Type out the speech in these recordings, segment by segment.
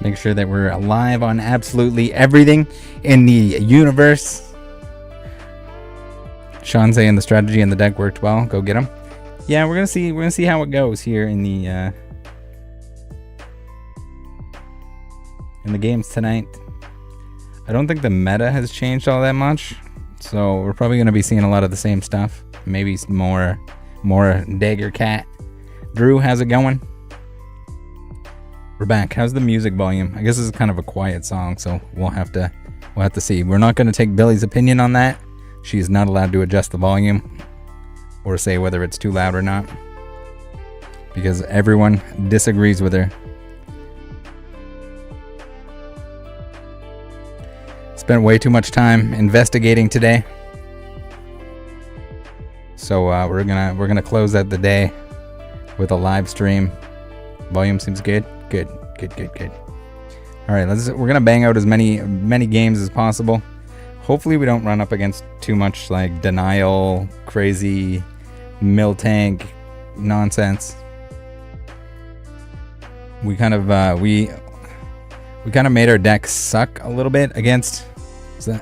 Make sure that we're live on absolutely everything in the universe. Sean saying the strategy and the deck worked well. Go get them. Yeah, we're gonna see how it goes here in the games tonight. I don't think the meta has changed all that much, so we're probably gonna be seeing a lot of the same stuff. Maybe more Dagger Cat. Drew, how's it going? We're back. How's the music volume? I guess this is kind of a quiet song, so we'll have to see. We're not going to take Billy's opinion on that. She is not allowed to adjust the volume or say whether it's too loud or not, because everyone disagrees with her. Spent way too much time investigating today, so we're gonna close out the day with a live stream. Volume seems good. Good. All right, we're gonna bang out as many games as possible. Hopefully we don't run up against too much like denial, crazy Miltank nonsense. We kind of made our deck suck a little bit against.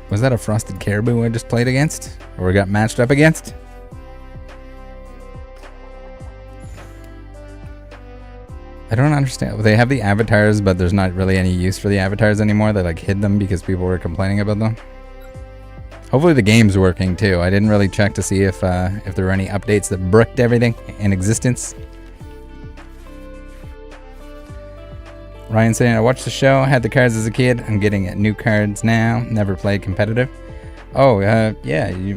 Was that a Frosted Caribou I just played against, or we got matched up against? I don't understand. They have the avatars, but there's not really any use for the avatars anymore. They like hid them because people were complaining about them. Hopefully the game's working too. I didn't really check to see if there were any updates that bricked everything in existence. Ryan saying, I watched the show, had the cards as a kid. I'm getting new cards now. Never played competitive. Oh, yeah.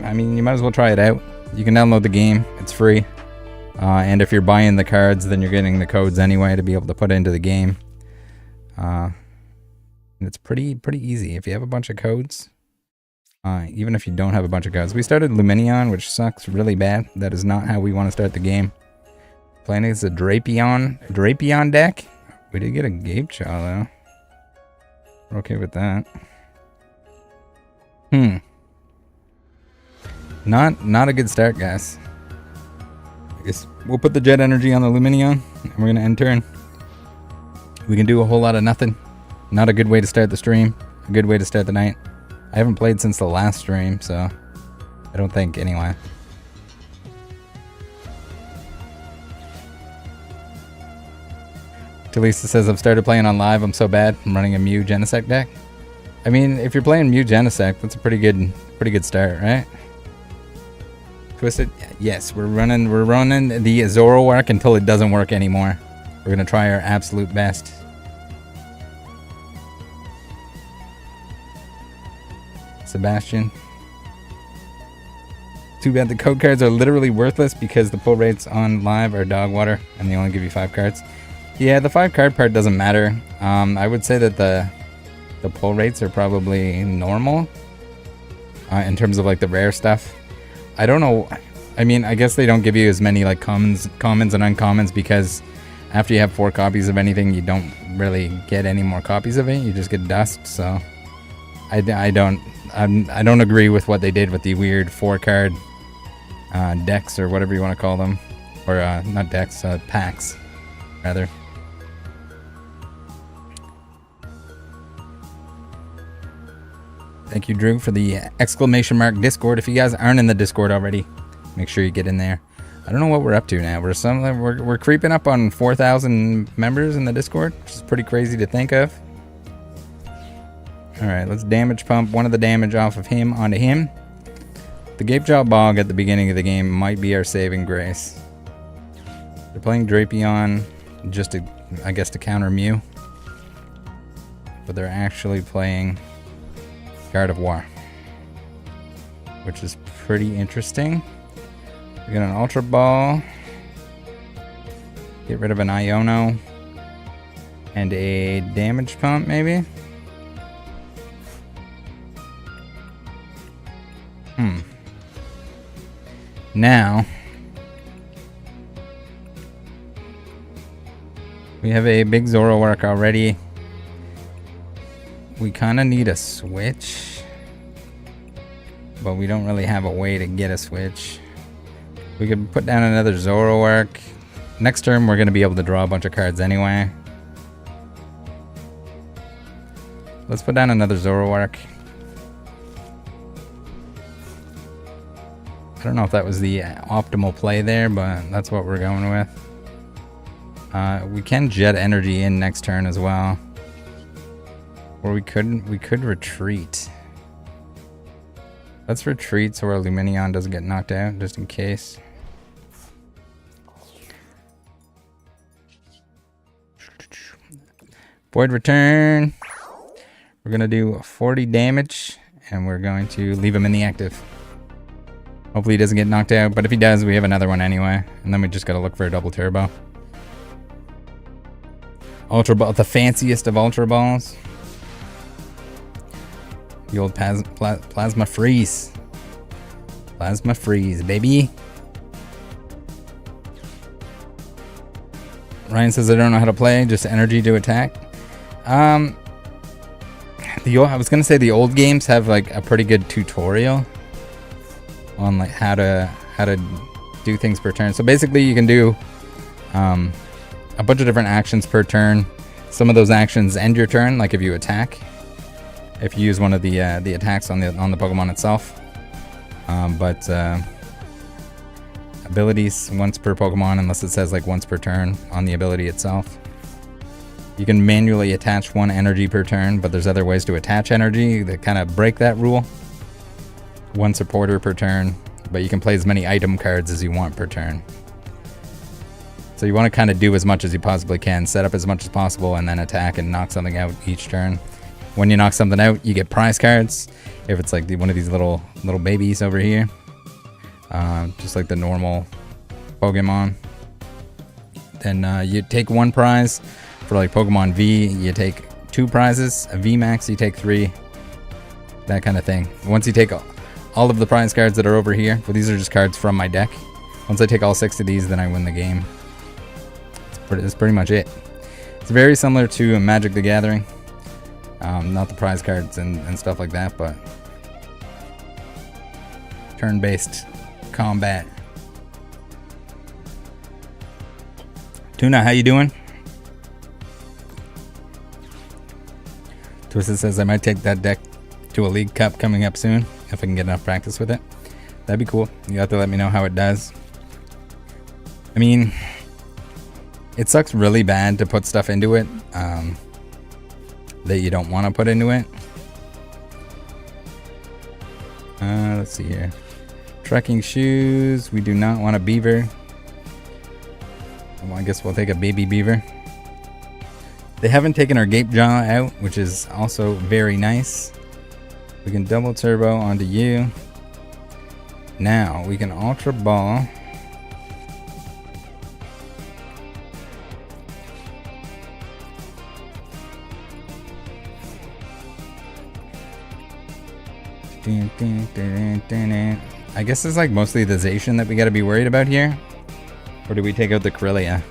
I mean, you might as well try it out. You can download the game. It's free. And if you're buying the cards, then you're getting the codes anyway to be able to put into the game. And it's pretty easy if you have a bunch of codes. Even if you don't have a bunch of codes. We started Luminion, which sucks really bad. That is not how we want to start the game. Playing against a Drapion deck. We did get a Gapechaw though. We're okay with that. Not a good start, guys. I guess we'll put the Jet Energy on the Luminion, and we're gonna end turn. We can do a whole lot of nothing. Not a good way to start the stream. A good way to start the night. I haven't played since the last stream, so I don't think anyway. Talisa says, I've started playing on live. I'm so bad. I'm running a Mew Genesect deck. I mean, if you're playing Mew Genesect, that's a pretty good start, right? Twisted, yes, we're running the Zoroark until it doesn't work anymore. We're gonna try our absolute best. Sebastian. Too bad the code cards are literally worthless because the pull rates on live are dog water and they only give you 5 cards. Yeah, the 5 card part doesn't matter. I would say that the pull rates are probably normal in terms of like the rare stuff. I don't know. I mean, I guess they don't give you as many like commons and uncommons because after you have 4 copies of anything, you don't really get any more copies of it. You just get dust. So I don't agree with what they did with the weird 4-card decks or whatever you want to call them, or not decks, packs rather. Thank you, Drew, for the ! Discord. If you guys aren't in the Discord already, make sure you get in there. I don't know what we're up to now. We're creeping up on 4,000 members in the Discord, which is pretty crazy to think of. All right, let's damage pump one of the damage off of him onto him. The Gapejaw Bog at the beginning of the game might be our saving grace. They're playing Drapion just to, I guess, to counter Mew, but they're actually playing Gardevoir, which is pretty interesting. We got an Ultra Ball, get rid of an Iono, and a damage pump maybe. Now we have a big Zoroark already. We kind of need a switch, but we don't really have a way to get a switch. We could put down another Zoroark. Next turn we're going to be able to draw a bunch of cards anyway. Let's put down another Zoroark. I don't know if that was the optimal play there, but that's what we're going with. We can jet energy in next turn as well. Or we could retreat. Let's retreat so our Lumineon doesn't get knocked out, just in case. Void return. We're gonna do 40 damage, and we're going to leave him in the active. Hopefully he doesn't get knocked out, but if he does, we have another one anyway. And then we just gotta look for a double turbo. Ultra Ball, the fanciest of Ultra Balls. The old Plasma Freeze. Plasma Freeze, baby. Ryan says I don't know how to play, just energy to attack. I was gonna say the old games have like a pretty good tutorial on like how to do things per turn. So basically you can do a bunch of different actions per turn. Some of those actions end your turn, like if you attack. If you use one of the attacks on the Pokemon itself. But abilities once per Pokemon, unless it says like once per turn on the ability itself. You can manually attach one energy per turn, but there's other ways to attach energy that kind of break that rule. One supporter per turn, but you can play as many item cards as you want per turn. So you want to kind of do as much as you possibly can, set up as much as possible, and then attack and knock something out each turn. When you knock something out, you get prize cards. If it's like one of these little babies over here, just like the normal Pokemon, then you take one prize. For like Pokemon V, you take 2 prizes. A V Max, you take 3. That kind of thing. Once you take all of the prize cards that are over here, well, these are just cards from my deck. Once I take all 6 of these, then I win the game. That's pretty much it. It's very similar to Magic the Gathering. Not the prize cards and stuff like that, but turn-based combat. Tuna, how you doing? Twisted says I might take that deck to a League Cup coming up soon if I can get enough practice with it. That'd be cool. You have to let me know how it does. I mean, it sucks really bad to put stuff into it that you don't want to put into it. Let's see here. Trekking shoes. We do not want a beaver. Well, I guess we'll take a baby beaver. They haven't taken our Gape Jaw out, which is also very nice. We can double turbo onto you. Now we can Ultra Ball. I guess it's like mostly the Zacian that we gotta be worried about here. Or do we take out the Corellia?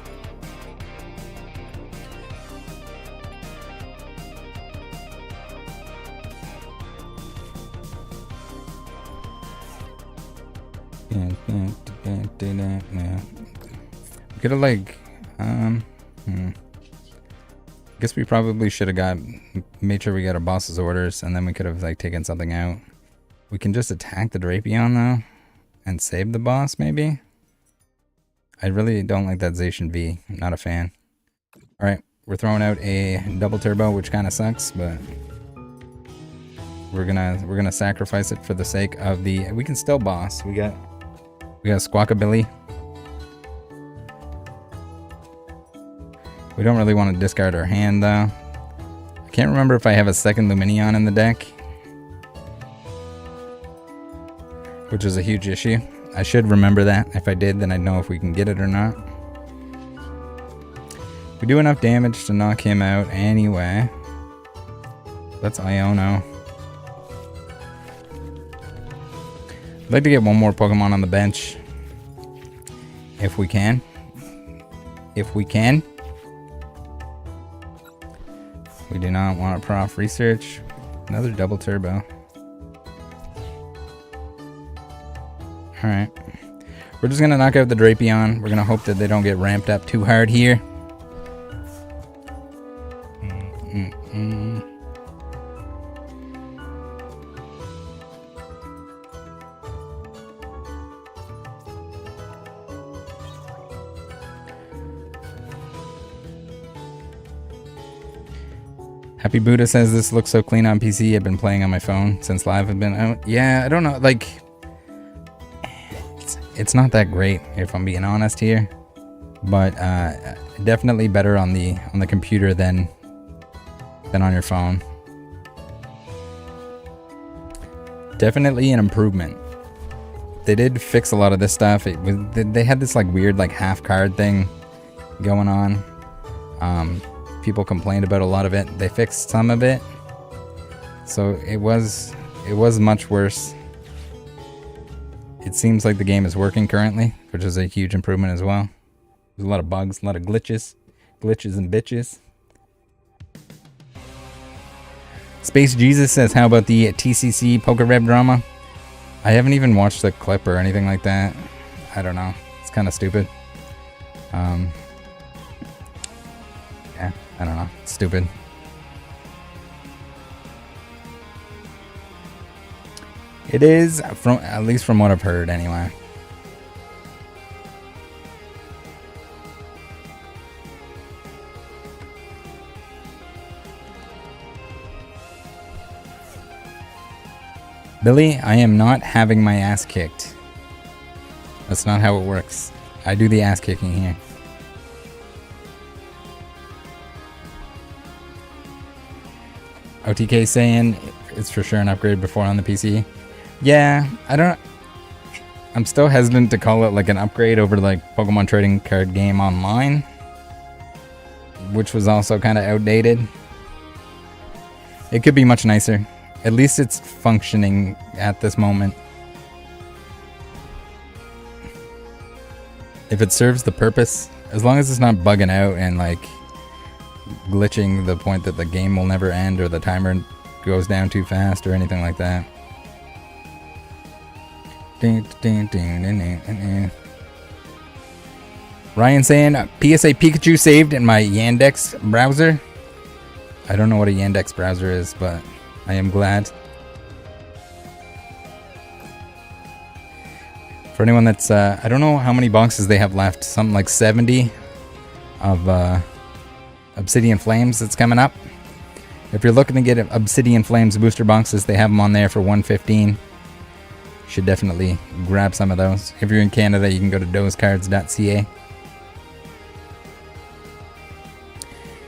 We could have like I guess we probably should have made sure we got our boss's orders, and then we could have like taken something out. We can just attack the Drapion though and save the boss maybe. I really don't like that Zacian V. I'm not a fan. Alright, we're throwing out a double turbo, which kinda sucks, but we're gonna sacrifice it for the sake of the we can still boss. We got Squawkabilly. We don't really want to discard our hand though. I can't remember if I have a second Lumineon in the deck, which is a huge issue. I should remember that. If I did, then I'd know if we can get it or not. We do enough damage to knock him out anyway. That's Iono. I'd like to get one more Pokemon on the bench. If we can. If we can. We do not want a prof research. Another double turbo. Alright. We're just gonna knock out the Drapion. We're gonna hope that they don't get ramped up too hard here. Happy Buddha says this looks so clean on PC. I've been playing on my phone since live have been out. Yeah, I don't know. Like, it's not that great if I'm being honest here, but definitely better on the computer than on your phone. Definitely an improvement. They did fix a lot of this stuff. They had this like weird like half card thing going on. People complained about a lot of it. They fixed some of it, so it was much worse. It seems like the game is working currently, which is a huge improvement as well. There's a lot of bugs, a lot of glitches and bitches. Space Jesus says, how about the TCC Poker Rep drama? I haven't even watched the clip or anything like that. I don't know. It's kind of stupid. Yeah, I don't know. It's stupid. It is, at least from what I've heard anyway. Billy, I am not having my ass kicked. That's not how it works. I do the ass kicking here. OTK saying it's for sure an upgrade before on the PC. Yeah, I'm still hesitant to call it like an upgrade over like Pokemon trading card game online, which was also kind of outdated. It could be much nicer. At least it's functioning at this moment. If it serves the purpose, as long as it's not bugging out and like glitching the point that the game will never end or the timer goes down too fast or anything like that. Ryan saying PSA Pikachu saved in my Yandex browser. I don't know what a Yandex browser is, but I am glad. For anyone that's, I don't know how many boxes they have left. Something like 70 of Obsidian Flames that's coming up. If you're looking to get Obsidian Flames booster boxes, they have them on there for $115. Should definitely grab some of those. If you're in Canada, you can go to dozecards.ca.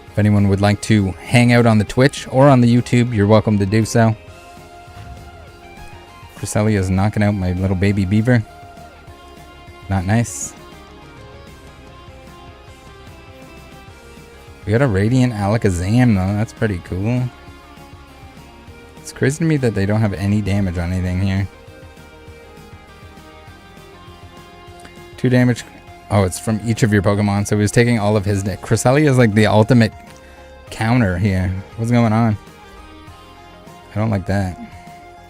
If anyone would like to hang out on the Twitch or on the YouTube, you're welcome to do so. Cresselia is knocking out my little baby beaver. Not nice. We got a Radiant Alakazam though, that's pretty cool. It's crazy to me that they don't have any damage on anything here. 2 damage. Oh, it's from each of your Pokemon, so he was taking all of his... Cresselia is like the ultimate counter here. What's going on? I don't like that.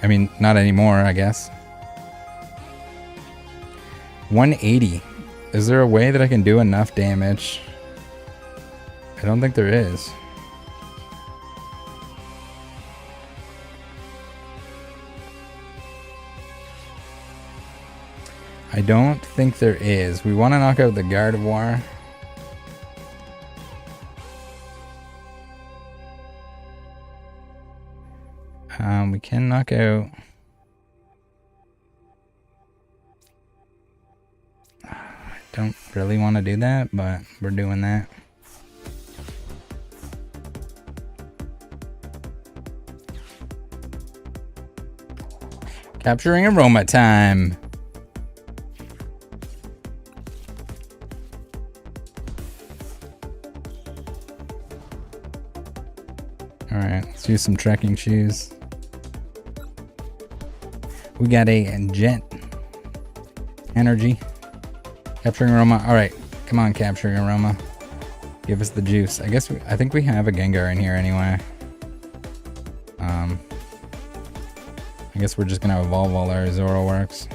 I mean, not anymore, I guess. 180. Is there a way that I can do enough damage? I don't think there is. I don't think there is. We want to knock out the Gardevoir. We can knock out... I don't really want to do that, but we're doing that. Capturing Aroma time. Alright, let's use some trekking shoes. We got a Jet Energy. Capturing Aroma. Alright, come on, Capturing Aroma. Give us the juice. I think we have a Gengar in here anyway. I guess we're just gonna evolve all our Zoroarks.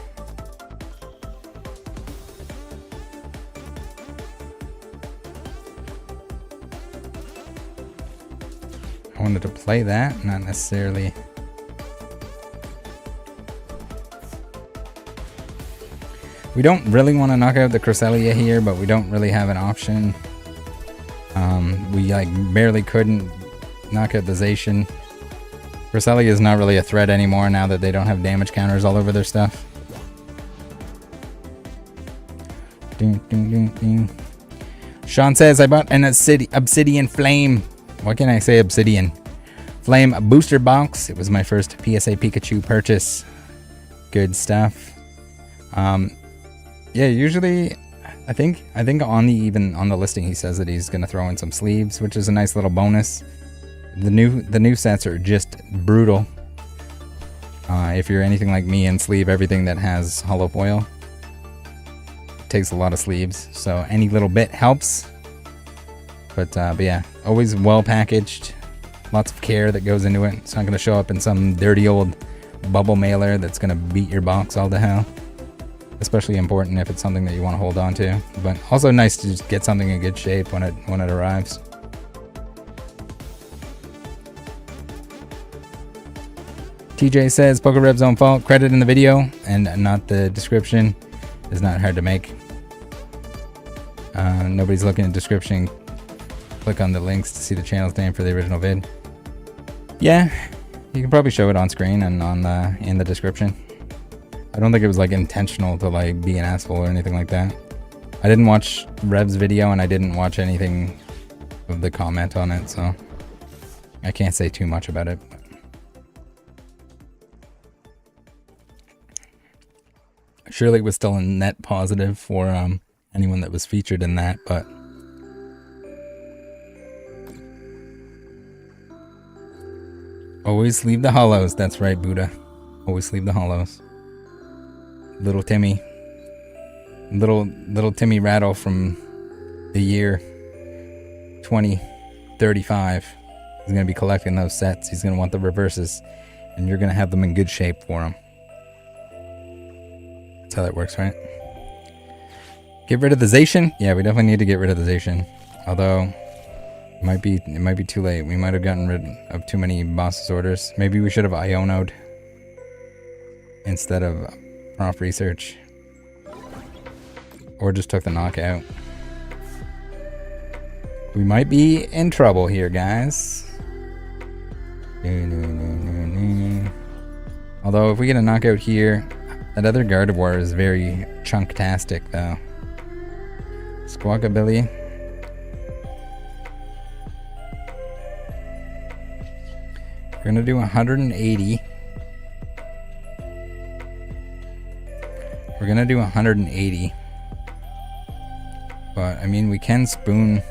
I wanted to play that, not necessarily. We don't really want to knock out the Cresselia here, but we don't really have an option. We like barely couldn't knock out the Zacian. Cresselia is not really a threat anymore now that they don't have damage counters all over their stuff. Ding, ding, ding, ding. Sean says, I bought an Obsidian Flame. What can I say? Obsidian Flame booster box. It was my first PSA Pikachu purchase. Good stuff. Yeah, usually I think on the listing he says that he's gonna throw in some sleeves, which is a nice little bonus. The new sets are just brutal. If you're anything like me and sleeve everything that has hollow foil, it takes a lot of sleeves, so any little bit helps. But yeah, always well packaged. Lots of care that goes into it. It's not gonna show up in some dirty old bubble mailer that's gonna beat your box all to hell. Especially important if it's something that you want to hold on to, but also nice to just get something in good shape when it arrives. TJ says PokeRev's own fault. Credit in the video and not the description is not hard to make. Nobody's looking at the description. Click on the links to see the channel's name for the original vid. Yeah, you can probably show it on screen and in the description. I don't think it was like intentional to like be an asshole or anything like that. I didn't watch Rev's video and I didn't watch anything of the comment on it, so I can't say too much about it. Surely it was still a net positive for anyone that was featured in that, but always leave the hollows. That's right, Buddha. Always leave the hollows. Little Timmy Rattle from the year 2035 is going to be collecting those sets. He's going to want the reverses, and you're going to have them in good shape for him. That's how that works, right? Get rid of the Zacian? Yeah, we definitely need to get rid of the Zacian. Although it might be too late. We might have gotten rid of too many boss's orders. Maybe we should have Iono'd instead of Prof Research, or just took the knockout. We might be in trouble here, guys. Although if we get a knockout here, that other Gardevoir is very chunktastic though. Squawkabilly. We're gonna do 180. We're gonna do 180, but I mean we can spoon.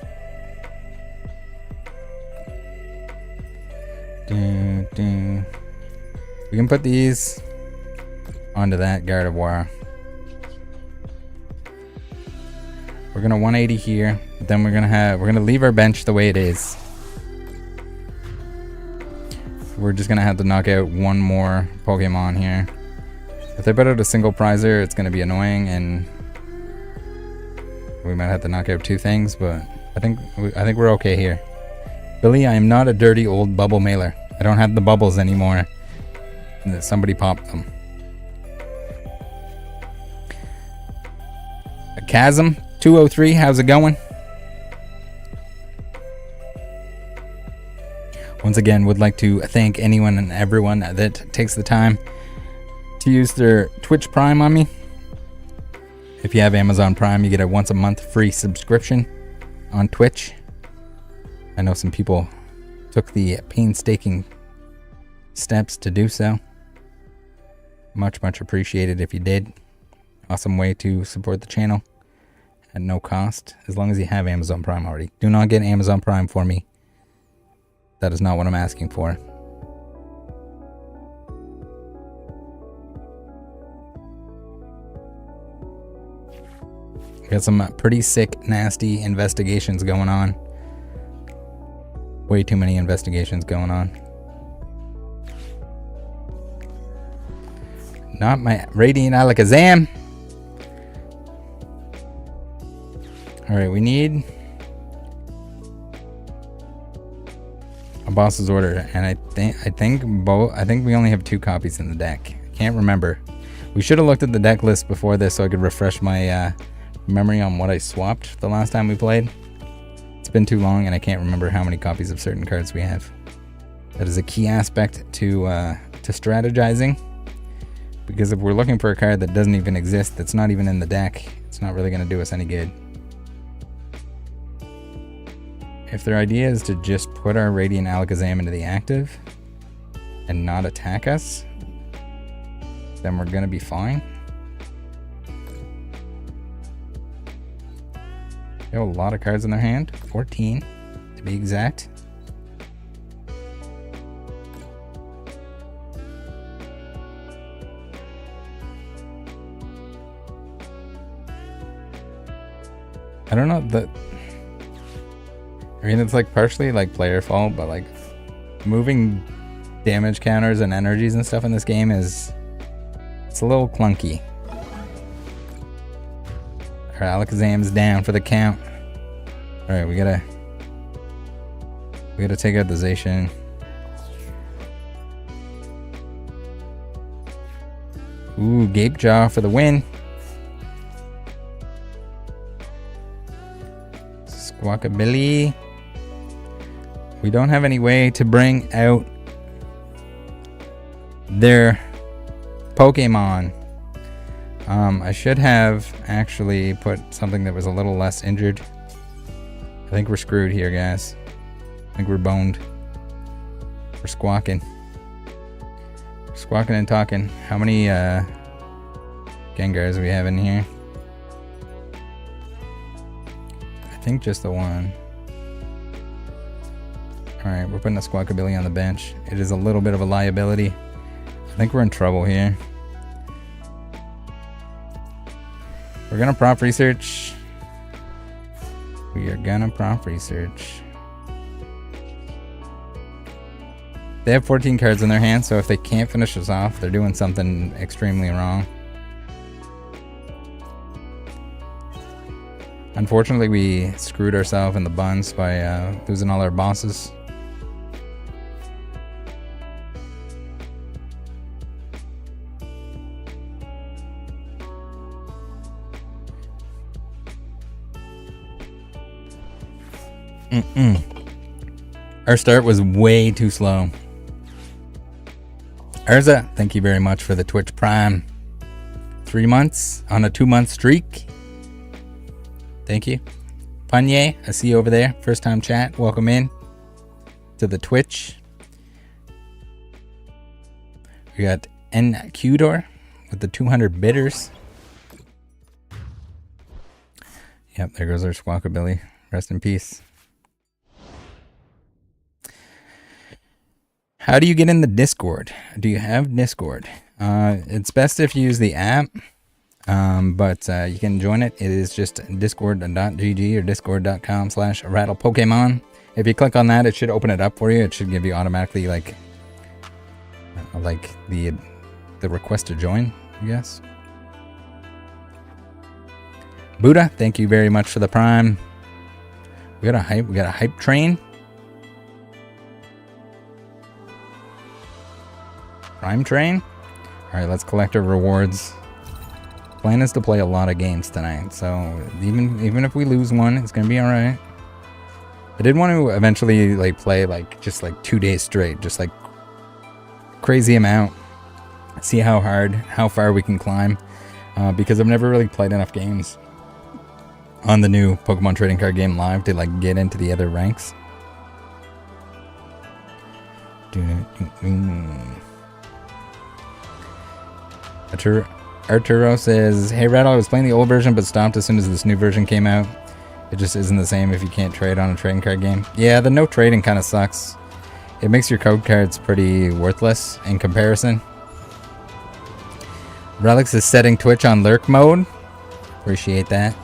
We can put these onto that Gardevoir. We're gonna 180 here, but then we're gonna leave our bench the way it is. We're just gonna have to knock out one more Pokemon here. If they put out a single prizer, it's going to be annoying, and we might have to knock out two things, but I think we're okay here. Billy, I am not a dirty old bubble mailer. I don't have the bubbles anymore. Somebody popped them. A Chasm 203, how's it going? Once again, would like to thank anyone and everyone that takes the time to use their Twitch Prime on me. If you have Amazon Prime, you get a once a month free subscription on Twitch. I know some people took the painstaking steps to do so. Much appreciated if you did. Awesome way to support the channel at no cost, as long as you have Amazon Prime already. Do not get Amazon Prime for me. That is not what I'm asking for. Got some pretty sick, nasty investigations going on. Way too many investigations going on. Not my Radiant Alakazam. Alright, we need a boss's order, and I think we only have 2 copies in the deck. Can't remember. We should have looked at the deck list before this so I could refresh my memory on what I swapped the last time we played. It's been too long and I can't remember how many copies of certain cards we have. That is a key aspect to strategizing. Because if we're looking for a card that doesn't even exist, that's not even in the deck, it's not really going to do us any good. If their idea is to just put our Radiant Alakazam into the active and not attack us, then we're going to be fine. They have a lot of cards in their hand, 14 to be exact. I don't know, I mean, it's like partially like player fault, but like moving damage counters and energies and stuff in this game it's a little clunky. Our Alakazam's down for the count. Alright, we gotta take out the Zacian. Ooh, Gape Jaw for the win. Squawkabilly. We don't have any way to bring out their Pokemon. I should have actually put something that was a little less injured. I think we're screwed here, guys. I think we're boned. We're squawking. We're squawking and talking. How many Gengars we have in here? I think just the one. Alright, we're putting a Squawkabilly on the bench. It is a little bit of a liability. I think we're in trouble here. We're gonna prop research. We are gonna prop research. They have 14 cards in their hand, so if they can't finish us off, they're doing something extremely wrong. Unfortunately, we screwed ourselves in the buns by losing all our bosses. Our start was way too slow. Urza, thank you very much for the Twitch Prime. 3 months on a 2-month streak. Thank you. Panye, I see you over there. First time chat. Welcome in to the Twitch. We got NQdor with the 200 bitters. Yep, there goes our Squawkabilly. Rest in peace. How do you get in the Discord? Do you have Discord? It's best if you use the app, but you can join it. It is just discord.gg or discord.com/Rattle Pokemon. If you click on that, it should open it up for you. It should give you automatically like the request to join, I guess. Buddha, thank you very much for the Prime. We got a hype train. Prime train. All right, let's collect our rewards. Plan is to play a lot of games tonight, so even if we lose one, it's gonna be all right. I did want to eventually like play just 2 days straight, just like crazy amount. See how far we can climb, because I've never really played enough games on the new Pokemon trading card game live to like get into the other ranks. Arturo says, hey Rattle, I was playing the old version but stopped as soon as this new version came out. It just isn't the same if you can't trade on a trading card game. Yeah, the no trading kind of sucks. It makes your code cards pretty worthless in comparison. Relics is setting Twitch on lurk mode. Appreciate that.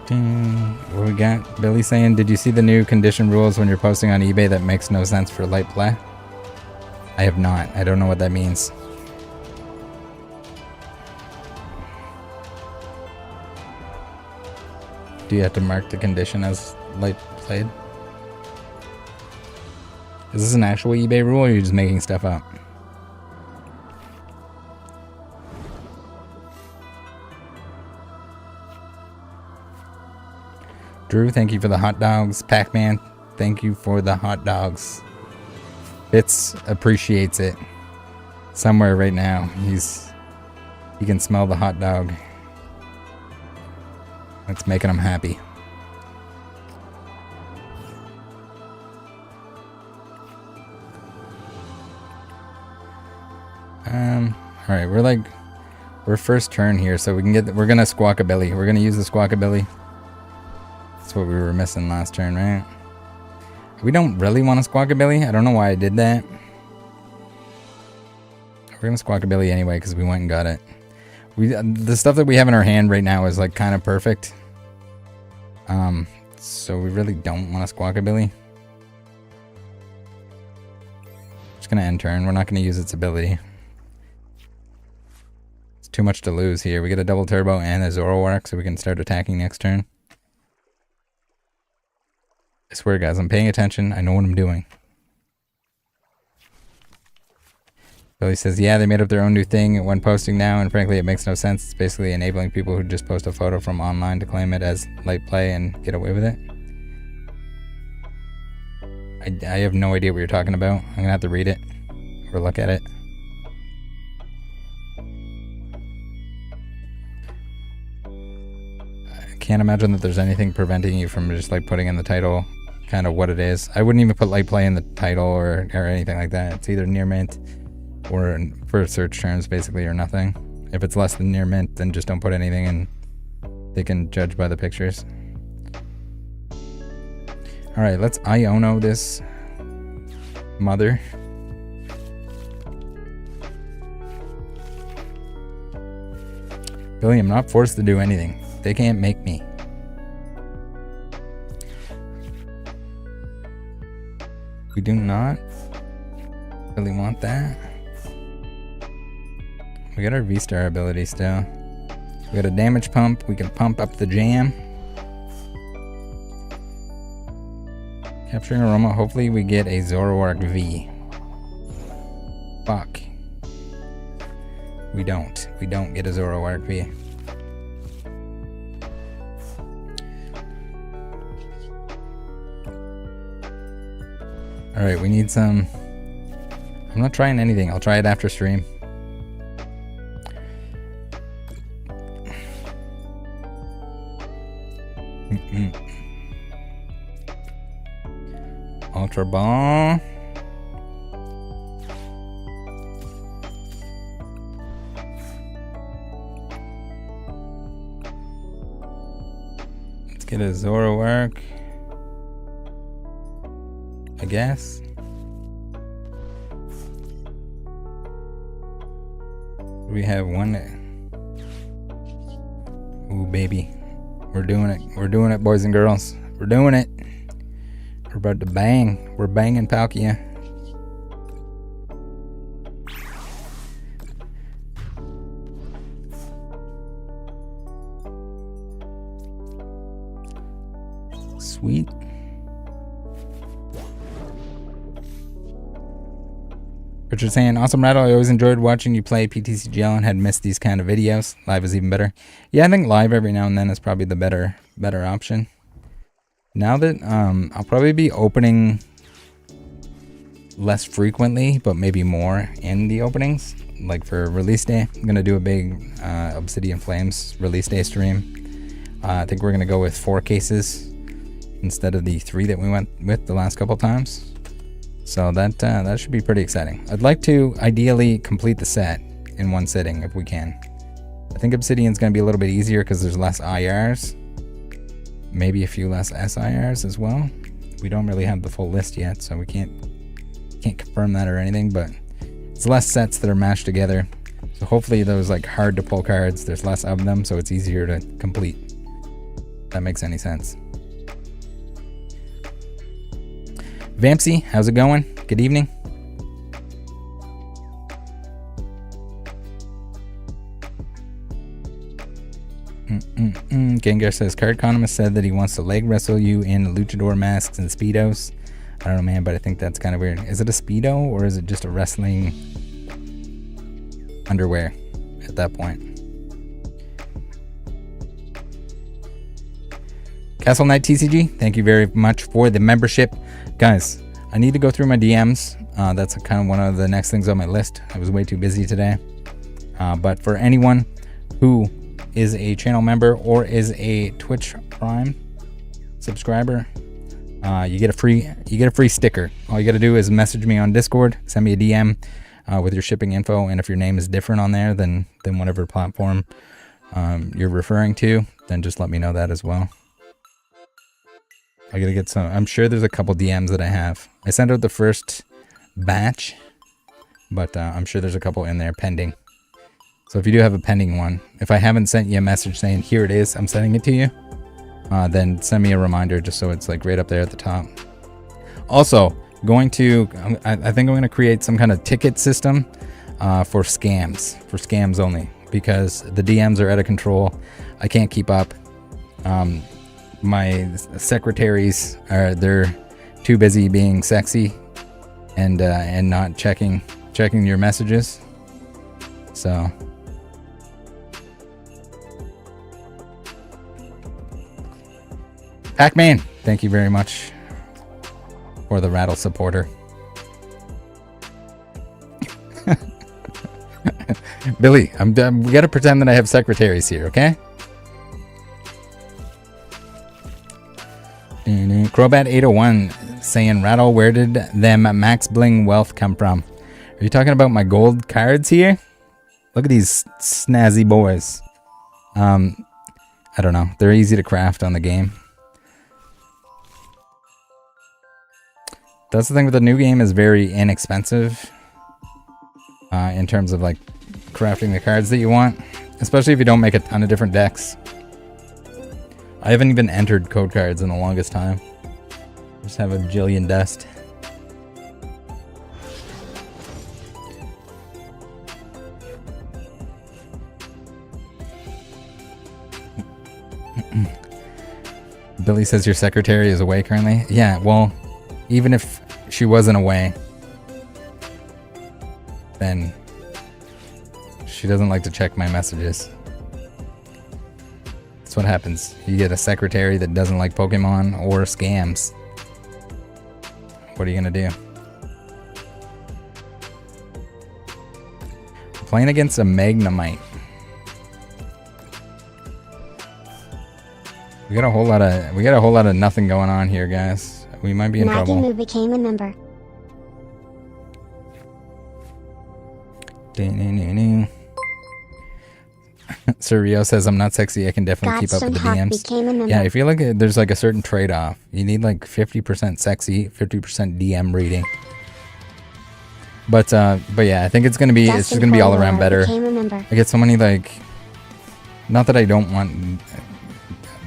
What we got? Billy saying, did you see the new condition rules when you're posting on eBay that makes no sense for light play? I have not. I don't know what that means. Do you have to mark the condition as light played? Is this an actual eBay rule or are you just making stuff up? Drew, thank you for the hot dogs. Pac-Man, thank you for the hot dogs. Fitz appreciates it. Somewhere right now, he can smell the hot dog. It's making him happy. All right, we're first turn here, so we're gonna Squawkabilly. We're gonna use the Squawkabilly. That's what we were missing last turn, right? We don't really want a Squawkabilly. I don't know why I did that. We're gonna Squawkabilly anyway because we went and got it. The stuff that we have in our hand right now is like kind of perfect. So we really don't want a Squawkabilly. Just gonna end turn. We're not gonna use its ability. It's too much to lose here. We get a double turbo and a Zoroark, so we can start attacking next turn. I swear, guys, I'm paying attention. I know what I'm doing. Billy says, yeah, they made up their own new thing when posting now, and frankly, it makes no sense. It's basically enabling people who just post a photo from online to claim it as light play and get away with it. I have no idea what you're talking about. I'm gonna have to read it or look at it. I can't imagine that there's anything preventing you from just like putting in the title kind of what it is. I wouldn't even put light play in the title or anything like that. It's either near mint or for search terms basically or nothing. If it's less than near mint, then just don't put anything and they can judge by the pictures. All right, let's Iono this mother. Billy, I'm not forced to do anything. They can't make me. We do not really want that. We got our V-Star ability still. We got a damage pump. We can pump up the jam. Capturing Aroma. Hopefully we get a Zoroark V. Fuck. We don't. We don't get a Zoroark V. Alright, we need some... I'm not trying anything. I'll try it after stream. Ultra Ball. Let's get a Zoroark, I guess. We have one. Ooh, baby. We're doing it. We're doing it, boys and girls. We're doing it. We're about to bang. We're banging Palkia. Sweet. Richard saying, awesome Rattle, I always enjoyed watching you play PTCGL and had missed these kind of videos. Live is even better. Yeah, I think live every now and then is probably the better option. Now that I'll probably be opening less frequently, but maybe more in the openings. Like for release day, I'm gonna do a big Obsidian Flames release day stream. I think we're gonna go with 4 cases instead of the 3 that we went with the last couple times. So that should be pretty exciting. I'd like to ideally complete the set in one sitting if we can. I think Obsidian's gonna be a little bit easier because there's less IRs. Maybe a few less SIRs as well. We don't really have the full list yet, so we can't confirm that or anything, but it's less sets that are mashed together. So hopefully those like hard to pull cards, there's less of them, so it's easier to complete. If that makes any sense. Vampsy, how's it going? Good evening. Gengar says, Card Economist said that he wants to leg wrestle you in luchador masks and speedos. I don't know, man, but I think that's kind of weird. Is it a speedo or is it just a wrestling underwear at that point? Castle Knight TCG, thank you very much for the membership. Guys, I need to go through my DMs. That's kind of one of the next things on my list. I was way too busy today. But for anyone who is a channel member or is a Twitch Prime subscriber, you get a free sticker. All you got to do is message me on Discord, send me a DM with your shipping info, and if your name is different on there than whatever platform you're referring to, then just let me know that as well. I gotta get some. I'm sure there's a couple DMs that I have. I sent out the first batch, but I'm sure there's a couple in there pending. So if you do have a pending one, if I haven't sent you a message saying here it is, I'm sending it to you, then send me a reminder just so it's like right up there at the top. Also, I think I'm going to create some kind of ticket system for scams only, because the DMs are out of control. I can't keep up. My secretaries they're too busy being sexy and not checking your messages. So Pac-Man, thank you very much for the Rattle supporter. Billy, we gotta pretend that I have secretaries here, okay? Crobat 801 saying, Rattle, where did them Max Bling wealth come from? Are you talking about my gold cards here? Look at these snazzy boys. I don't know. They're easy to craft on the game. That's the thing with the new game, is very inexpensive in terms of like crafting the cards that you want, especially if you don't make a ton of different decks. I haven't even entered code cards in the longest time. Just have a jillion dust. Billy says your secretary is away currently. Yeah, well, even if she wasn't away, then she doesn't like to check my messages. That's what happens. You get a secretary that doesn't like Pokemon or scams. What are you gonna do? Playing against a Magnemite. We got a whole lot of nothing going on here, guys. We might be in trouble. Maggie became a member. Sir Rio says, I'm not sexy. I can definitely keep up with the DMs. Yeah, I feel like there's like a certain trade-off. You need like 50% sexy, 50% DM reading. But yeah, I think it's just gonna be all around better. I get so many like, not that I don't want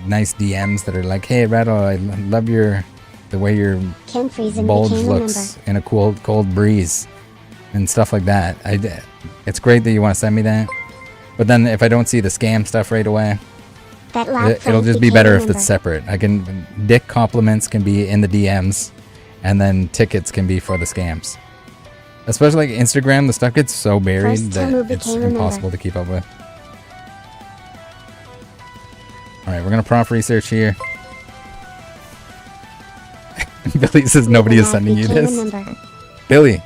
nice DMs that are like, hey Rattle, I love the way your bulge looks in a cold breeze and stuff like that. It's great that you want to send me that, but then if I don't see the scam stuff right away, it'll just be better if it's separate. Dick compliments can be in the DMs, and then tickets can be for the scams. Especially like Instagram, the stuff gets so buried that it's impossible to keep up with. Alright, we're gonna prof research here. Billy says nobody is sending you this. Billy,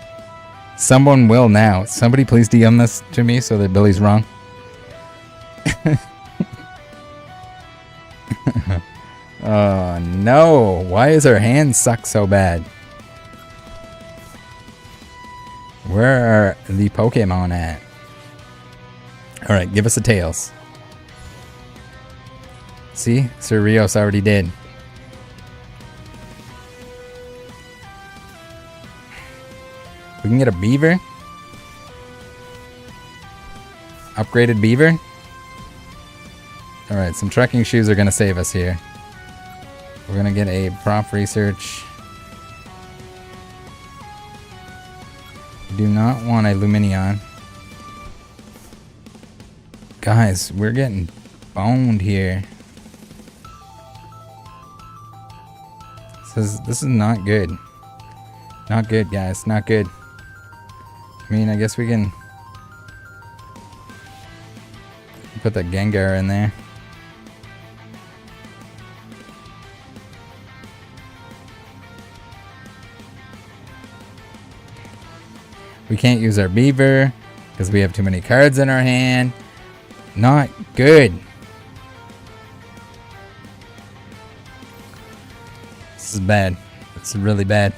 someone will now. Somebody please DM this to me so that Billy's wrong. Oh no, why is our hand suck so bad? Where are the Pokemon at? Alright, give us the tails. See? Sir Rios already did. We can get a beaver. Upgraded beaver. Alright, some trekking shoes are going to save us here. We're going to get a prop research. We do not want a Luminion. Guys, we're getting boned here. This is not good. Not good, guys. Not good. I mean, I guess we can put that Gengar in there. We can't use our beaver because we have too many cards in our hand. Not good. This is bad. It's really bad.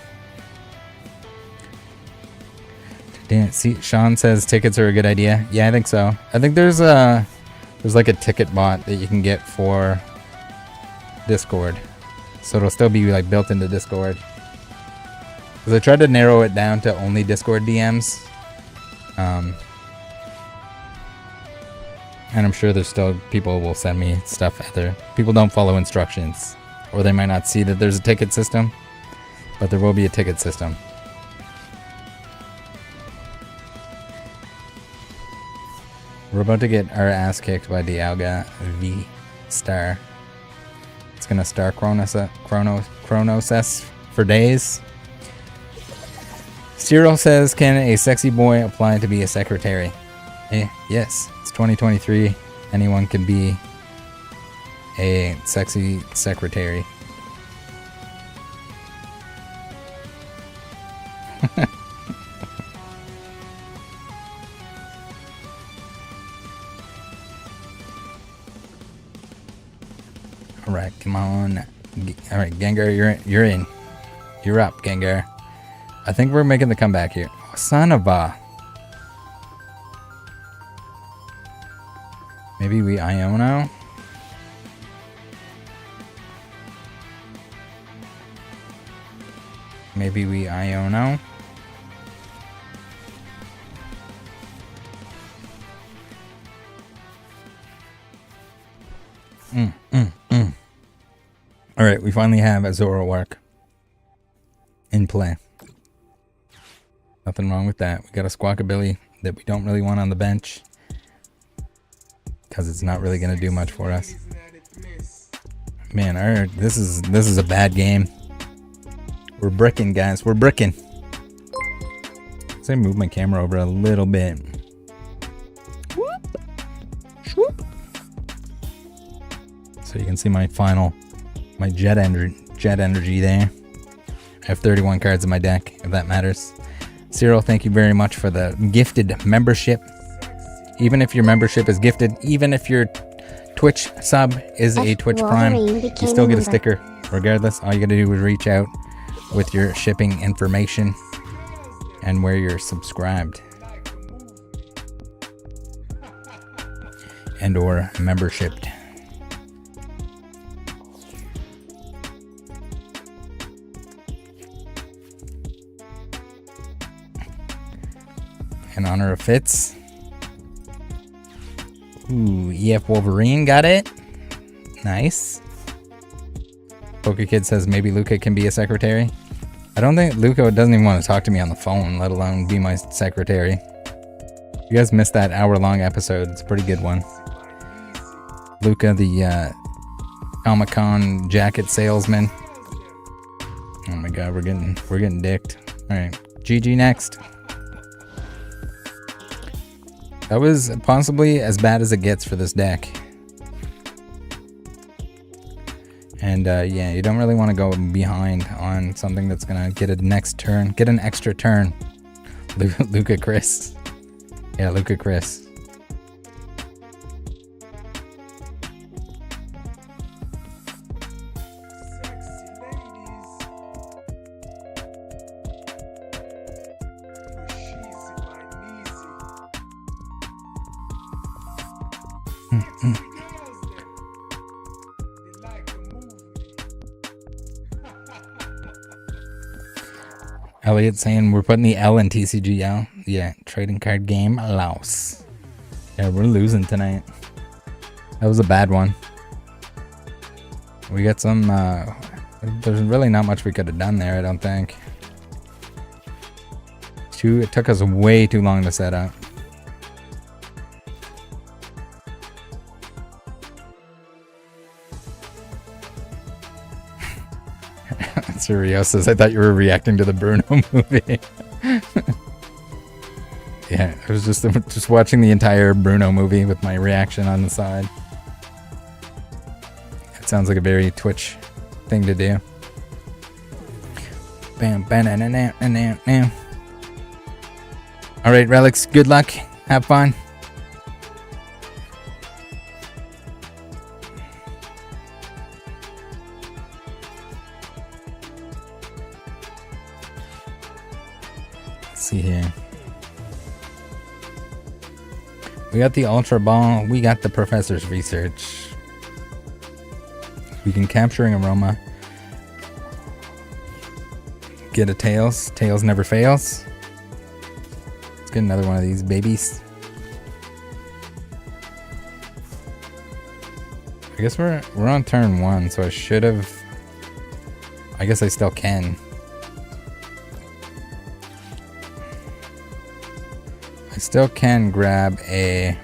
Damn, see, Sean says tickets are a good idea. Yeah, I think so. I think there's like a ticket bot that you can get for Discord. So it'll still be like built into Discord. Because I tried to narrow it down to only Discord DMs. And I'm sure there's still people will send me stuff either. People don't follow instructions. Or they might not see that there's a ticket system. But there will be a ticket system. We're about to get our ass kicked by Dialga V Star. It's gonna star Chronos for days. Cyril says, can a sexy boy apply to be a secretary? Yes, it's 2023. Anyone can be a sexy secretary. Alright, come on. Alright, Gengar, you're in. You're up, Gengar. I think we're making the comeback here. Oh, son of a... Maybe we Iono? Maybe we Iono? Alright, we finally have a Zoroark in play. Nothing wrong with that. We got a Squawkabilly that we don't really want on the bench. Because it's not really going to do much for us. Man, this is a bad game. We're bricking, guys. We're bricking. Let's move my camera over a little bit. So you can see my jet energy there. I have 31 cards in my deck, if that matters. Cyril, thank you very much for the gifted membership. Even if your membership is gifted, even if your Twitch sub is a Twitch Prime, you still get a sticker. Regardless, all you gotta do is reach out with your shipping information and where you're subscribed. And or membershiped. In honor of Fitz. Ooh, EF Wolverine got it. Nice. PokeKid says maybe Luca can be a secretary. I don't think Luca doesn't even want to talk to me on the phone, let alone be my secretary. You guys missed that hour-long episode. It's a pretty good one. Luca, the Comic-Con jacket salesman. Oh my god, we're getting dicked. Alright, GG next. That was possibly as bad as it gets for this deck. And yeah, you don't really want to go behind on something that's gonna get a next turn, get an extra turn. Luca Chris. Yeah, Luca Chris. Elliot saying we're putting the L in TCGL. Yeah, trading card game louse. Yeah, we're losing tonight. That was a bad one. We got some, there's really not much we could have done there, I don't think. It took us way too long to set up. Surreal says, I thought you were reacting to the Bruno movie. Yeah, I was just watching the entire Bruno movie with my reaction on the side. It sounds like a very Twitch thing to do. Bam, bam, now. Alright, Relics, good luck. Have fun. Let's see here. We got the Ultra Ball. We got the Professor's Research. We can Capturing Aroma. Get a Tails. Tails never fails. Let's get another one of these babies. I guess we're on turn 1, so I should have... I guess I still can. I still can grab a...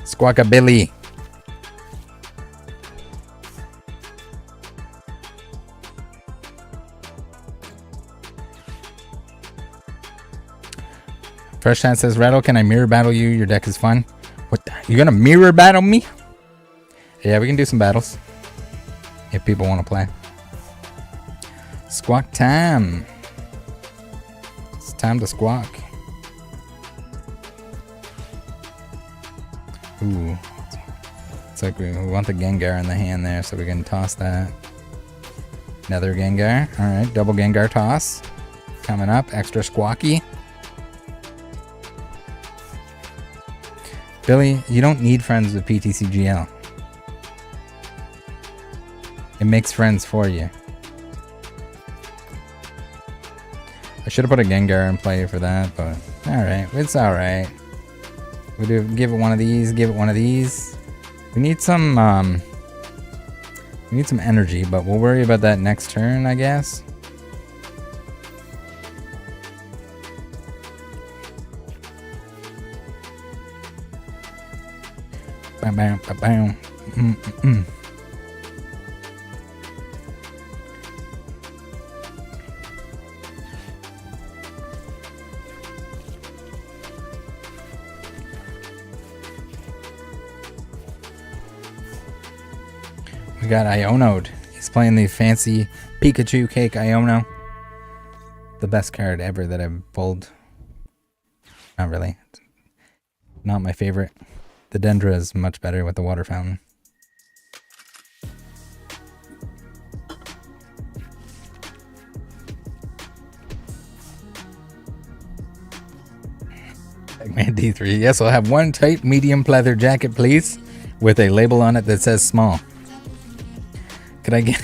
Squawkabilly. Fresh Chat says, Rattle, can I mirror battle you? Your deck is fun. What? You gonna mirror battle me? Yeah, we can do some battles. If people want to play. Squawk time. It's time to squawk. Ooh. It's like we want the Gengar in the hand there, so we can toss that. Another Gengar. Alright, double Gengar toss. Coming up, extra squawky. Billy, you don't need friends with PTCGL. It makes friends for you. I should have put a Gengar in play for that, but alright, it's alright. We do give it one of these, give it one of these. We need some energy, but we'll worry about that next turn, I guess. Bam, bam, bam, bam. We got Iono'd. He's playing the fancy Pikachu Cake Iono. The best card ever that I've pulled. Not really. Not my favorite. The Dendra is much better with the water fountain. Eggman D3. Yes, I'll have one tight medium pleather jacket, please, with a label on it that says small. Could I get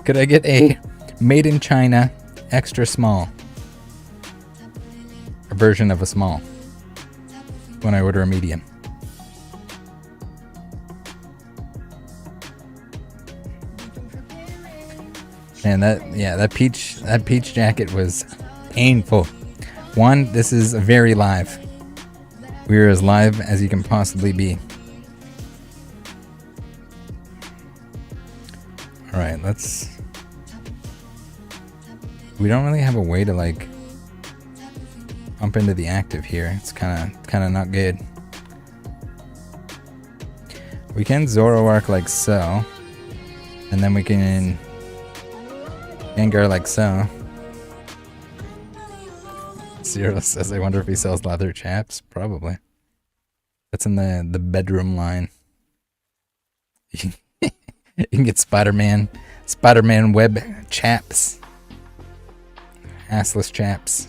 could I get a made in China extra small? A version of a small when I order a medium. And that peach jacket was painful. One, this is very live. We're as live as you can possibly be. Alright, we don't really have a way to like pump into the active here. It's kinda not good. We can Zoroark like so. And then we can Gengar like so. Zero says, I wonder if he sells leather chaps. Probably. That's in the bedroom line. You can get Spider-Man web chaps. Assless chaps.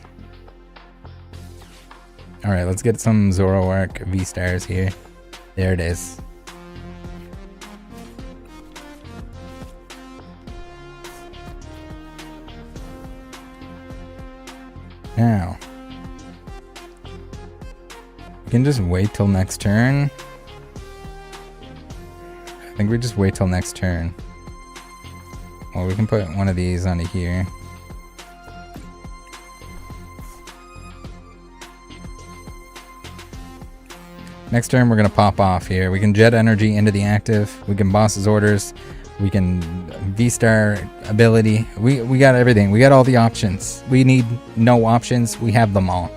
Alright, let's get some Zoroark V-Stars here. There it is. Now, we can just wait till next turn. I think we just wait till next turn. Well, we can put one of these onto here. Next turn, we're going to pop off here. We can Jet Energy into the active. We can Boss's Orders. We can V-Star ability. We got everything. We got all the options. We need no options. We have them all.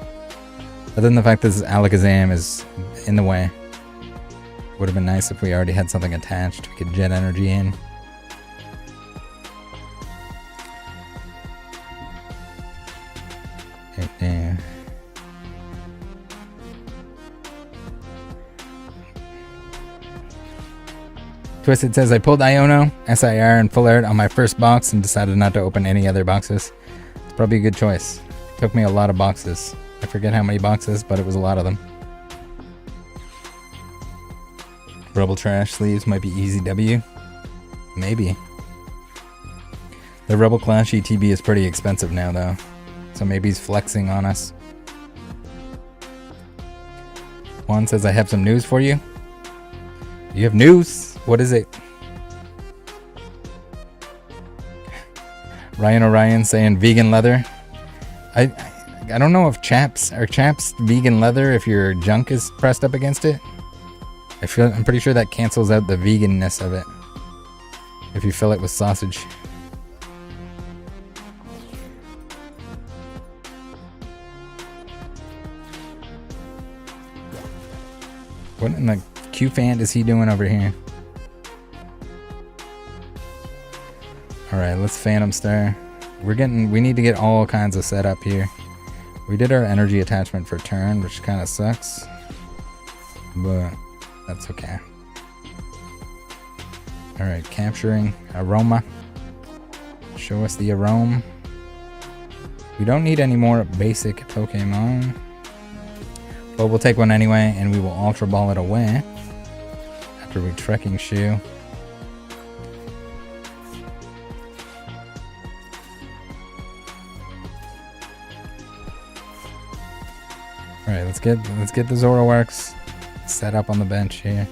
Other than the fact that this Alakazam is in the way. Would have been nice if we already had something attached. We could Jet Energy in. Yeah. Twisted says, I pulled Iono, SIR, and Full Art on my first box and decided not to open any other boxes. It's probably a good choice. It took me a lot of boxes. I forget how many boxes, but it was a lot of them. Rebel Trash sleeves might be easy W. Maybe. The Rebel Clash ETB is pretty expensive now, though. So maybe he's flexing on us. Juan says, I have some news for you. You have news? What is it? Ryan Orion saying vegan leather. I don't know if chaps vegan leather if your junk is pressed up against it. I'm pretty sure that cancels out the veganness of it if you fill it with sausage. What in the Q-Fan is he doing over here? Alright, let's Phantom Star. We need to get all kinds of setup here. We did our energy attachment for turn, which kind of sucks. But that's okay. Alright, capturing aroma. Show us the aroma. We don't need any more basic Pokemon. But we'll take one anyway, and we will Ultra Ball it away. After we Trekking Shoe. Alright, let's get the Zoroarks set up on the bench here.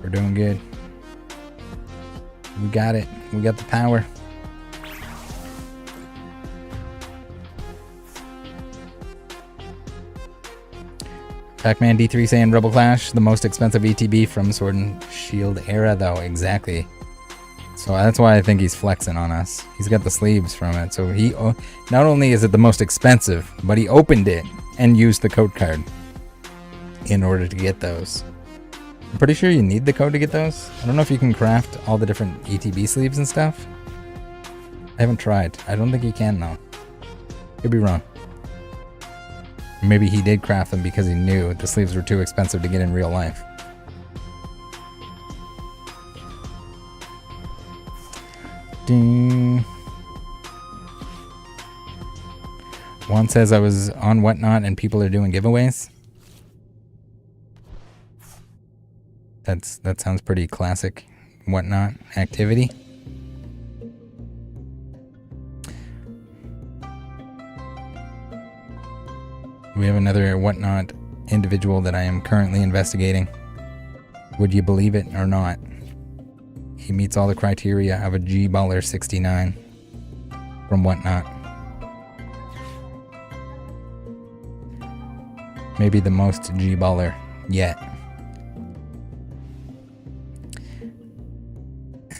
We're doing good. We got it. We got the power. Pac-Man D3 saying Rebel Clash, the most expensive ETB from Sword and Shield era, though. Exactly. So that's why I think he's flexing on us. He's got the sleeves from it. So he not only is it the most expensive, but he opened it and used the code card in order to get those. I'm pretty sure you need the code to get those. I don't know if you can craft all the different ETB sleeves and stuff. I haven't tried. I don't think you can, though. Could be wrong. Maybe he did craft them because he knew the sleeves were too expensive to get in real life. Ding. Juan says I was on Whatnot and people are doing giveaways. That sounds pretty classic Whatnot activity. We have another Whatnot individual that I am currently investigating. Would you believe it or not? He meets all the criteria of a G-Baller 69 from Whatnot. Maybe the most G-Baller yet.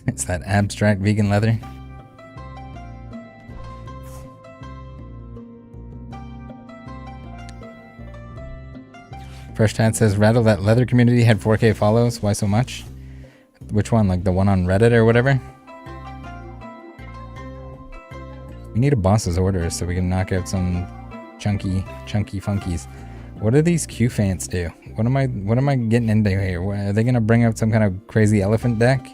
It's that abstract vegan leather. Fresh Tad says, Rattle, that leather community had 4K follows. Why so much? Which one? Like the one on Reddit or whatever? We need a boss's orders so we can knock out some chunky funkies. What do these Q-Fants do? What am I getting into here? Are they gonna bring out some kind of crazy elephant deck?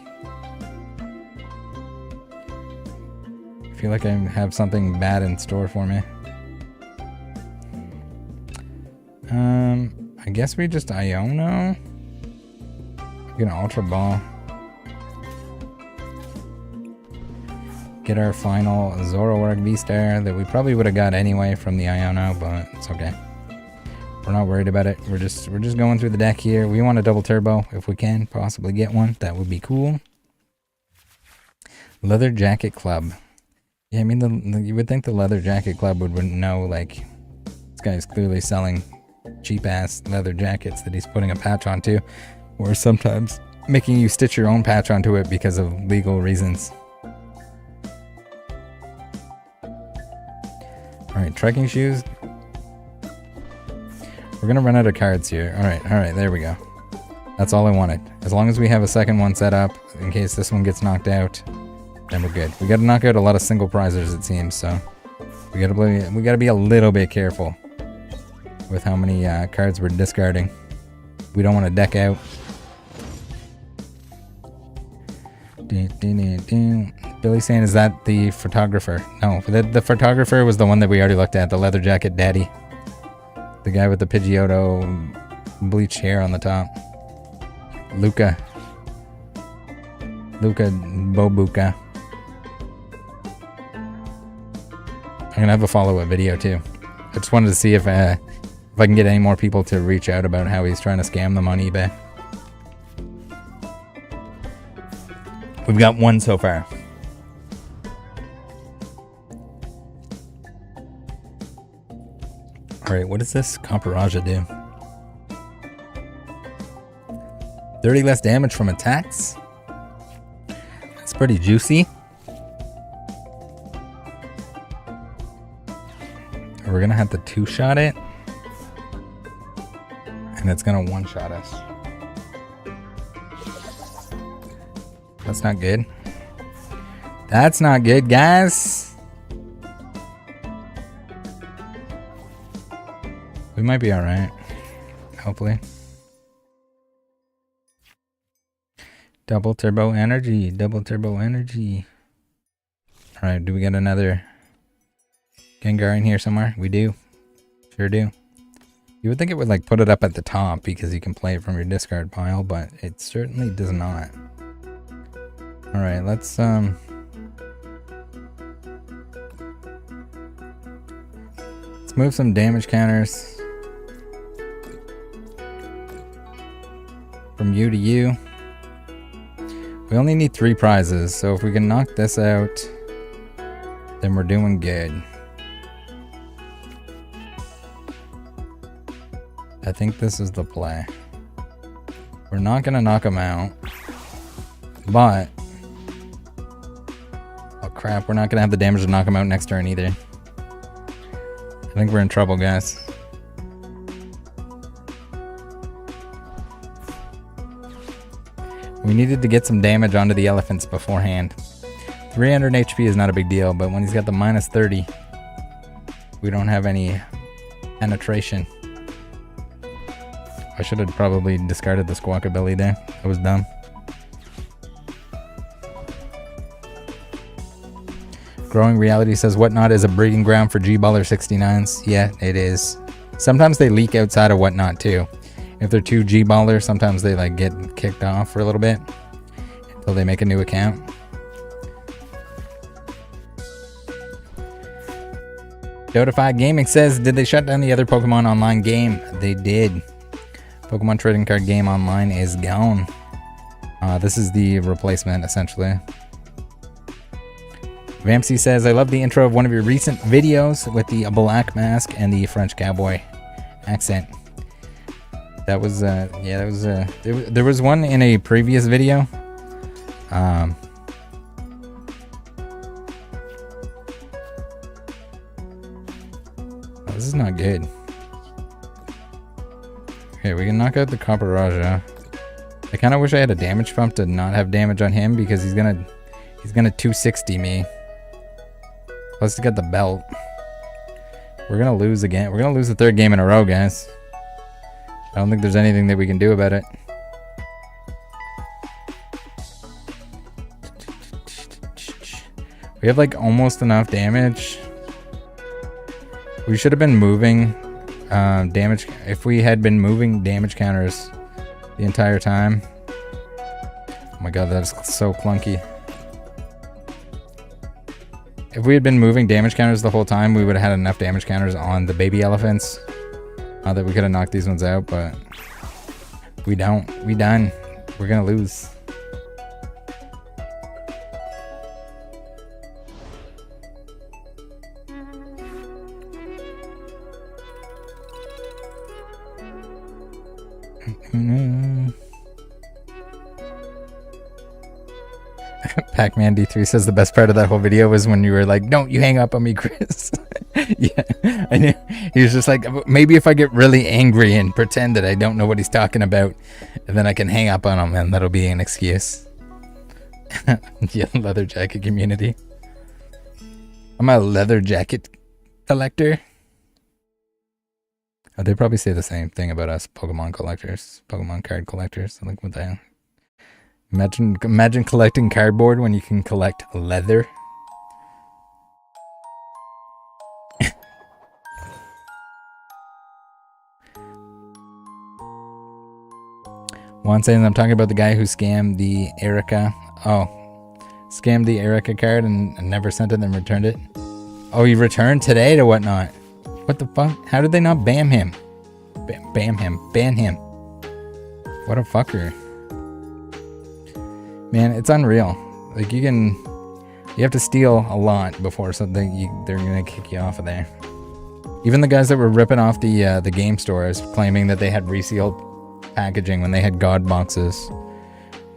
I feel like I have something bad in store for me. I guess we just Iono. We're gonna Ultra Ball. Get our final Zoroark V-Star that we probably would have got anyway from the Iono, but it's okay. We're not worried about it. We're just going through the deck here. We want a double turbo if we can possibly get one. That would be cool. Leather Jacket Club. Yeah, I mean, you would think the Leather Jacket Club would know, like, this guy's clearly selling cheap-ass leather jackets that he's putting a patch onto, or sometimes making you stitch your own patch onto it because of legal reasons. Alright, trekking shoes. We're gonna run out of cards here. Alright, there we go. That's all I wanted. As long as we have a second one set up, in case this one gets knocked out, then we're good. We gotta knock out a lot of single prizers, it seems, so We gotta be a little bit careful with how many cards we're discarding. We don't want to deck out. Billy's saying, is that the photographer? No, the photographer was the one that we already looked at, the leather jacket daddy. The guy with the Pidgeotto bleached hair on the top. Luca Bobuca. I'm gonna have a follow-up video too. I just wanted to see if I can get any more people to reach out about how he's trying to scam them on eBay. We've got one so far. Alright, what does this Camparaja do? 30 less damage from attacks? That's pretty juicy. We're gonna have to two-shot it. And it's gonna one-shot us. That's not good. That's not good, guys. We might be alright. Hopefully. Double turbo energy. Double turbo energy. Alright, do we get another Gengar in here somewhere? We do. Sure do. You would think it would like put it up at the top because you can play it from your discard pile, but it certainly does not. Alright, let's move some damage counters from you to you. We only need 3 prizes, so if we can knock this out, then we're doing good. I think this is the play. We're not gonna knock him out, but oh crap, we're not gonna have the damage to knock him out next turn either. I think we're in trouble, guys. We needed to get some damage onto the elephants beforehand. 300 HP is not a big deal, but when he's got the minus 30, we don't have any penetration. I should have probably discarded the Squawkabilly there. That was dumb. Growing Reality says, Whatnot is a breeding ground for G-Baller 69s. Yeah, it is. Sometimes they leak outside of Whatnot too. If they're too G-Baller, sometimes they like get kicked off for a little bit until they make a new account. Dotify Gaming says, did they shut down the other Pokemon online game? They did. Pokemon Trading Card Game Online is gone. This is the replacement, essentially. Vamsy says, I love the intro of one of your recent videos with the black mask and the French cowboy accent. That was, yeah, that was, there was one in a previous video. Oh, this is not good. Okay, we can knock out the Camparaja. I kind of wish I had a damage pump to not have damage on him because he's gonna 260 me. Plus, he's got the belt. We're gonna lose again. We're gonna lose the 3rd game in a row, guys. I don't think there's anything that we can do about it. We have like almost enough damage. We should have been moving damage. If we had been moving damage counters the entire time. Oh my god, that is so clunky. If we had been moving damage counters the whole time, we would have had enough damage counters on the baby elephants that we could have knocked these ones out, but we don't. We done. We're gonna lose. Pac-Man D3 says the best part of that whole video was when you were like, don't you hang up on me, Chris. Yeah, I knew. He was just like, maybe if I get really angry and pretend that I don't know what he's talking about, and then I can hang up on him and that'll be an excuse. Yeah, leather jacket community. I'm a leather jacket collector. Oh, they probably say the same thing about us Pokemon collectors, Pokemon card collectors. Like, what the hell? Imagine collecting cardboard when you can collect leather. Juan saying I'm talking about the guy who scammed the Erica. Oh, scammed the Erica card and never sent it and returned it. Oh, he returned today to whatnot. What the fuck? How did they not ban him? Ban him. What a fucker. Man, it's unreal. Like, you have to steal a lot before something they're gonna kick you off of there. Even the guys that were ripping off the game stores, claiming that they had resealed packaging when they had God boxes,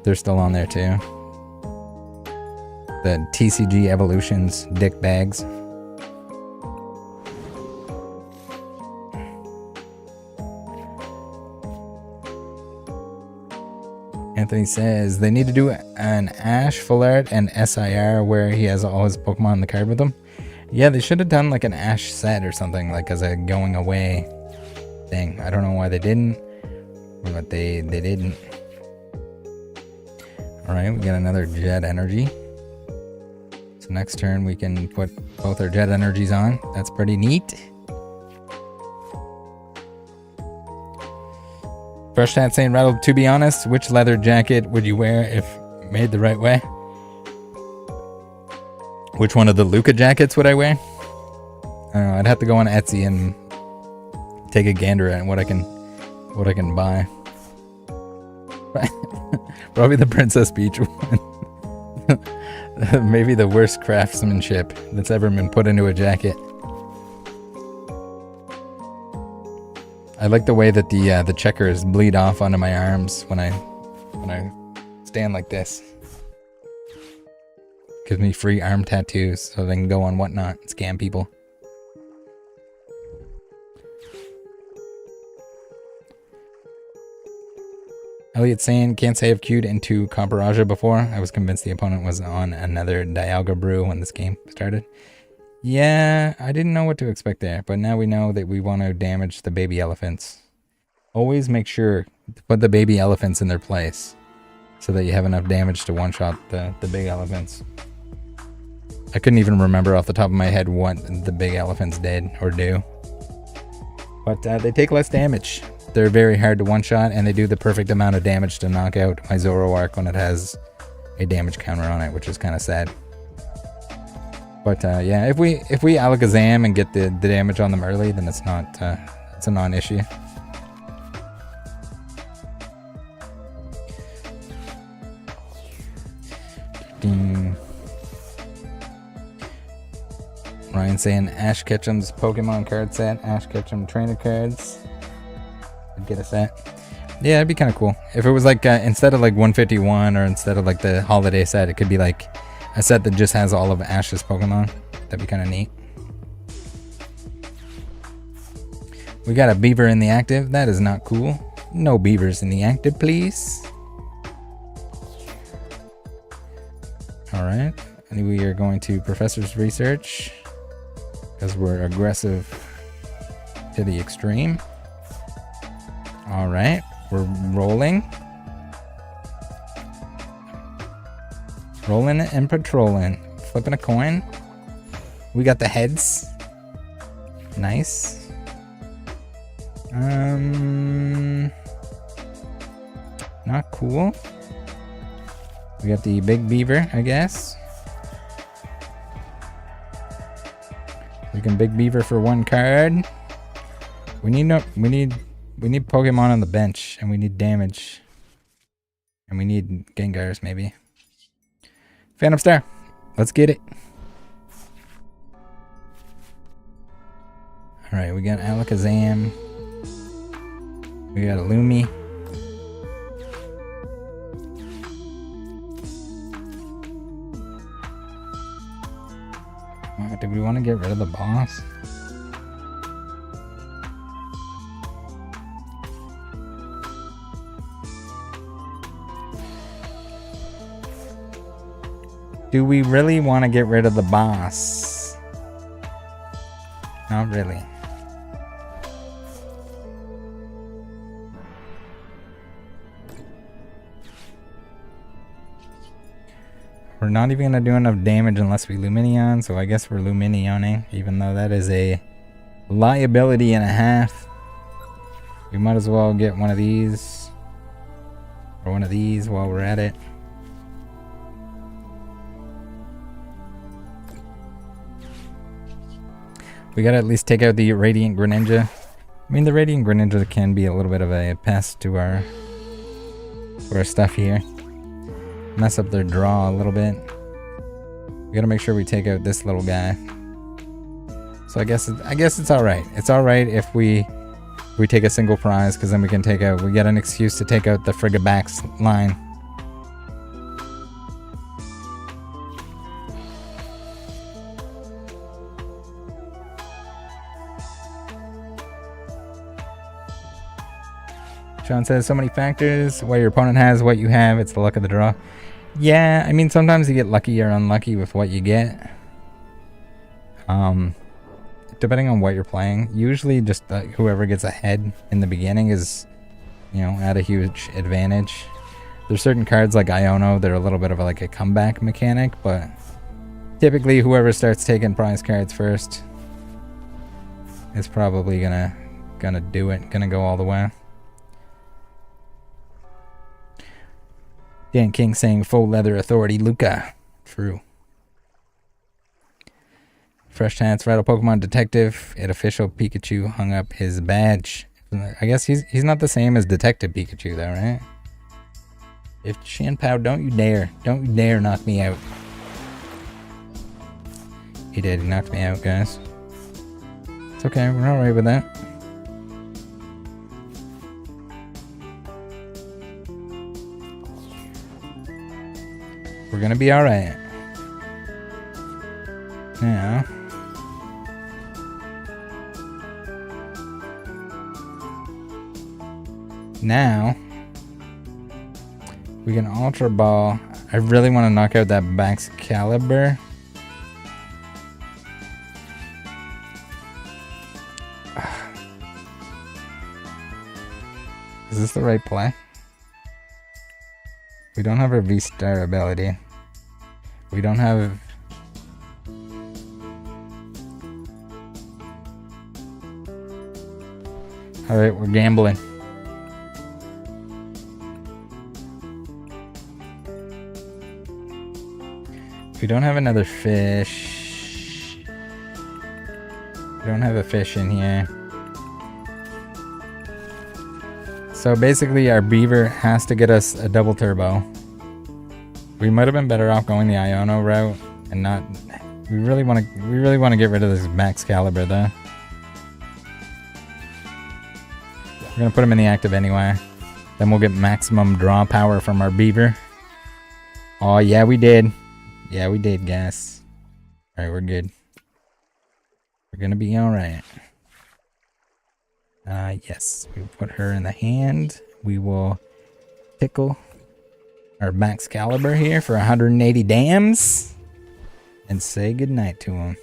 they're still on there too. The TCG Evolutions dick bags. Anthony says they need to do an Ash full art and SIR where he has all his Pokemon in the card with him. Yeah, they should have done like an Ash set or something, like as a going away thing. I don't know why they didn't, but they didn't. Alright, we got another Jet Energy. So next turn we can put both our Jet Energies on. That's pretty neat. Fresh Chat saying, Rattle, to be honest, which leather jacket would you wear if made the right way? Which one of the Luca jackets would I wear? I don't know, I'd have to go on Etsy and take a gander at what I can buy. Probably the Princess Peach one. Maybe the worst craftsmanship that's ever been put into a jacket. I like the way that the checkers bleed off onto my arms when I stand like this. Gives me free arm tattoos so they can go on whatnot and scam people. Elliot saying, can't say I've queued into Camparaja before. I was convinced the opponent was on another Dialga brew when this game started. Yeah, I didn't know what to expect there, but now we know that we want to damage the baby elephants. Always make sure to put the baby elephants in their place so that you have enough damage to one-shot the big elephants. I couldn't even remember off the top of my head what the big elephants did or do. But they take less damage. They're very hard to one-shot, and they do the perfect amount of damage to knock out my Zoroark when it has a damage counter on it, which is kind of sad. But yeah, if we Alakazam and get the damage on them early, then it's a non-issue. Ryan saying Ash Ketchum's Pokemon card set, Ash Ketchum trainer cards. I'd get a set. Yeah, it'd be kind of cool. If it was like, instead of like 151 or instead of like the holiday set, it could be like a set that just has all of Ash's Pokemon. That'd be kind of neat. We got a beaver in the active. That is not cool. No beavers in the active, please. Alright. And we are going to Professor's Research because we're aggressive to the extreme. Alright. We're rolling. Rolling and patrolling. Flipping a coin. We got the heads. Nice. Not cool. We got the big beaver, I guess. We can big beaver for one card. We need Pokemon on the bench, and we need damage. And we need Gengars, maybe. Phantom Star. Let's get it. Alright, we got Alakazam. We got a Lumi. Do we want to get rid of the boss? Do we really want to get rid of the boss? Not really. We're not even going to do enough damage unless we Luminion, so I guess we're Luminioning, even though that is a liability and a half. We might as well get one of these, or one of these while we're at it. We gotta at least take out the Radiant Greninja. I mean, the Radiant Greninja can be a little bit of a pest to our stuff here. Mess up their draw a little bit. We gotta make sure we take out this little guy. So I guess it's all right. It's all right if we take a single prize, because then we get an excuse to take out the Frigabax line. Sean says, so many factors. What your opponent has, what you have, it's the luck of the draw. Yeah, I mean, sometimes you get lucky or unlucky with what you get. Depending on what you're playing. Usually just whoever gets ahead in the beginning is, you know, at a huge advantage. There's certain cards like Iono that are a little bit of like a comeback mechanic, but typically whoever starts taking prize cards first is probably gonna do it, gonna go all the way. Dan King saying full leather authority, Luca. True. Fresh Chance, Rattle Pokemon Detective. It official Pikachu hung up his badge. I guess he's not the same as Detective Pikachu though, right? If Shanpao, don't you dare knock me out. He did, he knocked me out, guys. It's okay, we're alright with that. We're gonna be alright. Now we can Ultra Ball. I really want to knock out that Excalibur. Is this the right play? We don't have our V-Star ability. We don't have... Alright, we're gambling. We don't have another fish. We don't have a fish in here. So basically our Beaver has to get us a double turbo. We might have been better off going the Iono route and not... We really want to get rid of this Excalibur though. We're going to put him in the active anyway. Then we'll get maximum draw power from our Beaver. Oh yeah, we did. Yeah, we did, guys. Alright, we're good. We're gonna be alright. Yes. We put her in the hand. We will tickle our Excalibur here for 180 dams. And say goodnight to him.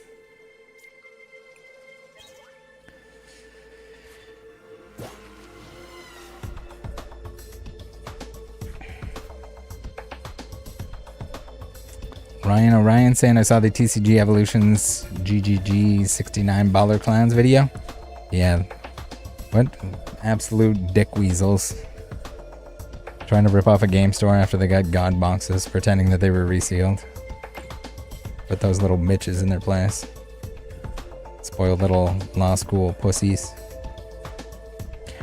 Ryan Orion saying, I saw the TCG Evolutions GGG 69 Baller Clowns video. Yeah. What absolute dick weasels. Trying to rip off a game store after they got God boxes, pretending that they were resealed. Put those little bitches in their place. Spoiled little law school pussies.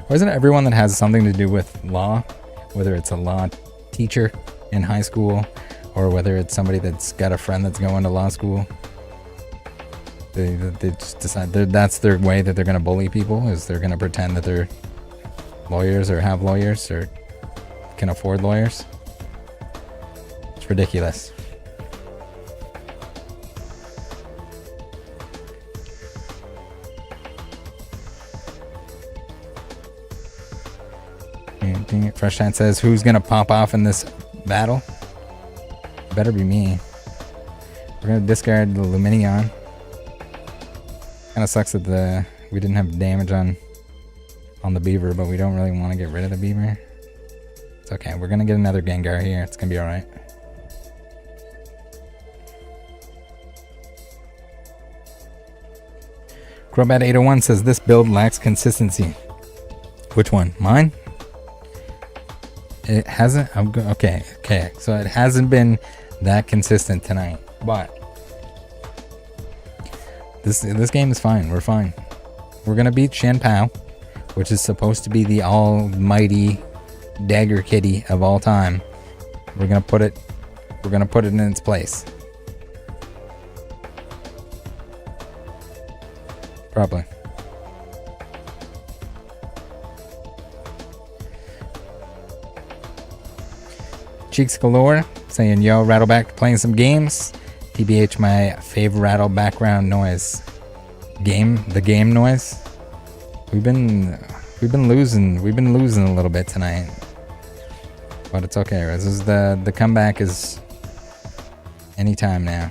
Why isn't everyone that has something to do with law, whether it's a law teacher in high school, or whether it's somebody that's got a friend that's going to law school, they just decide that's their way that they're going to bully people, is they're going to pretend that they're lawyers or have lawyers or can afford lawyers. It's ridiculous. Fresh Chance says, who's going to pop off in this battle? Better be me. We're gonna discard the Luminion. Kind of sucks that we didn't have damage on the beaver, but we don't really want to get rid of the beaver. It's okay. We're gonna get another Gengar here. It's gonna be all right. Crobat801 says this build lacks consistency. Which one? Mine? It hasn't. Okay. So it hasn't been that consistent tonight, but this game is fine. We're fine. We're gonna beat Shenpao, which is supposed to be the almighty dagger kitty of all time. We're gonna put it in its place. Probably. Cheeks Galore saying, yo, Rattleback playing some games. TBH, my favorite Rattle background noise. The game noise. We've been losing a little bit tonight. But it's okay. This is the comeback is anytime now.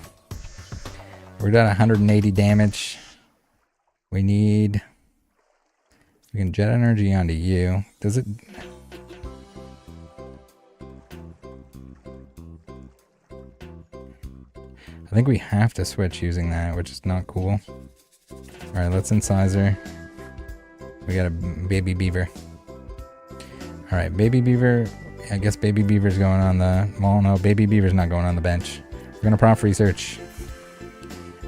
We're at 180 damage. We can jet energy onto you. Does it? I think we have to switch using that, which is not cool. Alright, let's incisor. We got a baby beaver. Alright, baby beaver. I guess baby beaver's going on the... Well, no, baby beaver's not going on the bench. We're gonna prompt research.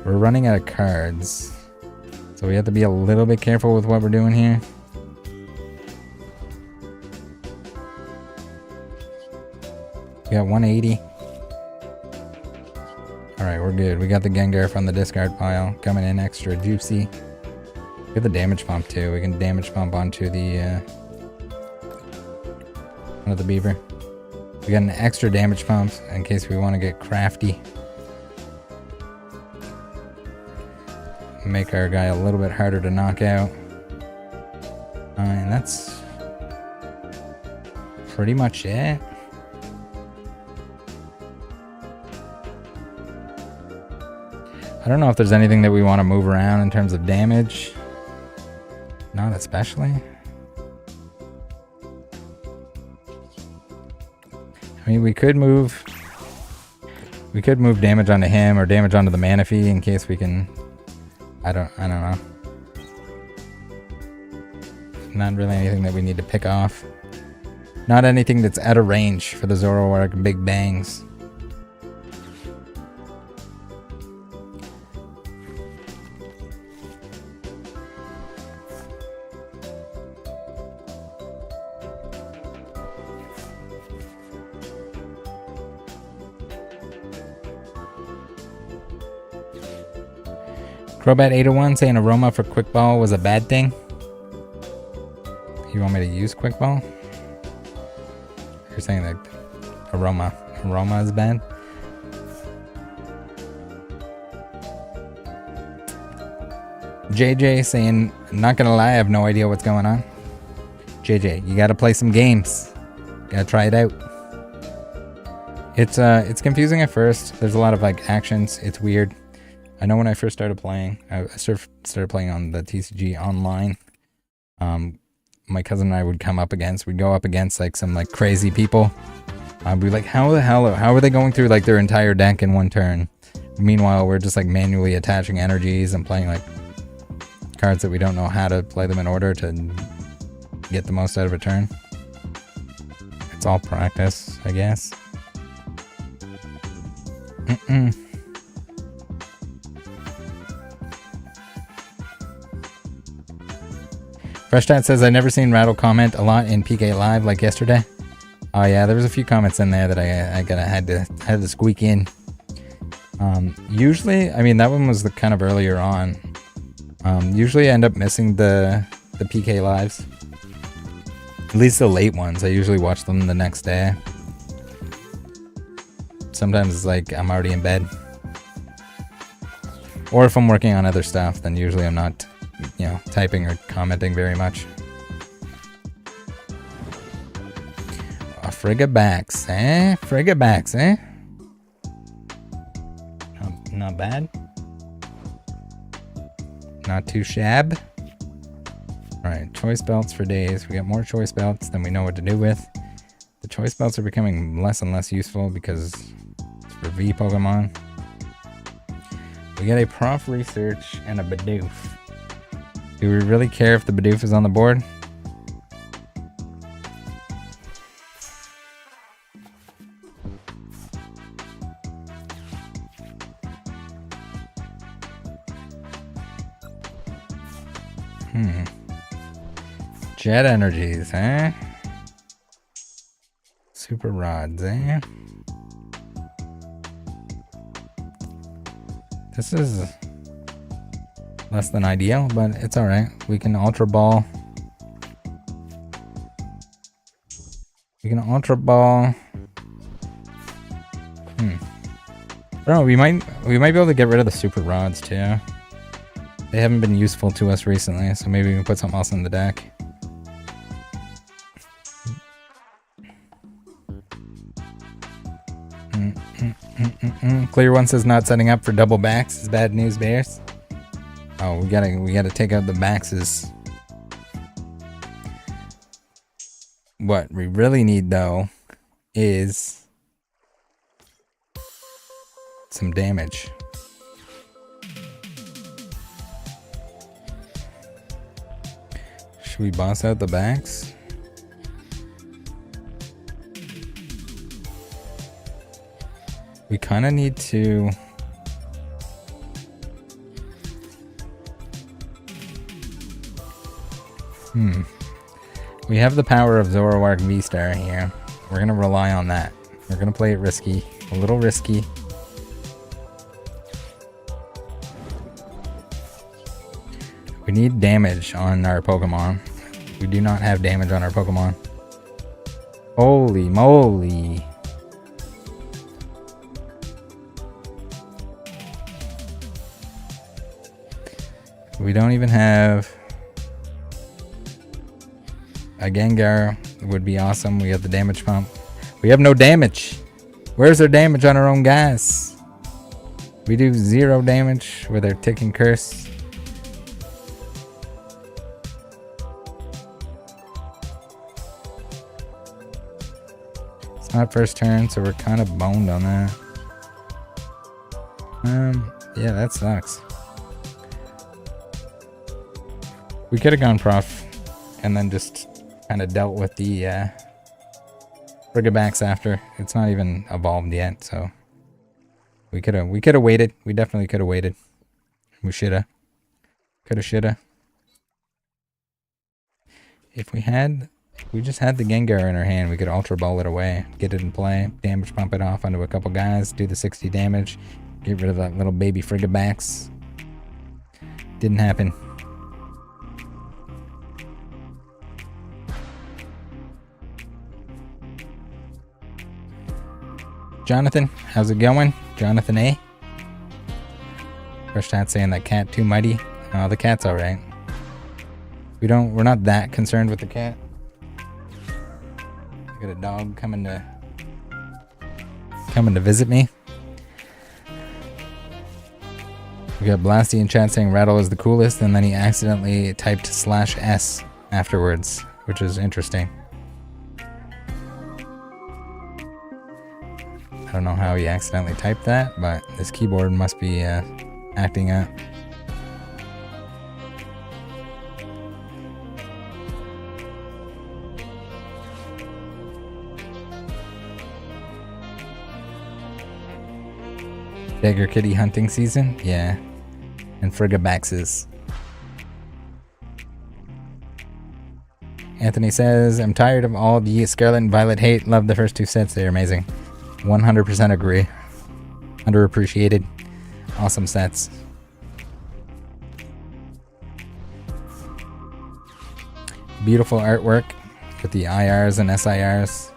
We're running out of cards. So we have to be a little bit careful with what we're doing here. We got 180. Alright, we're good. We got the Gengar from the discard pile. Coming in extra juicy. We have the damage pump too. We can damage pump onto the beaver. We got an extra damage pump in case we want to get crafty. Make our guy a little bit harder to knock out. And that's pretty much it. I don't know if there's anything that we want to move around in terms of damage. Not especially. I mean, we could move damage onto him or damage onto the Manaphy in case we can. I don't know. Not really anything that we need to pick off. Not anything that's out of range for the Zoroark Big Bangs. Crobat801 saying aroma for quick ball was a bad thing. You want me to use quick ball? You're saying that aroma is bad? JJ saying, not gonna lie, I have no idea what's going on. JJ, you gotta play some games. Gotta try it out. It's confusing at first. There's a lot of like actions. It's weird. I know when I first started playing, I started playing on the TCG online. My cousin and I would we'd go up against like some like crazy people. We'd be like, how are they going through like their entire deck in one turn? Meanwhile, we're just like manually attaching energies and playing like cards that we don't know how to play them in order to get the most out of a turn. It's all practice, I guess. Fresh Dad says, I've never seen Rattle comment a lot in PK Live like yesterday. Oh yeah, there was a few comments in there that I had to squeak in. Usually, I mean, that one was the kind of earlier on. Usually I end up missing the PK Lives. At least the late ones. I usually watch them the next day. Sometimes it's like I'm already in bed. Or if I'm working on other stuff, then usually I'm not, typing or commenting very much. Frigabacks, eh? Frigabacks, eh? Not bad. Not too shab. Alright, choice belts for days. We got more choice belts than we know what to do with. The choice belts are becoming less and less useful because it's for V Pokemon. We got a Prof Research and a Bidoof. Do we really care if the Bidoof is on the board? Jet energies, eh? Super rods, eh? This is less than ideal, but it's alright. We can Ultra Ball. We can Ultra Ball. Oh, we might be able to get rid of the super rods too. They haven't been useful to us recently, so maybe we can put something else in the deck. Clear one says not setting up for double backs is bad news, Bears. Oh, we gotta take out the Baxes. What we really need though is some damage. Should we boss out the Bax? We kind of need to... We have the power of Zoroark V-Star here. We're going to rely on that. We're going to play it risky. A little risky. We need damage on our Pokemon. We do not have damage on our Pokemon. Holy moly. We don't even have a Gengar. Would be awesome. We have the damage pump. We have no damage. Where's our damage on our own guys? We do 0 damage with our ticking curse. It's not first turn, so we're kind of boned on that. Yeah, that sucks. We could have gone Prof and then just kind of dealt with the Frigibax after. It's not even evolved yet, so we could have waited. We definitely could have waited. We shoulda. Coulda, shoulda. If we just had the Gengar in our hand, we could Ultra Ball it away, get it in play, damage pump it off onto a couple guys, do the 60 damage, get rid of that little baby Frigibax. Didn't happen. Jonathan, how's it going? Jonathan A. Fresh Tat saying that cat too mighty. Oh, the cat's alright. We're not that concerned with the cat. I got a dog coming to visit me. We got Blasty in chat saying Rattle is the coolest, and then he accidentally typed /s afterwards, which is interesting. I don't know how he accidentally typed that, but his keyboard must be acting up. Dagger Kitty hunting season? Yeah. And Frigibaxes. Anthony says, I'm tired of all the Scarlet and Violet hate. Love the first 2 sets. They're amazing. 100% agree. Underappreciated. Awesome sets. Beautiful artwork with the IRs and SIRs.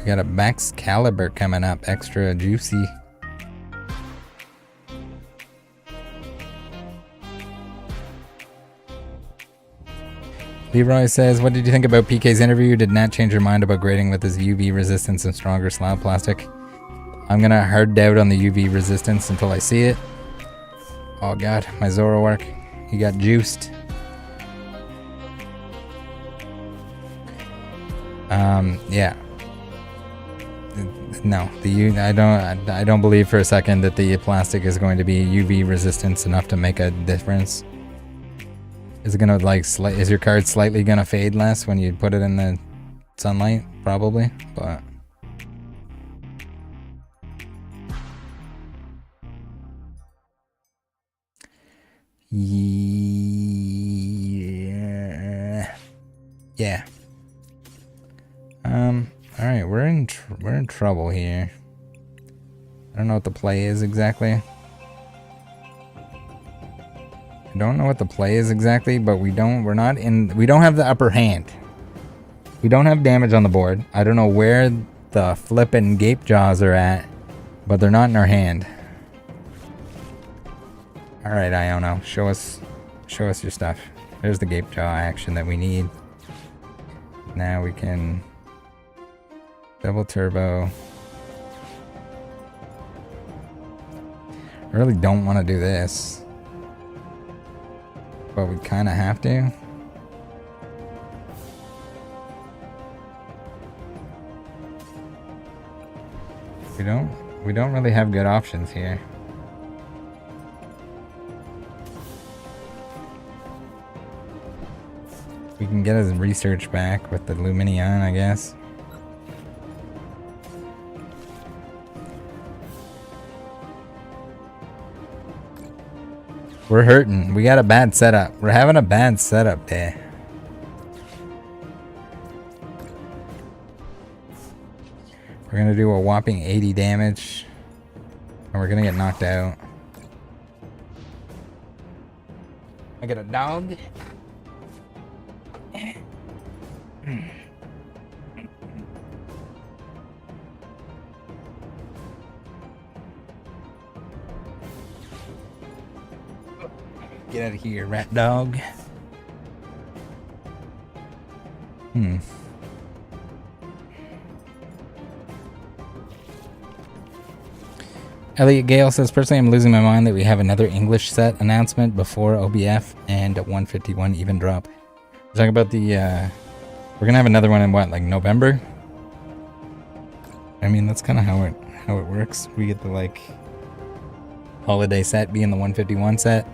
We got a Max Caliber coming up. Extra juicy. Leroy says, what did you think about PK's interview? Did Nat change your mind about grading with his UV resistance and stronger slab plastic? I'm gonna hard doubt on the UV resistance until I see it. Oh god, my Zoroark, he got juiced. Yeah. No, I don't believe for a second that the plastic is going to be UV resistance enough to make a difference. Is it gonna like is your card slightly gonna fade less when you put it in the sunlight? Probably, but yeah. All right, we're in trouble here. I don't know what the play is exactly. I don't know what the play is exactly, but we don't have the upper hand. We don't have damage on the board. I don't know where the flippin' gape jaws are at, but they're not in our hand. All right, Iono, show us your stuff. There's the gape jaw action that we need. Now we can double turbo. I really don't want to do this, but we kind of have to. We don't really have good options here. We can get his research back with the Luminion, I guess. We're hurting. We got a bad setup. We're having a bad setup there. We're gonna do a whopping 80 damage. And we're gonna get knocked out. I get a dog. Get out of here, rat dog. Elliot Gale says, personally, I'm losing my mind that we have another English set announcement before OBF and 151 even drop. We're talking about the, we're going to have another one in what, like November? I mean, that's kind of how it works. We get the, like, holiday set being the 151 set.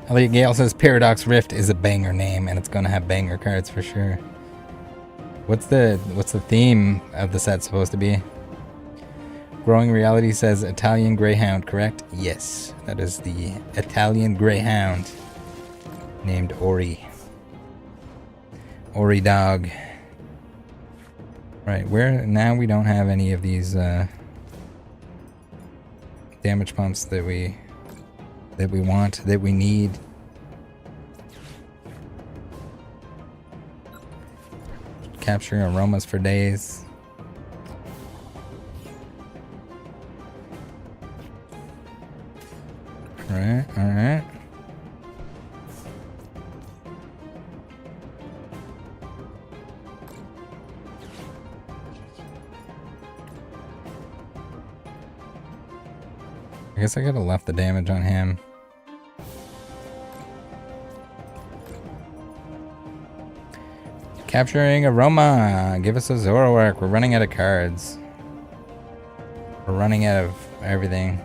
Elliot Gale says Paradox Rift is a banger name and it's gonna have banger cards for sure. What's the theme of the set supposed to be? Growing Reality says Italian Greyhound, correct? Yes, that is the Italian Greyhound named Ori. Ori dog. Right, where now we don't have any of these damage pumps that we want, that we need. Capturing aromas for days. Alright, alright. I guess I could have left the damage on him. Capturing Aroma. Give us a Zoroark. We're running out of cards. We're running out of everything.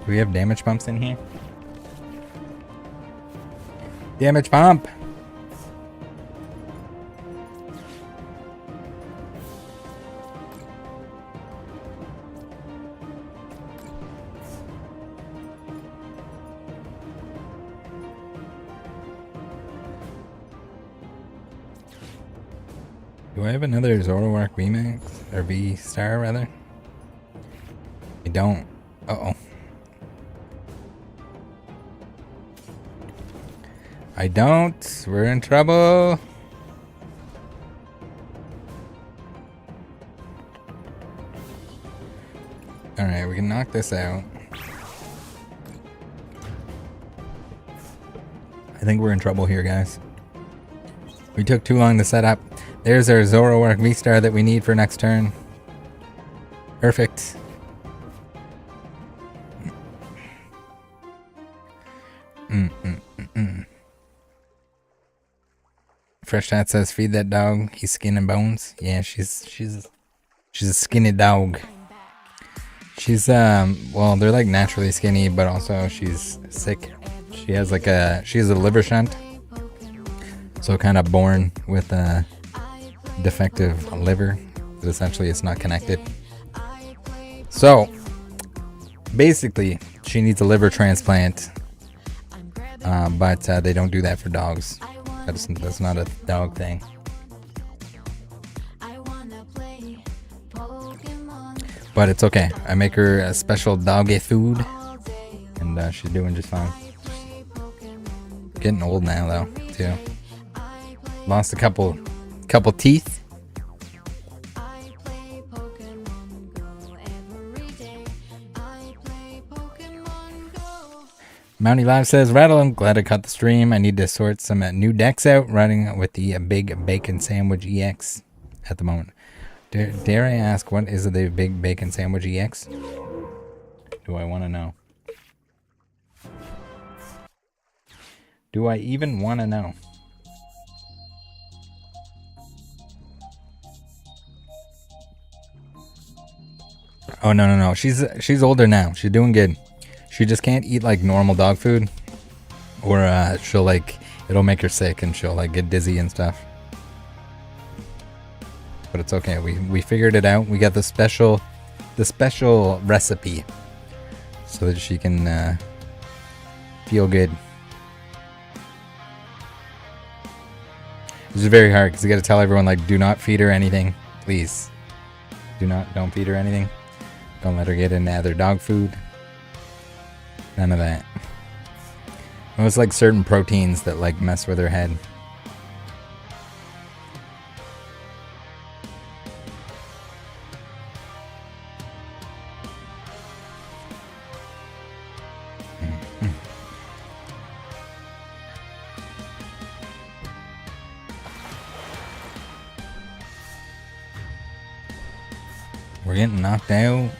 Do we have damage pumps in here? Damage pump! Do I have another Zoroark VMAX? Or V-Star, rather? I don't. Uh-oh. I don't. We're in trouble. Alright, we can knock this out. I think we're in trouble here, guys. We took too long to set up. There's our Zoroark V-Star that we need for next turn. Perfect. Fresh Chat says, feed that dog. He's skin and bones. Yeah, she's a skinny dog. She's well, they're like naturally skinny, but also she's sick. She has like she has a liver shunt, so kind of born with a defective liver, but essentially it's not connected. So basically, she needs a liver transplant, but they don't do that for dogs. That's not a dog thing. But it's okay. I make her a special doggy food, and she's doing just fine. Getting old now, though, too. Lost a couple teeth. Mounty Live says, Rattle, I'm glad I caught the stream. I need to sort some new decks out, running with the Big Bacon Sandwich EX at the moment. Dare I ask, what is the Big Bacon Sandwich EX? Do I want to know? Do I even want to know? Oh, no. She's older now. She's doing good. She just can't eat like normal dog food, or she'll like, it'll make her sick and she'll like get dizzy and stuff. But it's okay. We figured it out. We got the special recipe so that she can feel good. This is very hard because you got to tell everyone, like, do not feed her anything, please. Don't feed her anything. Don't let her get into other dog food. None of that. It was like certain proteins that like mess with her head. We're getting knocked out.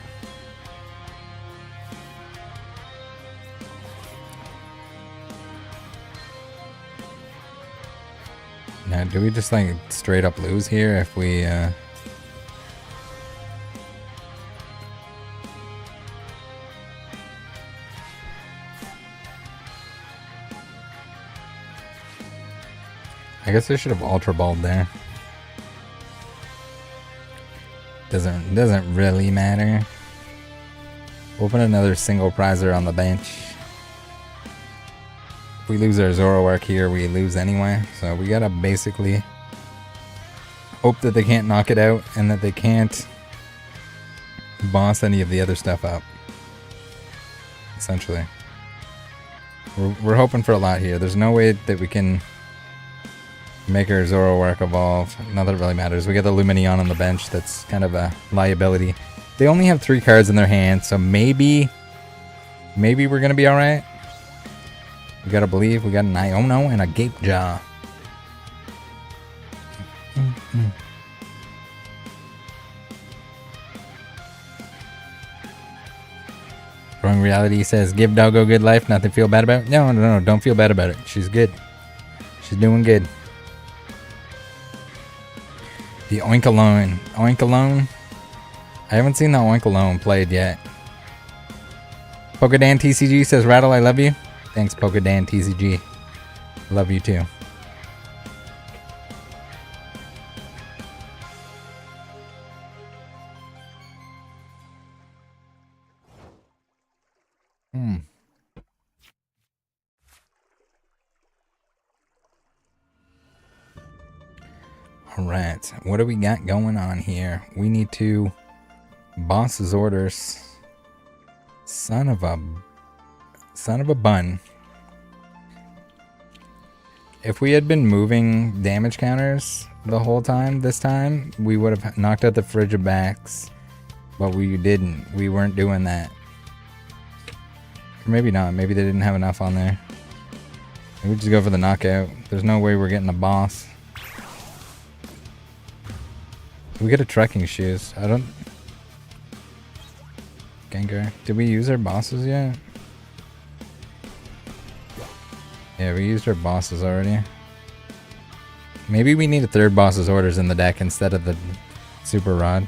Now, do we just like straight up lose here if we I guess I should have Ultra Balled there. Doesn't really matter. We'll put another single prizer on the bench. If we lose our Zoroark here, we lose anyway. So we gotta basically hope that they can't knock it out and that they can't boss any of the other stuff up. Essentially. We're hoping for a lot here. There's no way that we can make our Zoroark evolve. Not that it really matters. We got the Lumineon on the bench. That's kind of a liability. They only have 3 cards in their hand, so maybe we're gonna be alright. We gotta believe. We got an Iono and a Gape Jaw. Growing Reality says, give Doggo good life, nothing to feel bad about. No, don't feel bad about it. She's good. She's doing good. The Oinkalone. Oinkalone? I haven't seen the Oinkalone played yet. Pokedan TCG says, Rattle, I love you. Thanks, Pokedan TCG. Love you too. Alright, what do we got going on here? We need to boss's orders. Son of a bun. if we had been moving damage counters the whole time this time, we would have knocked out the Frigibacks, but we didn't. We weren't doing that. Or maybe not. Maybe they didn't have enough on there. Maybe we just go for the knockout. There's no way we're getting a boss. We get a trekking shoes. I don't... Gengar. Did we use our bosses yet? Yeah, we used our bosses already. Maybe we need a third boss's orders in the deck instead of the super rod.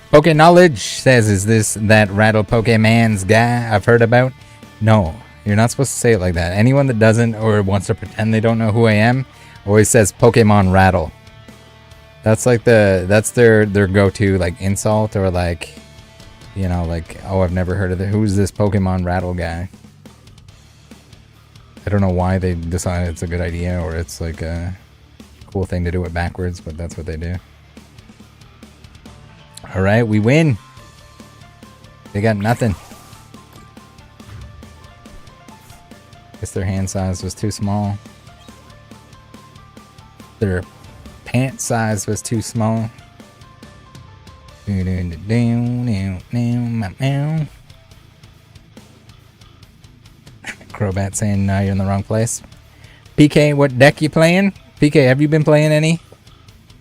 Poke Knowledge says, is this that Rattle Pokemon's guy I've heard about? No, you're not supposed to say it like that. Anyone that doesn't or wants to pretend they don't know who I am always says Pokemon Rattle. That's like that's their go-to like insult, or like, you know, like, oh, I've never heard of it. Who's this Pokemon Rattle guy? I don't know why they decided it's a good idea, or it's like a cool thing to do it backwards, but that's what they do. Alright, we win. They got nothing. Guess their hand size was too small. Their pant size was too small. Crobat saying, no, you're in the wrong place. PK, what deck you playing? PK, have you been playing any?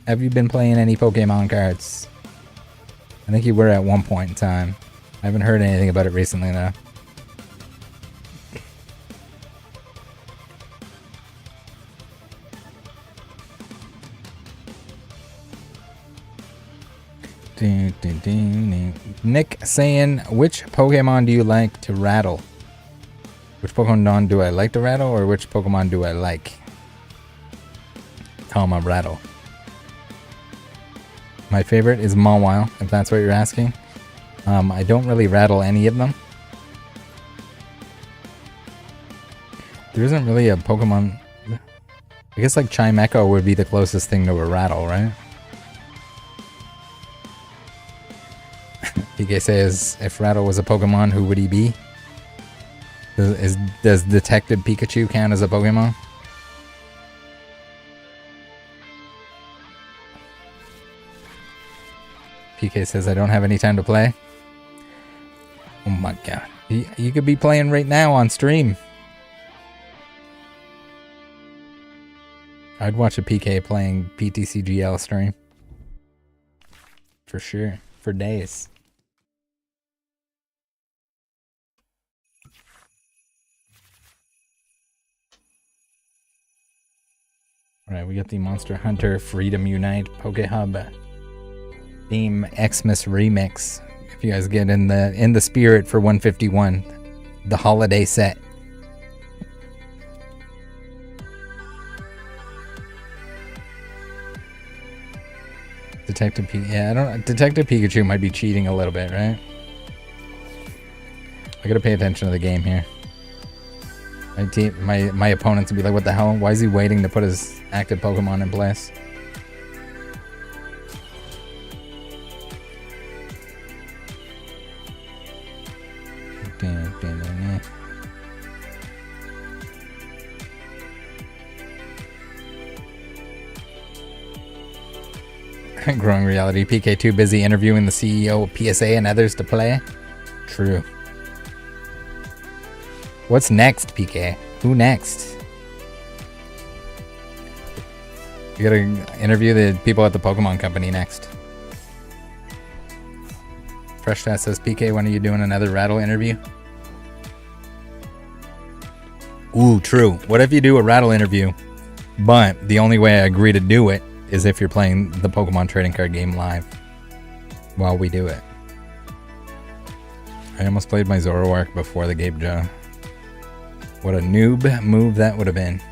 Have you been playing any Pokemon cards? I think you were at one point in time. I haven't heard anything about it recently, though. Nick saying, which Pokemon do you like to rattle? Which Pokemon do I like to rattle, or which Pokemon do I like? Tell him I rattle. My favorite is Mawile, if that's what you're asking. I don't really rattle any of them. There isn't really a Pokemon... I guess like Chimecho would be the closest thing to a rattle, right? PK says, if Rattle was a Pokemon, who would he be? Does Detective Pikachu count as a Pokemon? PK says, I don't have any time to play. Oh my god. You could be playing right now on stream. I'd watch a PK playing PTCGL stream. For sure. For days. Alright, we got the Monster Hunter Freedom Unite Pokehub Theme Xmas Remix. If you guys get in the spirit for 151, the holiday set. Detective Pikachu might be cheating a little bit, right? I gotta pay attention to the game here. My opponents would be like, what the hell? Why is he waiting to put his active Pokemon in place? Growing reality. PK too busy interviewing the CEO of PSA and others to play. True. What's next, PK? Who next? You gotta interview the people at the Pokemon Company next. Fresh Chat says, PK, when are you doing another Rattle interview? Ooh, true. What if you do a Rattle interview, but the only way I agree to do it is if you're playing the Pokemon trading card game live while we do it. I almost played my Zoroark before the Gabe Jaw. What a noob move that would have been.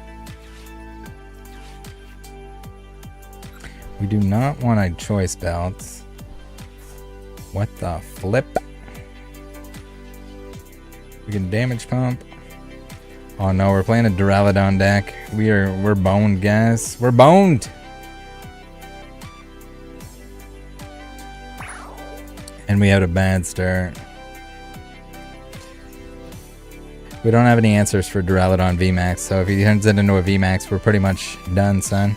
We do not want a choice belt. What the flip? We can damage pump. Oh no, we're playing a Duraludon deck. We're boned, guys. We're boned. And we had a bad start. We don't have any answers for Duraludon VMAX, so if he turns it into a VMAX, we're pretty much done, son.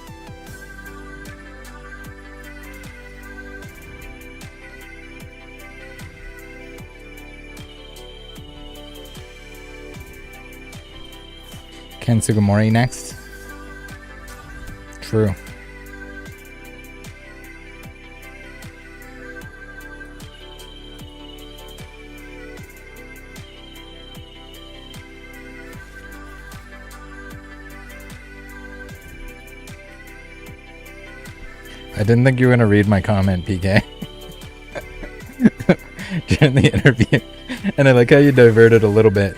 Ken Sugimori next. True. I didn't think you were going to read my comment, PK. During the interview. And I like how you diverted a little bit.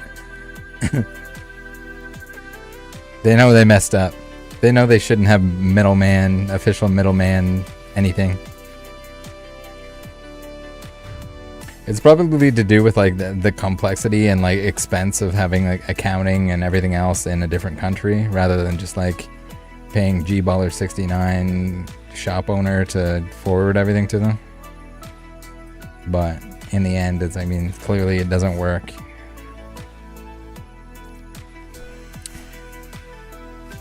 They know they messed up. They know they shouldn't have middleman, official middleman, anything. It's probably to do with like the complexity and like expense of having like accounting and everything else in a different country, rather than just like paying G-Baller69 shop owner to forward everything to them. But in the end, it's, I mean, clearly it doesn't work.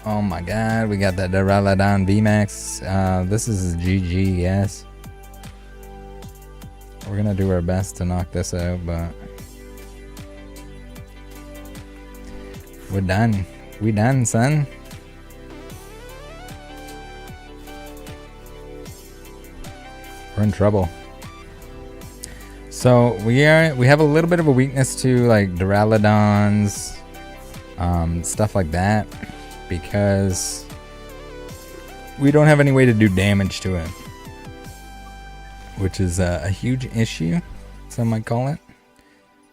Oh my god, we got that Duraludon VMAX. This is GG, yes. We're gonna do our best to knock this out, but we're done. We done, son. We're in trouble. So we have a little bit of a weakness to like Duraludons, stuff like that, because we don't have any way to do damage to it, which is a huge issue. Some might call it.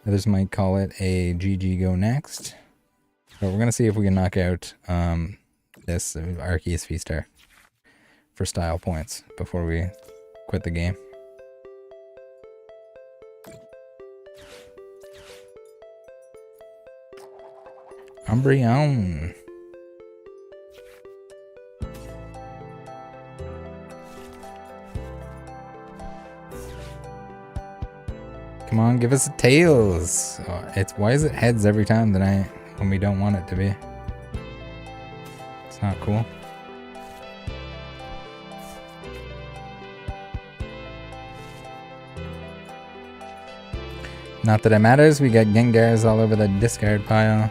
Others might call it a GG go next. But we're gonna see if we can knock out this Arceus V-Star for style points before we quit the game. Umbreon. Come on, give us a tails. Oh, why is it heads every time that when we don't want it to be? It's not cool. Not that it matters, we got Gengars all over the discard pile.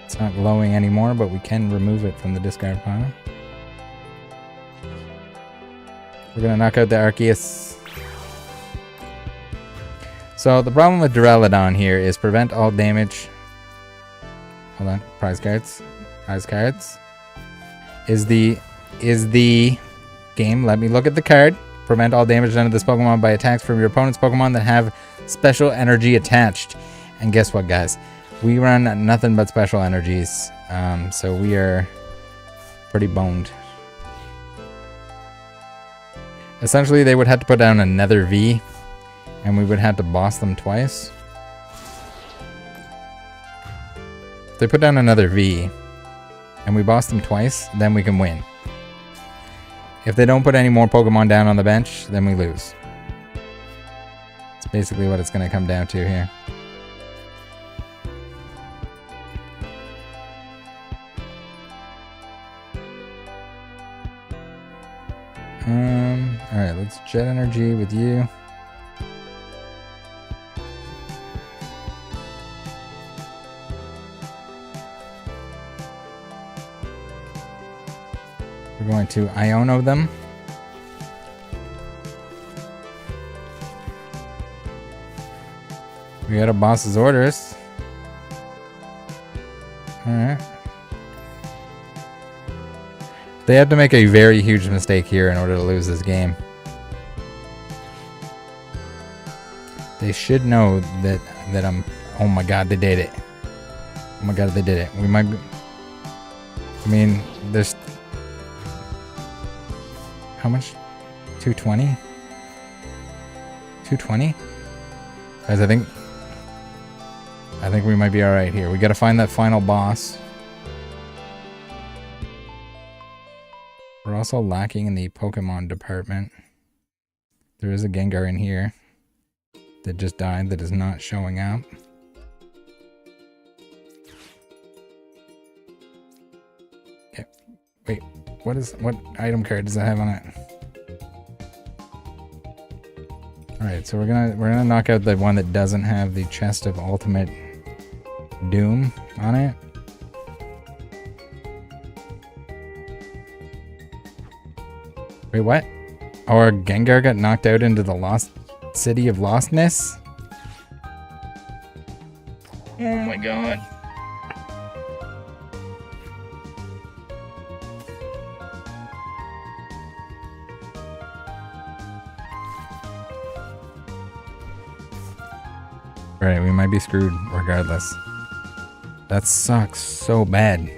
It's not glowing anymore, but we can remove it from the discard pile. We're gonna knock out the Arceus. So the problem with Duraludon here is prevent all damage. Hold on, prize cards. Prize cards. Is the game, let me look at the card. Prevent all damage done to this Pokemon by attacks from your opponent's Pokemon that have special energy attached. And guess what, guys? We run nothing but special energies. So we are pretty boned. Essentially, they would have to put down another V, and we would have to boss them twice. If they put down another V, and we boss them twice, then we can win. If they don't put any more Pokemon down on the bench, then we lose. It's basically what it's going to come down to here. Alright, let's Jet Energy with you. We're going to Iono them. We got a boss's orders. Alright. They have to make a very huge mistake here in order to lose this game. They should know that I'm... Oh my god, they did it. Oh my god, they did it. We might... I mean, there's... How much? 220? 220? Guys, I think we might be alright here. We gotta find that final boss. We're also lacking in the Pokemon department. There is a Gengar in here that just died that is not showing up. what item card does it have on it? Alright, so we're gonna knock out the one that doesn't have the chest of ultimate doom on it. Wait, what? Our Gengar got knocked out into the lost city of lostness? Oh my god. Alright, we might be screwed regardless. That sucks so bad.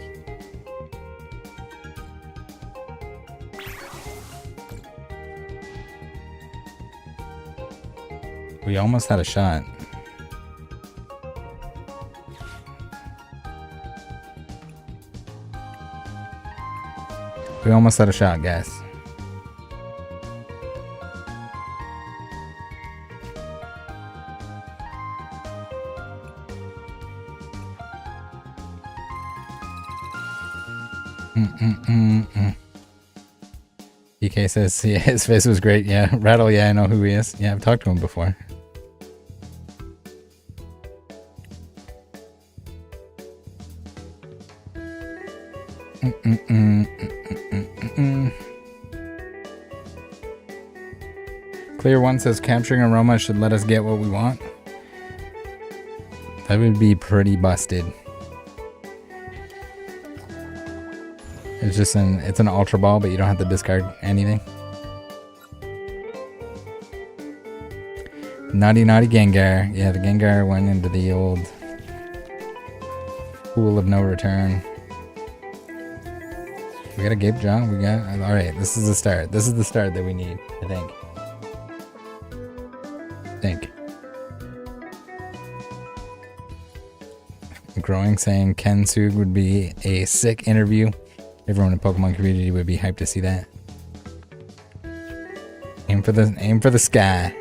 We almost had a shot. We almost had a shot, guys. PK says, yeah, his face was great. Yeah, Rattle, yeah, I know who he is. Yeah, I've talked to him before. Clear One says, capturing aroma should let us get what we want. That would be pretty busted. It's just it's an Ultra Ball, but you don't have to discard anything. Naughty Gengar. Yeah, the Gengar went into the old pool of no return. We got a Gape Jaw. We got... Alright, this is the start. This is the start that we need, I think. Growing saying Ken Sug would be a sick interview. Everyone in Pokemon community would be hyped to see that. Aim for the sky.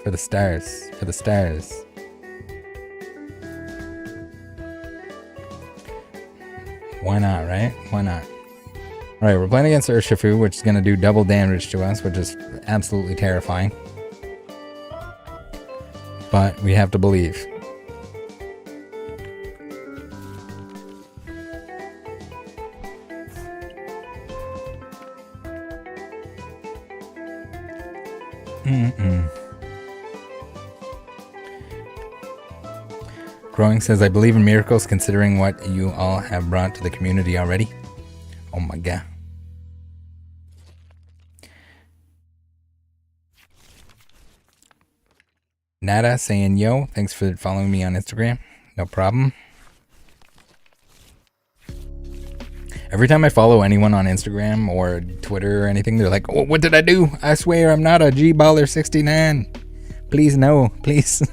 For the stars. For the stars. Why not, right? Why not? Alright, we're playing against Urshifu, which is going to do double damage to us, which is absolutely terrifying. But we have to believe. Growing says, I believe in miracles considering what you all have brought to the community already. Oh my god. Nada saying, yo, thanks for following me on Instagram. No problem. Every time I follow anyone on Instagram or Twitter or anything, they're like, oh, what did I do? I swear I'm not a G-Baller 69. Please, no, please.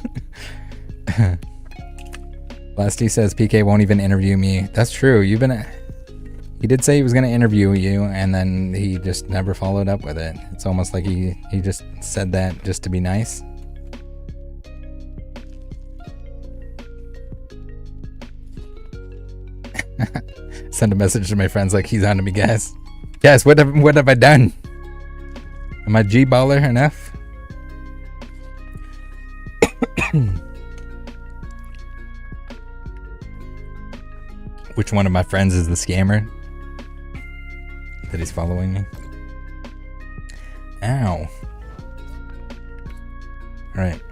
Lasty says PK won't even interview me. That's true. He did say he was going to interview you, and then he just never followed up with it. It's almost like he just said that just to be nice. Send a message to my friends like, he's on to me, guys. Guys, what have I done? Am I G-Baller enough? Which one of my friends is the scammer that he's following me? Ow. Alright.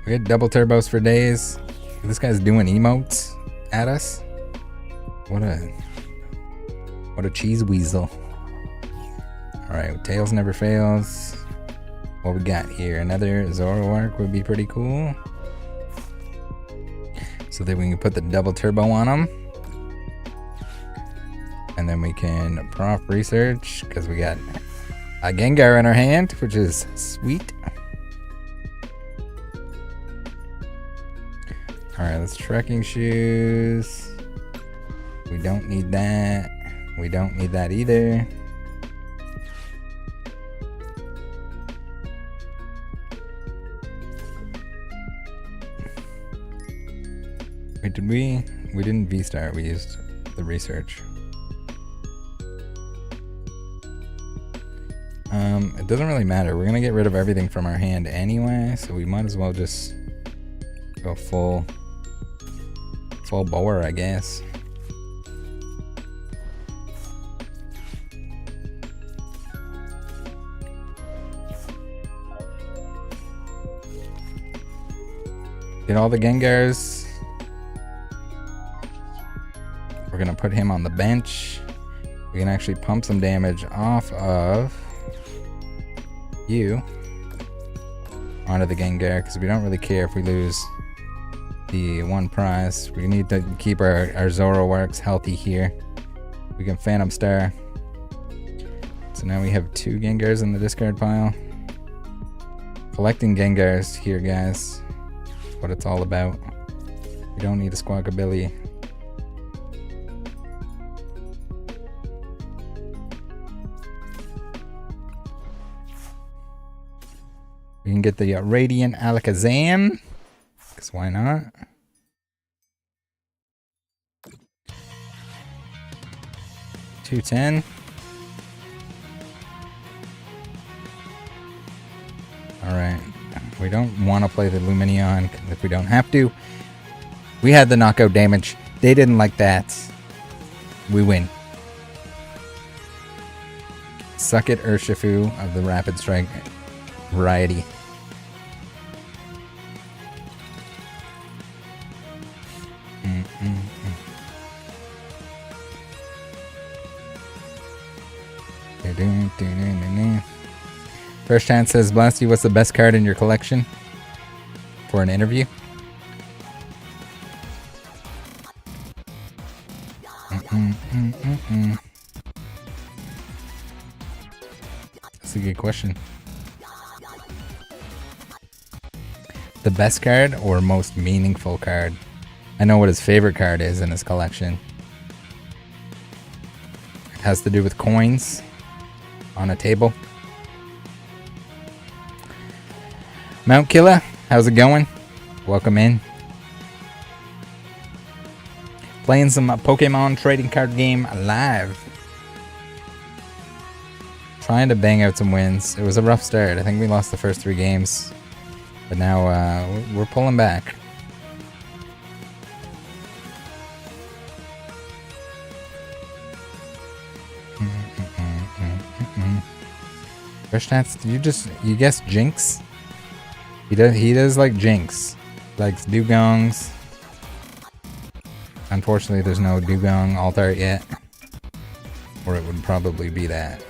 We got double turbos for days. This guy's doing emotes at us. What a cheese weasel. Alright, Tails never fails. What we got here? Another Zoroark would be pretty cool. So that we can put the double turbo on them. And then we can prof research because we got a Gengar in our hand, which is sweet. Alright, let's trekking shoes. We don't need that. We don't need that either. Wait, did we? We didn't V-Star, we used the research. doesn't really matter. We're gonna get rid of everything from our hand anyway, so we might as well just go full bore, I guess. Get all the Gengars. We're gonna put him on the bench. We can actually pump some damage off of you onto the Gengar, because we don't really care if we lose the one prize. We need to keep our Zoroarks healthy here. We can Phantom Star. So now we have 2 Gengars in the discard pile. Collecting Gengars here, guys. What it's all about. We don't need a Squawkabilly. We can get the Radiant Alakazam, because why not? $210. Alright. We don't want to play the Lumineon if we don't have to. We had the knockout damage. They didn't like that. We win. Suck it, Urshifu of the Rapid Strike variety. First Chance says, Blasty, what's the best card in your collection for an interview? That's a good question. The best card or most meaningful card? I know what his favorite card is in his collection. It has to do with coins on a table. Mount Killer, how's it going? Welcome in. Playing some Pokemon trading card game live. Trying to bang out some wins. It was a rough start. I think we lost the first 3 games. But now we're pulling back. First Chance, you guessed Jinx? He does like Jinx. Likes Dugongs. Unfortunately, there's no Dugong alt art yet. Or it would probably be that.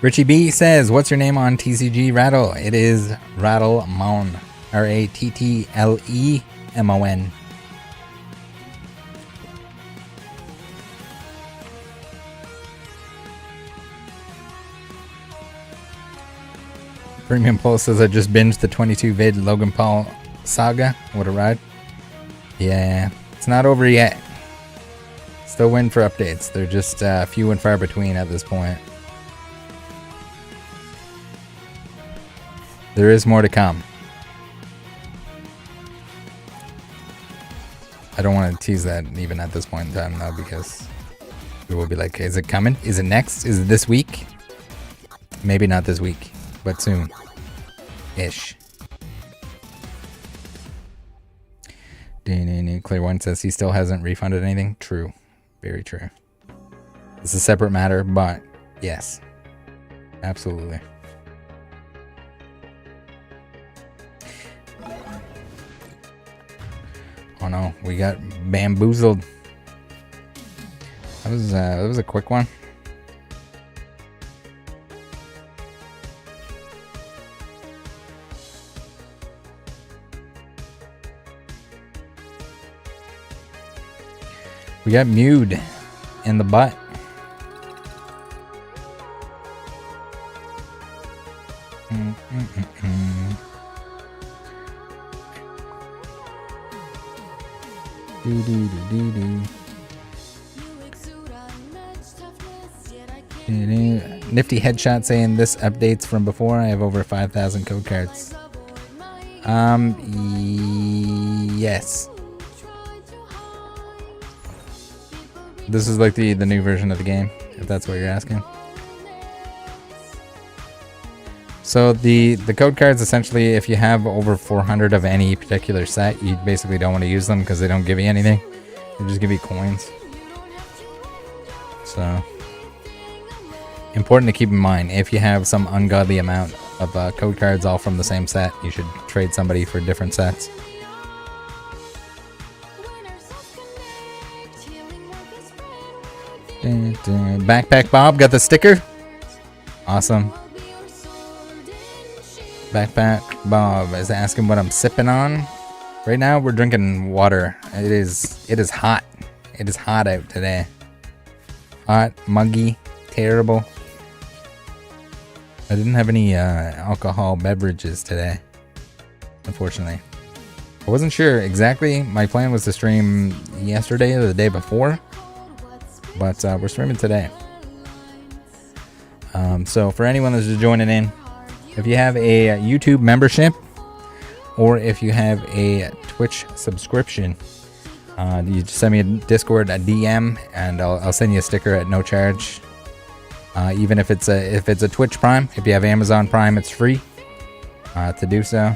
Richie B says, what's your name on TCG Rattle? It is Rattlemon. Rattlemon. Premium Pulse says, I just binged the 22 vid Logan Paul saga. What a ride. Yeah, it's not over yet. Still waiting for updates. They're just few and far between at this point. There is more to come. I don't want to tease that even at this point in time though, because we will be like, is it coming? Is it next? Is it this week? Maybe not this week, but soon. Ish. Clear One says he still hasn't refunded anything. True. Very true. It's a separate matter, but yes. Absolutely. Oh no, we got bamboozled. That was a quick one. We got Mewed in the butt. Nifty Headshot saying this updates from before. I have over 5,000 code cards. Yes. This is like the new version of the game, if that's what you're asking. So the code cards, essentially, if you have over 400 of any particular set, you basically don't want to use them because they don't give you anything. They just give you coins. So, important to keep in mind, if you have some ungodly amount of code cards all from the same set, you should trade somebody for different sets. Backpack Bob got the sticker. Awesome. Backpack Bob is asking what I'm sipping on. Right now we're drinking water. It is hot. It is hot out today. Hot, muggy, terrible. I didn't have any alcohol beverages today, unfortunately. I wasn't sure exactly. My plan was to stream yesterday or the day before, but we're streaming today. So for anyone that's just joining in, if you have a YouTube membership or if you have a Twitch subscription, you just send me a Discord, a DM, and I'll send you a sticker at no charge. Even if it's a Twitch Prime, if you have Amazon Prime, it's free to do so.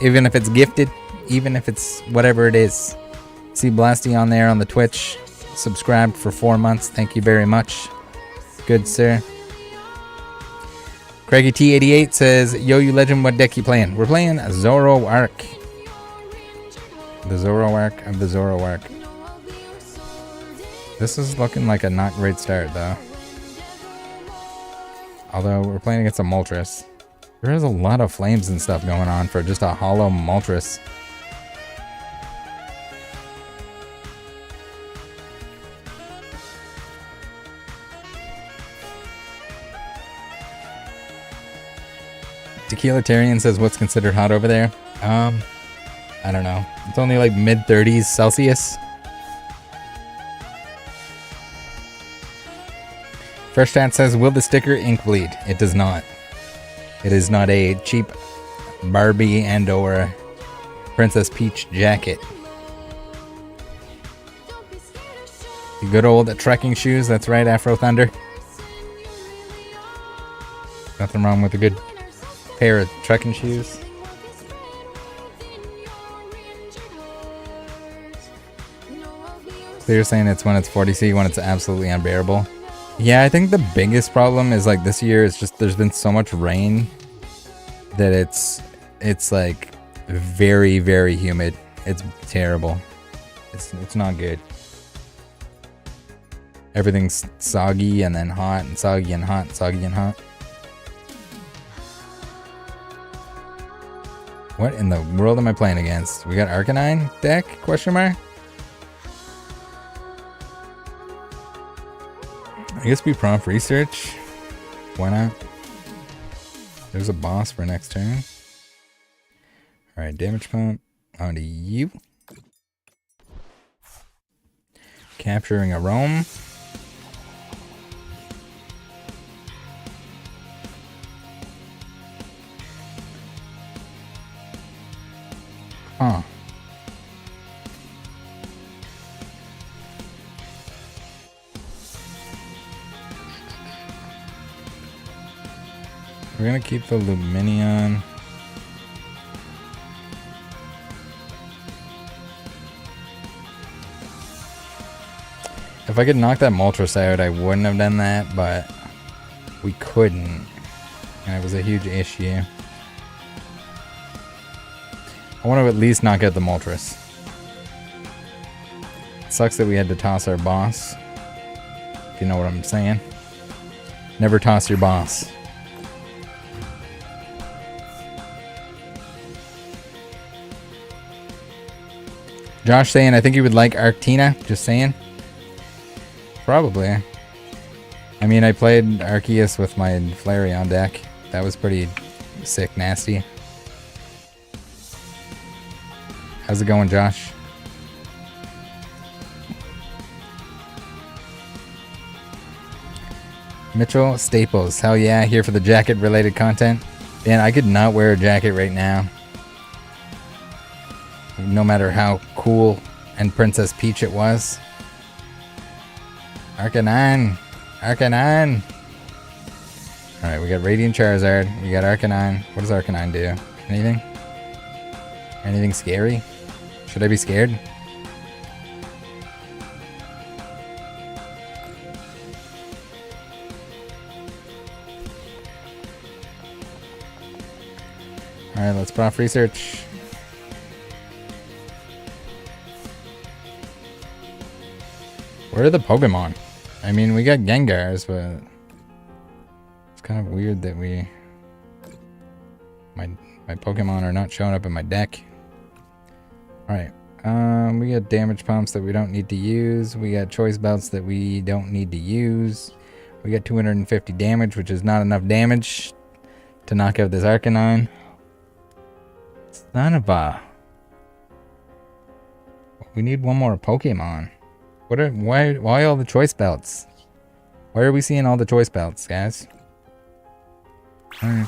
Even if it's gifted, even if it's whatever it is. See Blasty on there on the Twitch. Subscribed for 4 months. Thank you very much. Good, sir. Craigie T88 says, Yo, you legend, what deck you playing? We're playing Zoroark. The Zoroark of the Zoroark. This is looking like a not great start, though. Although, we're playing against a Moltres. There's a lot of flames and stuff going on for just a hollow Moltres. Tequila-tarian says, what's considered hot over there? I don't know. It's only like mid-30s Celsius. Fresh Chat says, will the sticker ink bleed? It does not. It is not a cheap Barbie and or Princess Peach jacket. The good old trekking shoes. That's right, Afro Thunder. Nothing wrong with a good pair of trekking shoes. Clear saying it's when it's 40C, when it's absolutely unbearable. Yeah, I think the biggest problem is like this year, it's just there's been so much rain that it's like very, very humid. It's terrible. It's not good. Everything's soggy and then hot and soggy and hot and soggy and hot. What in the world am I playing against? We got Arcanine deck? Question mark? I guess we prompt research. Why not? There's a boss for next turn. Alright, damage pump. On to you. Capturing a roam. Huh. We're gonna keep the Luminion. If I could knock that Moltres out, I wouldn't have done that, but we couldn't. And it was a huge issue. I want to at least knock out the Moltres. It sucks that we had to toss our boss. If you know what I'm saying. Never toss your boss. Josh saying, I think you would like Arctina. Just saying. Probably. I mean, I played Arceus with my Flareon deck. That was pretty sick, nasty. How's it going, Josh? Mitchell Staples. Hell yeah, here for the jacket related content. Man, I could not wear a jacket right now. No matter how cool and Princess Peach it was. Arcanine. Arcanine. Alright, we got Radiant Charizard. We got Arcanine. What does Arcanine do? Anything? Anything scary? Should I be scared? Alright, let's prof research. Where are the Pokemon? I mean, we got Gengars, but it's kind of weird that my Pokemon are not showing up in my deck. Alright, we got damage pumps that we don't need to use. We got choice belts that we don't need to use. We got 250 damage, which is not enough damage to knock out this Arcanine. Son of a... We need one more Pokemon. Why all the choice belts? Why are we seeing all the choice belts, guys? Alright.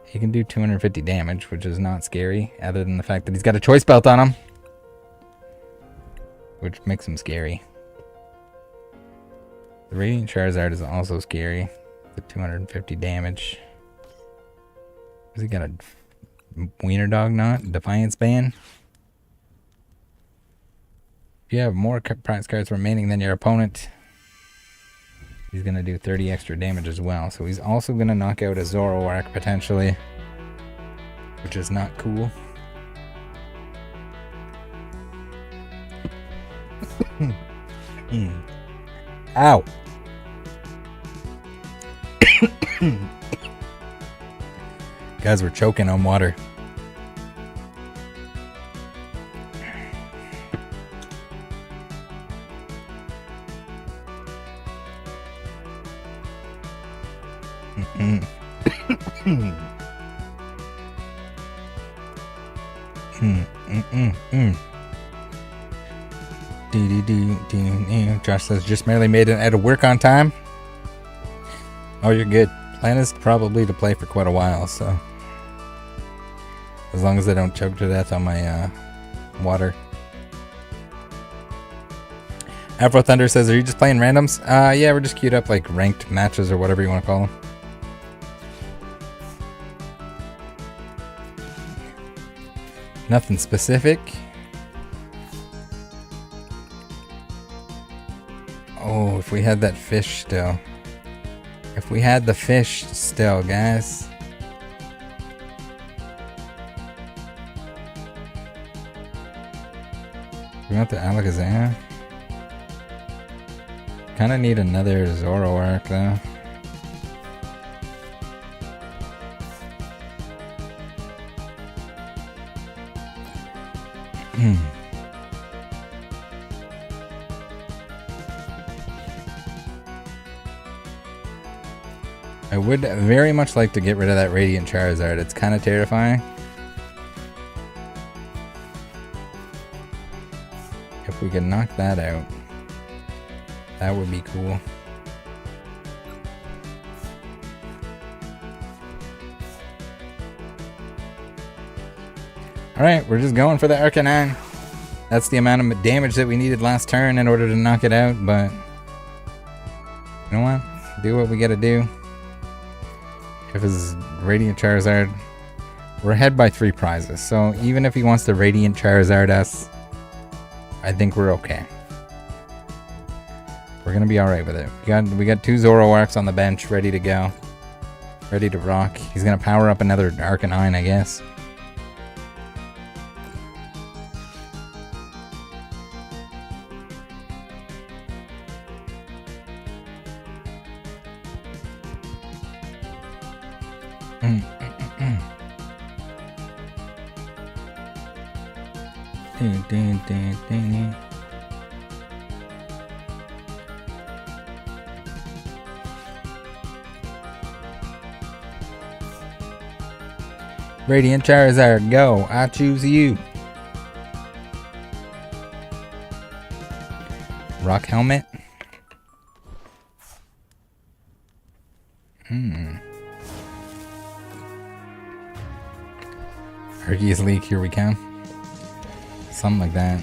He can do 250 damage, which is not scary, other than the fact that he's got a choice belt on him. Which makes him scary. The Radiant Charizard is also scary. The 250 damage. Has he got a wiener dog knot? Defiance ban? If you have more prize cards remaining than your opponent, he's going to do 30 extra damage as well. So he's also going to knock out a Zoroark potentially, which is not cool. Ow! Guys, we're choking on water. Josh says, just barely made it out of work on time. Oh, you're good. Plan is probably to play for quite a while, so as long as I don't choke to death on my water. Afro Thunder says, are you just playing randoms? Yeah, we're just queued up like ranked matches or whatever you want to call them. Nothing specific. Oh, if we had that fish still. If we had the fish still, guys. We want the Alakazam. Kind of need another Zoroark though. I would very much like to get rid of that Radiant Charizard. It's kind of terrifying. If we could knock that out, that would be cool. Alright, we're just going for the Arcanine. That's the amount of damage that we needed last turn in order to knock it out, but you know what? Do what we gotta do. If it's Radiant Charizard, we're ahead by 3 prizes, so even if he wants to Radiant Charizard us, I think we're okay. We're gonna be alright with it. We got 2 Zoroarks on the bench ready to go. Ready to rock. He's gonna power up another Arcanine, I guess. Radiant Charizard, go. I choose you. Rock helmet. Hercules League, here we come. Something like that.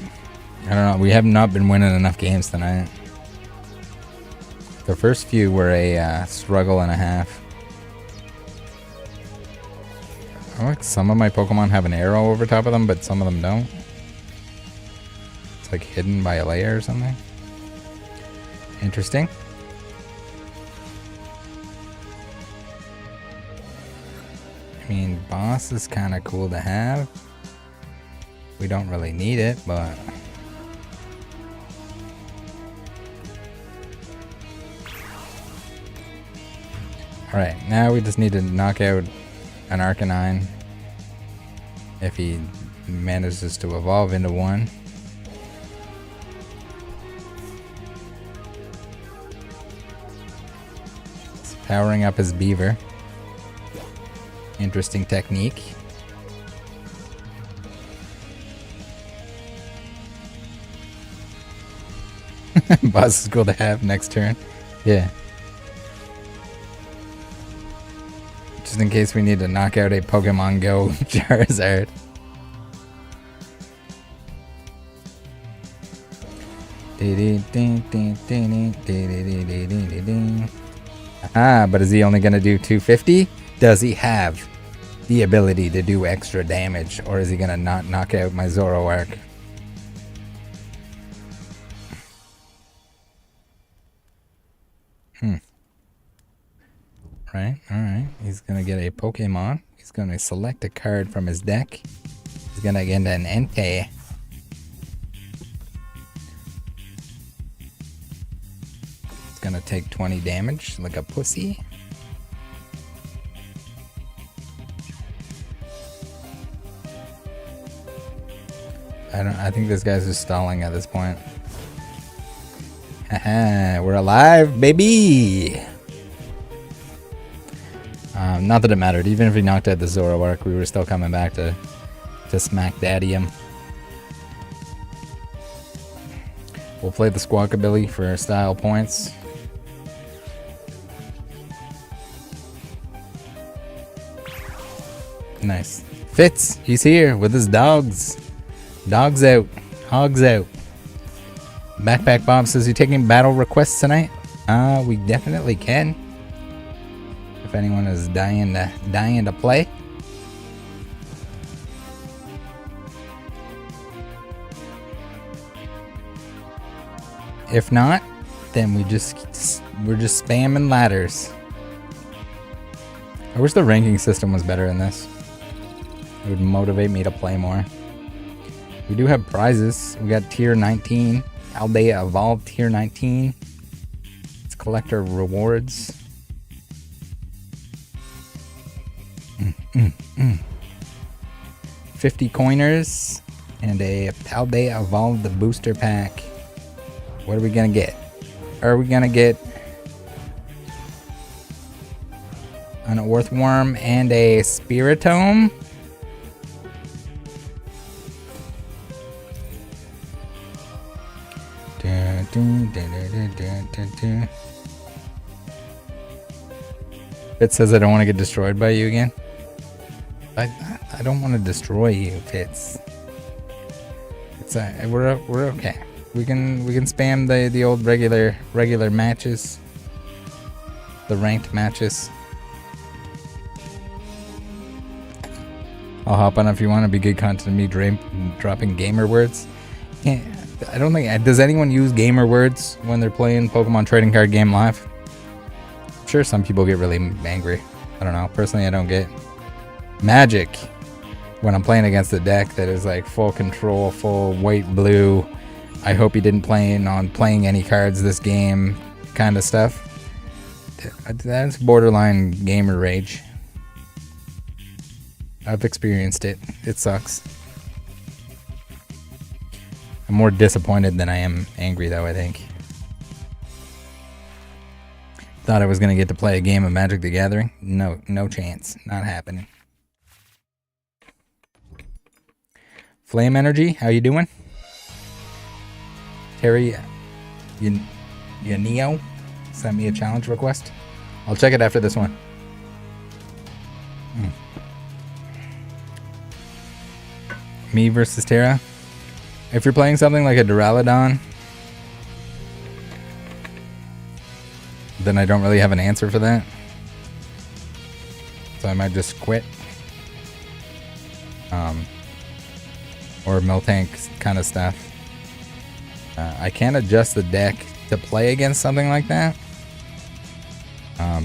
I don't know. We have not been winning enough games tonight. The first few were a struggle and a half. I like some of my Pokemon have an arrow over top of them, but some of them don't. It's like hidden by a layer or something. Interesting. I mean, boss is kind of cool to have. We don't really need it, but... Alright, now we just need to knock out an Arcanine if he manages to evolve into one. It's powering up his beaver. Interesting technique. Boss is cool to have next turn. Yeah. Just in case we need to knock out a Pokemon Go Charizard. Ah, but is he only going to do 250? Does he have the ability to do extra damage? Or is he going to not knock out my Zoroark? Right, alright. He's going to get a Pokemon. He's going to select a card from his deck. He's going to get an Entei. It's going to take 20 damage like a pussy. I think this guy's just stalling at this point. Haha, we're alive, baby! Not that it mattered. Even if we knocked out the Zoroark, we were still coming back to smack daddy him. We'll play the Squawkabilly for style points. Nice. Fitz, he's here with his dogs. Dogs out. Hogs out. Backpack Bob says, you taking battle requests tonight? We definitely can. If anyone is dying to play. If not, then we're just spamming ladders. I wish the ranking system was better in this. It would motivate me to play more. We do have prizes. We got tier 19. Aldea Evolved tier 19. It's collector rewards. 50 coiners and a Aldea Evolved booster pack. What are we gonna get? Are we gonna get an Earthworm and a Spiritome? Fitz says I don't want to get destroyed by you again. I don't want to destroy you, Fitz. It's we're okay. We can spam the old regular matches, the ranked matches. I'll hop on if you want to be good content of me dropping gamer words. I don't think... Does anyone use gamer words when they're playing Pokemon Trading Card Game Live? I'm sure some people get really angry. I don't know. Personally, I don't get magic when I'm playing against a deck that is like full control, full white-blue. I hope he didn't plan on playing any cards this game kind of stuff. That's borderline gamer rage. I've experienced it. It sucks. I'm more disappointed than I am angry, though, I think. Thought I was going to get to play a game of Magic the Gathering. No chance. Not happening. Flame Energy, how you doing? Terry Yaneo sent me a challenge request. I'll check it after this one. Me versus Terra. If you're playing something like a Duraludon, then I don't really have an answer for that. So I might just quit. Or Miltank kind of stuff. I can adjust the deck to play against something like that.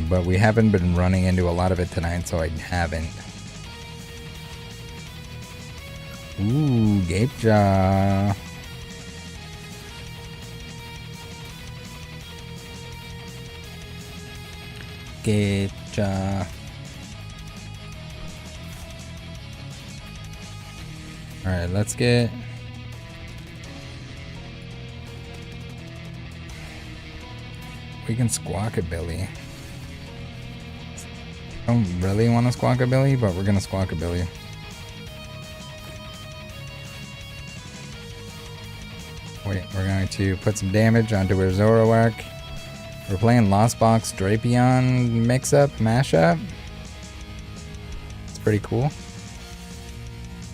But we haven't been running into a lot of it tonight, so I haven't. Ooh, Gape Jaw. Gape Jaw. Alright, let's get... We can Squawkabilly. I don't really want to Squawkabilly, but we're gonna Squawkabilly. Wait, we're going to put some damage onto our Zoroark. We're playing Lost Box Drapion mix-up, mashup. It's pretty cool.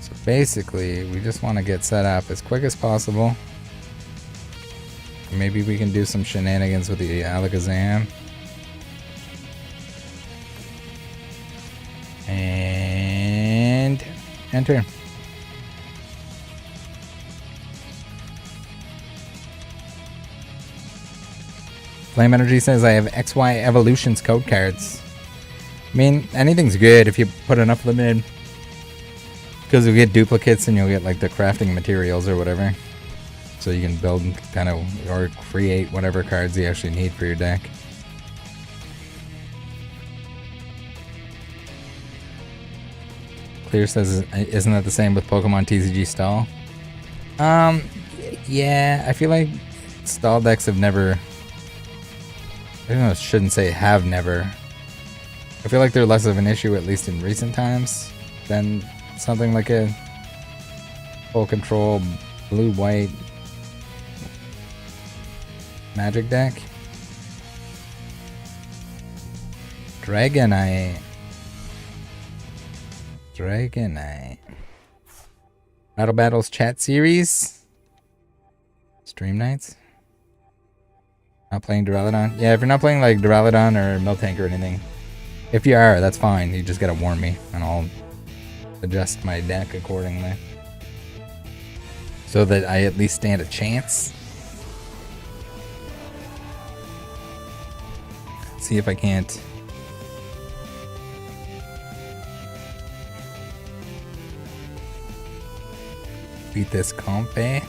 So basically, we just want to get set up as quick as possible. Maybe we can do some shenanigans with the Alakazam. And enter. Flame Energy says I have XY Evolutions code cards. I mean, anything's good if you put enough of them in. Because you'll get duplicates and you'll get like the crafting materials or whatever. So you can build kind of, or create whatever cards you actually need for your deck. Clear says, isn't that the same with Pokemon TCG Stall? Yeah, I feel like stall decks have never... I shouldn't say have never. I feel like they're less of an issue, at least in recent times, than something like a full control blue-white Magic deck. Dragonite. Battle Battles chat series. Stream nights. Not playing Duraludon? Yeah, if you're not playing like Duraludon or Miltank or anything. If you are, that's fine. You just gotta warn me and I'll adjust my deck accordingly. So that I at least stand a chance. See if I can't beat this comp, eh?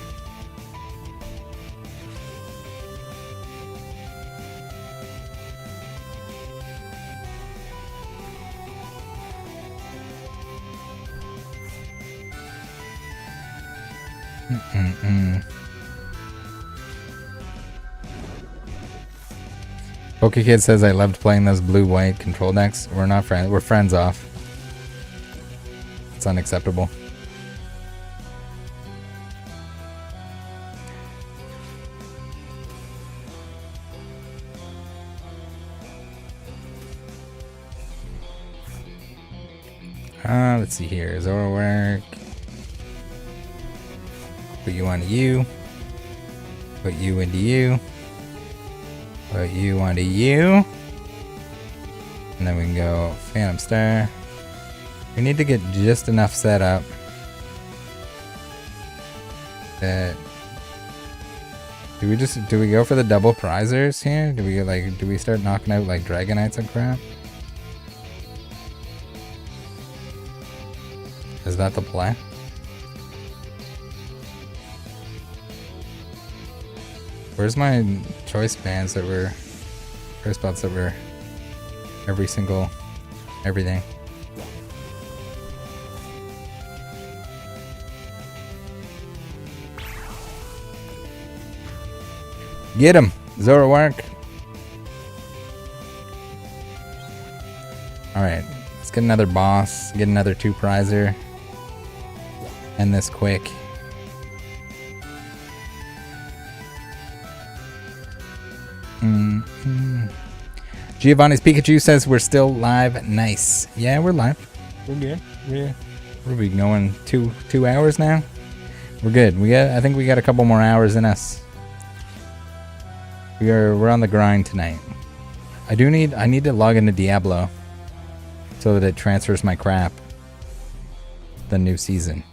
PokeKid says I loved playing those blue-white control decks. We're not friends. We're friends off. It's unacceptable. Let's see here. Zoroark. Put you onto you. Put you into you. Put you onto you. And then we can go Phantom Star. We need to get just enough set up that... Do we go for the double prizers here? Do we start knocking out like Dragonites and crap? Is that the play? Where's my choice bands that were... choice spots that were every single... everything? Get him! Zoroark! Alright, let's get another boss, get another 2-prizer. End this quick. Giovanni's Pikachu says we're still live. Nice. Yeah, we're live. We're good. We're we going 2 hours now. We're good. I think we got a couple more hours in us. We're on the grind tonight. I need to log into Diablo so that it transfers my crap. The new season.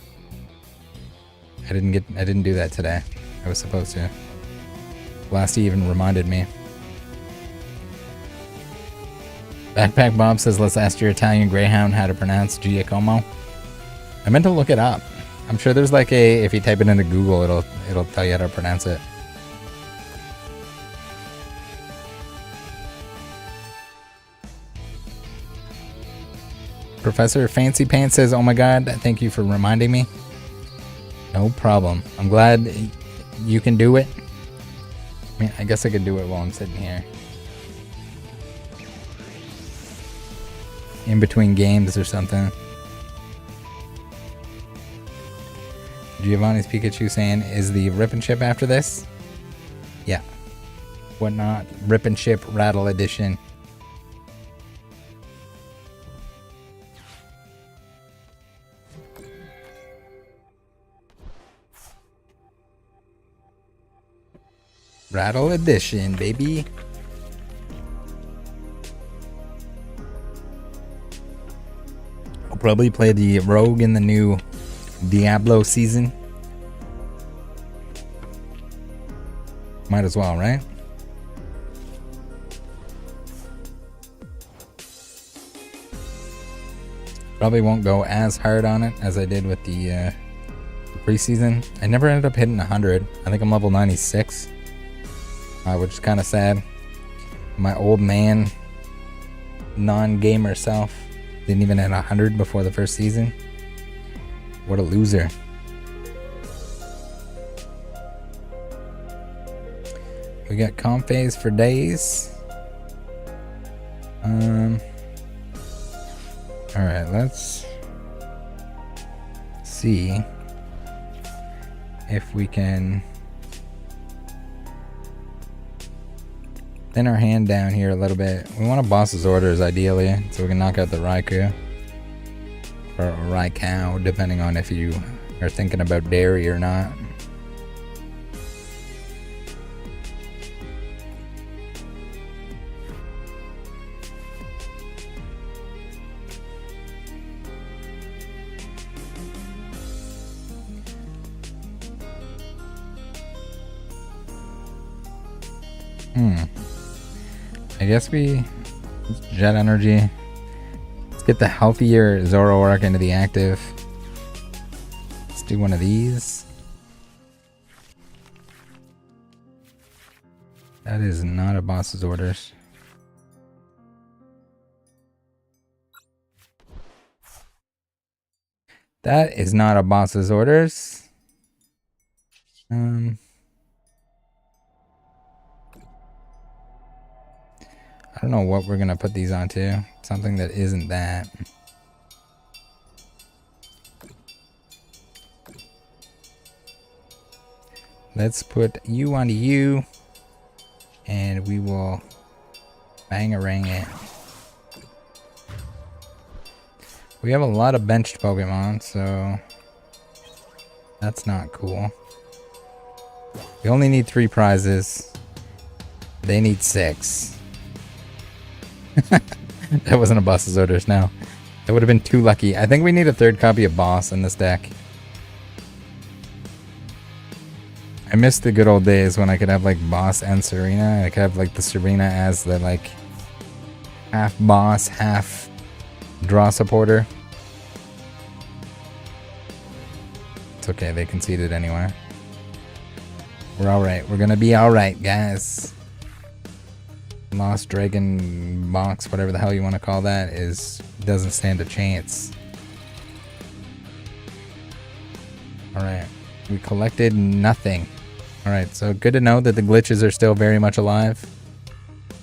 I didn't do that today. I was supposed to. Blasty even reminded me. Backpack Bob says, let's ask your Italian Greyhound how to pronounce Giacomo. I meant to look it up. I'm sure there's like if you type it into Google, it'll tell you how to pronounce it. Professor Fancy Pants says, oh my god, thank you for reminding me. No problem. I'm glad you can do it. I mean, I guess I could do it while I'm sitting here. In between games or something. Giovanni's Pikachu saying, is the Rip and Ship after this? Yeah. Whatnot. Rip and Ship Rattle Edition. Rattle Edition, baby. I'll probably play the Rogue in the new Diablo season. Might as well, right? Probably won't go as hard on it as I did with the preseason. I never ended up hitting 100. I think I'm level 96. Which is kind of sad. My old man, non-gamer self, didn't even hit 100 before the first season. What a loser. We got comp phase for days. Alright, let's see if we can thin our hand down here a little bit. We want a boss's orders ideally, so we can knock out the Raikou. Or Raikou, depending on if you are thinking about dairy or not. I guess we jet energy. Let's get the healthier Zoroark into the active. Let's do one of these. That is not a boss's orders. That is not a boss's orders. I don't know what we're gonna put these onto. Something that isn't that. Let's put you onto you, and we will bang-a-rang it. We have a lot of benched Pokemon, so that's not cool. We only need 3 prizes. They need 6. That wasn't a boss's orders, no. That would have been too lucky. I think we need a 3rd copy of Boss in this deck. I miss the good old days when I could have like Boss and Serena. I could have like the Serena as the like half Boss, half draw supporter. It's okay, they conceded anyway. We're alright. We're gonna be alright, guys. Lost Dragon Box, whatever the hell you want to call that, doesn't stand a chance. Alright, we collected nothing. Alright, so good to know that the glitches are still very much alive.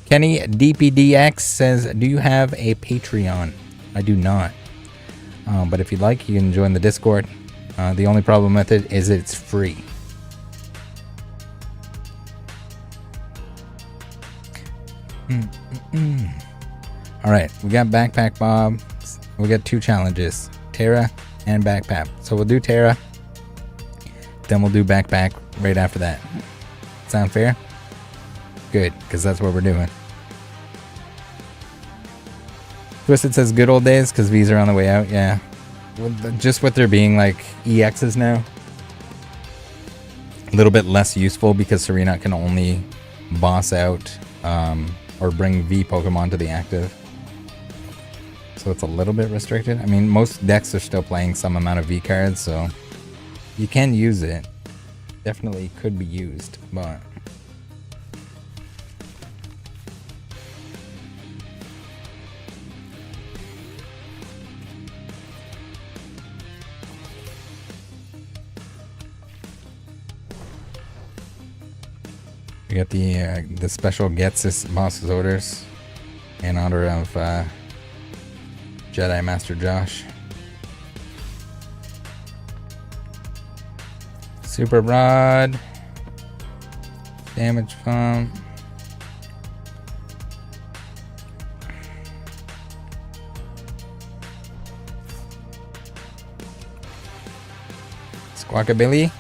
Kenny DPDX says, do you have a Patreon? I do not. But if you'd like, you can join the Discord. The only problem with it is it's free. Alright, we got Backpack Bob. We got 2 challenges, Terra and Backpack. So we'll do Terra, then we'll do Backpack right after that. Sound fair? Good, because that's what we're doing. Twisted says good old days because V's are on the way out. Yeah. Just with there being like EXs now. A little bit less useful because Serena can only boss out or bring V Pokemon to the active. So it's a little bit restricted. I mean, most decks are still playing some amount of V cards, so you can use it. Definitely could be used, but... We got the special Getsis boss's orders in honor of Jedi Master Josh. Super Rod, Damage Pump, Squawkabilly.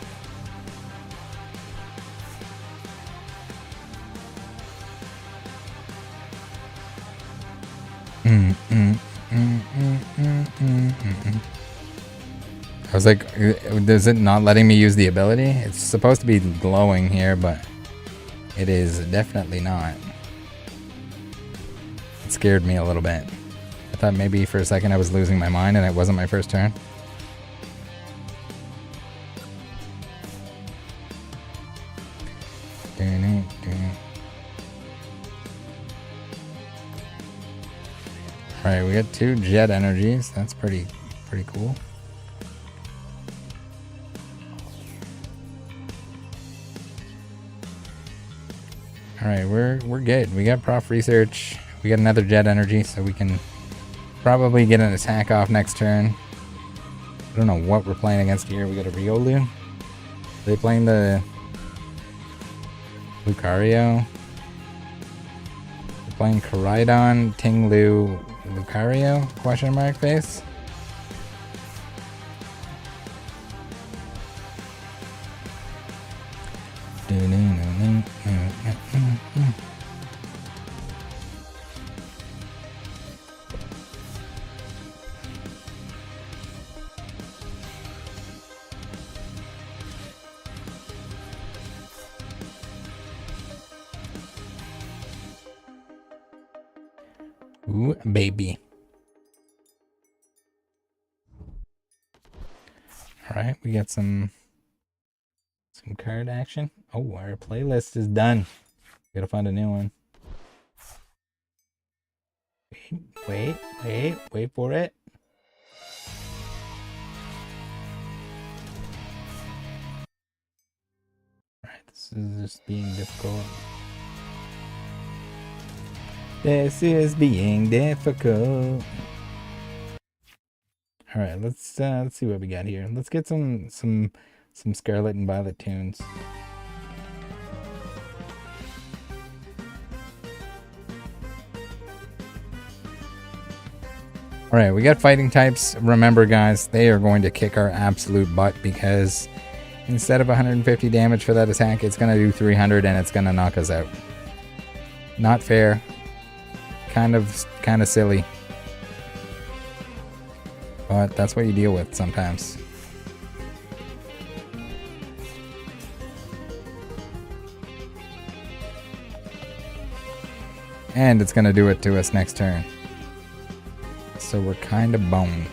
I was like, is it not letting me use the ability? It's supposed to be glowing here, but it is definitely not. It scared me a little bit. I thought maybe for a second I was losing my mind and it wasn't my first turn. Alright, we got 2 jet energies. That's pretty cool. Alright, we're good. We got Prof Research. We got another jet energy, so we can probably get an attack off next turn. I don't know what we're playing against here. We got a Riolu. Are they playing the Lucario? They're playing Koraidon, Tinglu, Lucario? Question mark face. Ooh, baby. Alright, we got some card action. Oh, our playlist is done. Gotta find a new one. Wait for it. Alright, this is just being difficult. This is being difficult. All right, let's see what we got here. Let's get some Scarlett and Violet tunes. All right, we got fighting types. Remember, guys, they are going to kick our absolute butt because instead of 150 damage for that attack, it's going to do 300 and it's going to knock us out. Not fair. Kind of silly. But that's what you deal with sometimes. And it's going to do it to us next turn. So we're kind of boned.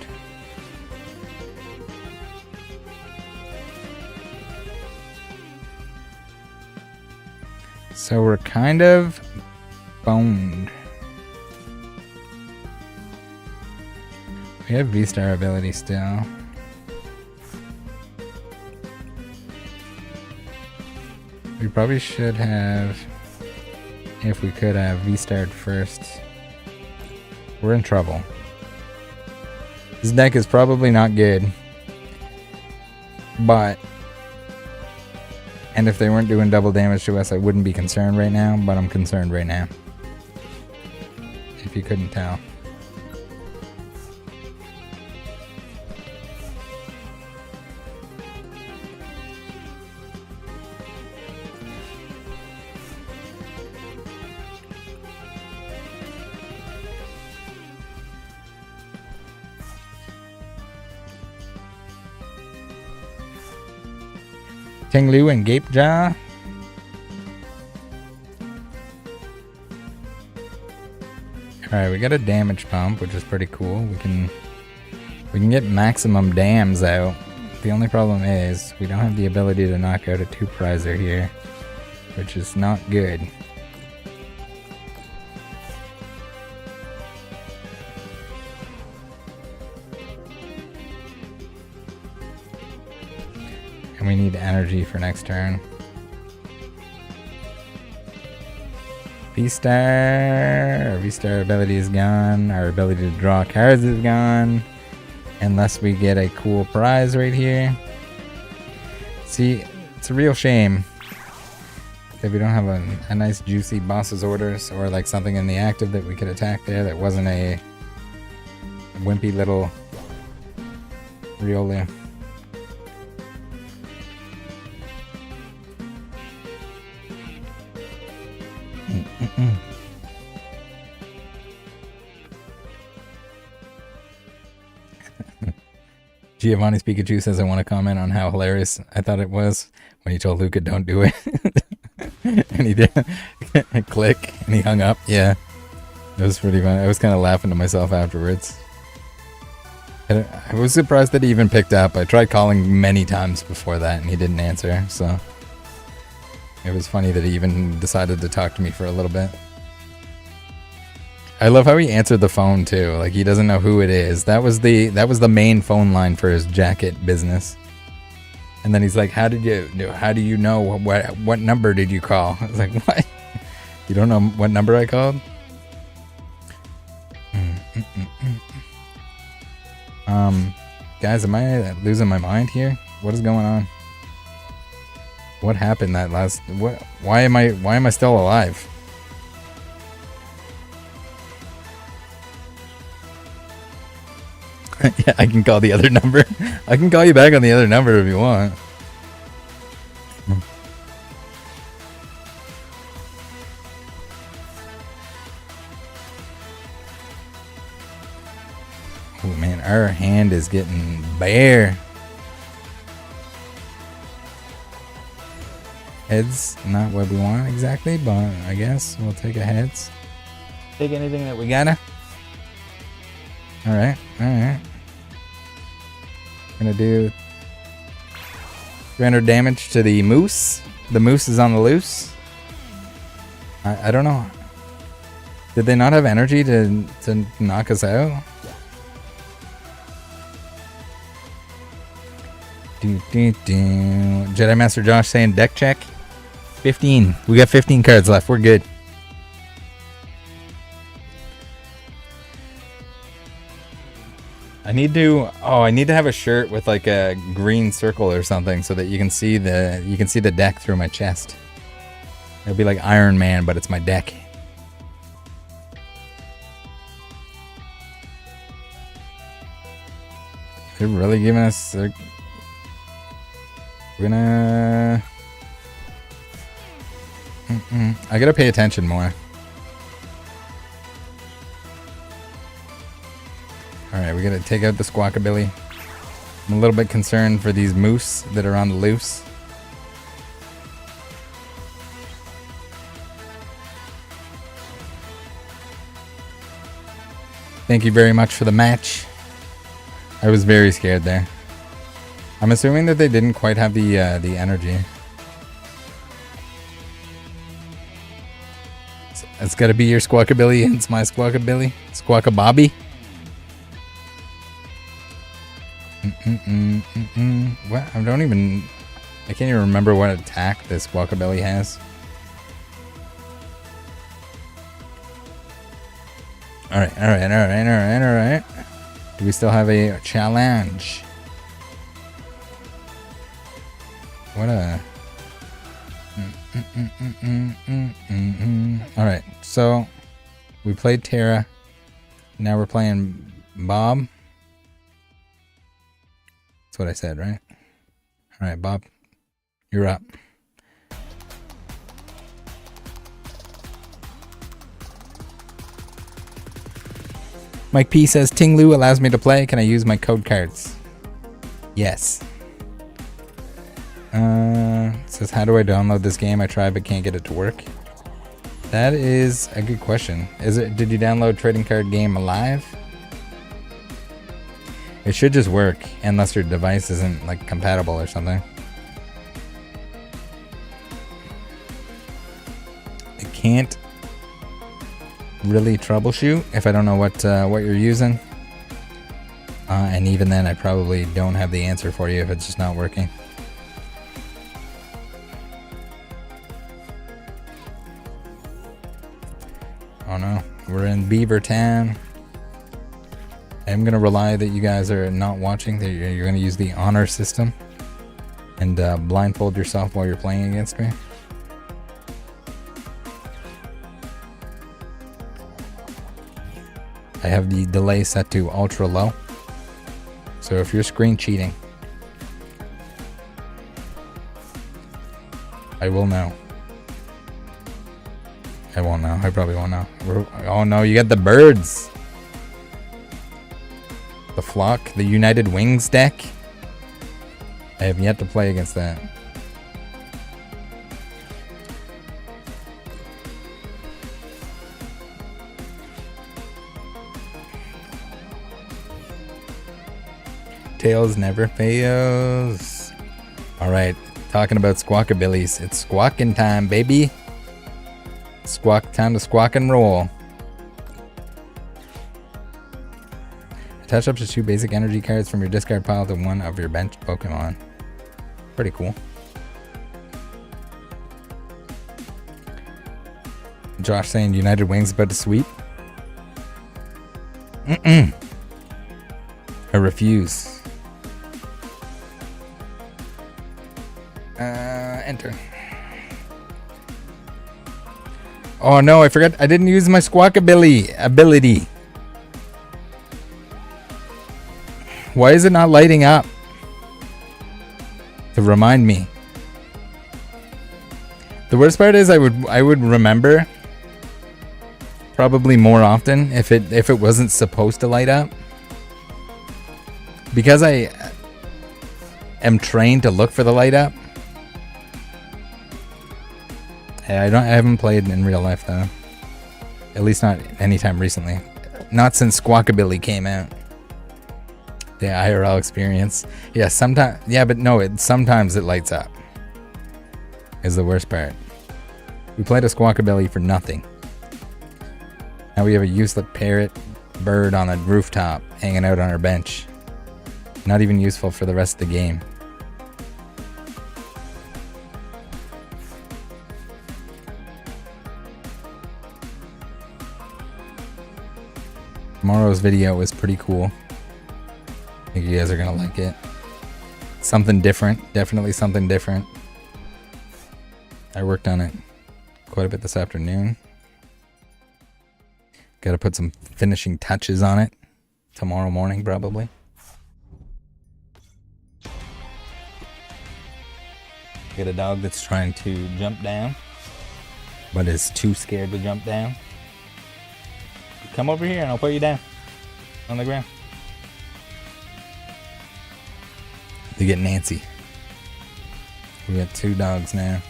So we're kind of boned. We have V-Star ability still. We probably should have, if we could have V-Starred first. We're in trouble. This deck is probably not good. But, and if they weren't doing double damage to us, I wouldn't be concerned right now, but I'm concerned right now. if you couldn't tell. Tinglu and Gapejaw. Alright, we got a damage pump, which is pretty cool. We can get maximum dams out. The only problem is we don't have the ability to knock out a 2-prizer here, which is not good. And we need energy for next turn. V-Star. Our V-Star ability is gone. Our ability to draw cards is gone. Unless we get a cool prize right here. See, it's a real shame that we don't have a nice juicy boss's orders or like something in the active that we could attack there that wasn't a wimpy little Riolu. Giovanni's Pikachu says, I want to comment on how hilarious I thought it was when he told Luca don't do it. And he did. Click. And he hung up. Yeah. It was pretty fun. I was kind of laughing to myself afterwards. I was surprised that he even picked up. I tried calling many times before that and he didn't answer. So it was funny that he even decided to talk to me for a little bit. I love how he answered the phone too. Like he doesn't know who it is. That was the main phone line for his jacket business. And then he's like, "How do you know what number did you call?" I was like, "What? You don't know what number I called?" Guys, am I losing my mind here? What is going on? What happened that last? What? Why am I still alive? Yeah, I can call the other number. I can call you back on the other number if you want. Oh man, our hand is getting bare. Heads, not what we want exactly, but I guess we'll take a heads. Take anything that we gotta. Alright, alright. Gonna do 300 damage to the moose. The moose is on the loose. I don't know. Did they not have energy to knock us out? Jedi Master Josh saying deck check. 15. We got 15 cards left. We're good. I need to have a shirt with like a green circle or something so that you can see the deck through my chest. It'll be like Iron Man, but it's my deck. They're really giving us. We're gonna. I gotta pay attention more. Alright, we gotta take out the Squawkabilly. I'm a little bit concerned for these moose that are on the loose. Thank you very much for the match. I was very scared there. I'm assuming that they didn't quite have the energy. It's gotta be your Squawkabilly. It's my Squawkabilly. Squawkabobby. What? I can't even remember what attack this Squawkabilly has. Alright. Do we still have a challenge? What a... Alright, so we played Terra. Now we're playing Bob. That's what I said, right? All right, Bob, you're up. Mike P says, Tinglu allows me to play. Can I use my code cards? Yes. Says, how do I download this game? I tried but can't get it to work. That is a good question. Did you download Trading Card Game Alive? It should just work, unless your device isn't like compatible or something. I can't really troubleshoot if I don't know what you're using. And even then, I probably don't have the answer for you if it's just not working. Oh no, we're in Beaver Town. I'm gonna rely that you guys are not watching, that you're gonna use the honor system and blindfold yourself while you're playing against me. I have the delay set to ultra low. So if you're screen cheating, I will know. I won't know. I probably won't know. Oh no, you got the birds. The flock, the United Wings deck. I have yet to play against that. Tails never fails. Alright, talking about squawkabillies. It's squawking time, baby. Time to squawk and roll. Attach up to 2 basic energy cards from your discard pile to one of your bench Pokemon. Pretty cool. Josh saying United Wings about to sweep. I refuse. Enter. Oh no, I forgot. I didn't use my squawkabilly ability. Why is it not lighting up? To remind me. The worst part is I would remember probably more often if it wasn't supposed to light up. Because I am trained to look for the light up. I haven't played in real life though. At least not anytime recently. Not since Squawkabilly came out. The IRL experience. Yeah, sometimes. Yeah, but no. Sometimes it lights up. Is the worst part. We played a Squawkabilly for nothing. Now we have a useless parrot bird on a rooftop hanging out on our bench. Not even useful for the rest of the game. Tomorrow's video was pretty cool. I think you guys are gonna like it. Something different. Definitely something different. I worked on it quite a bit this afternoon. Gotta put some finishing touches on it tomorrow morning probably. Get a dog that's trying to jump down, but is too scared to jump down. Come over here and I'll put you down on the ground. They get Nancy. We got 2 dogs now.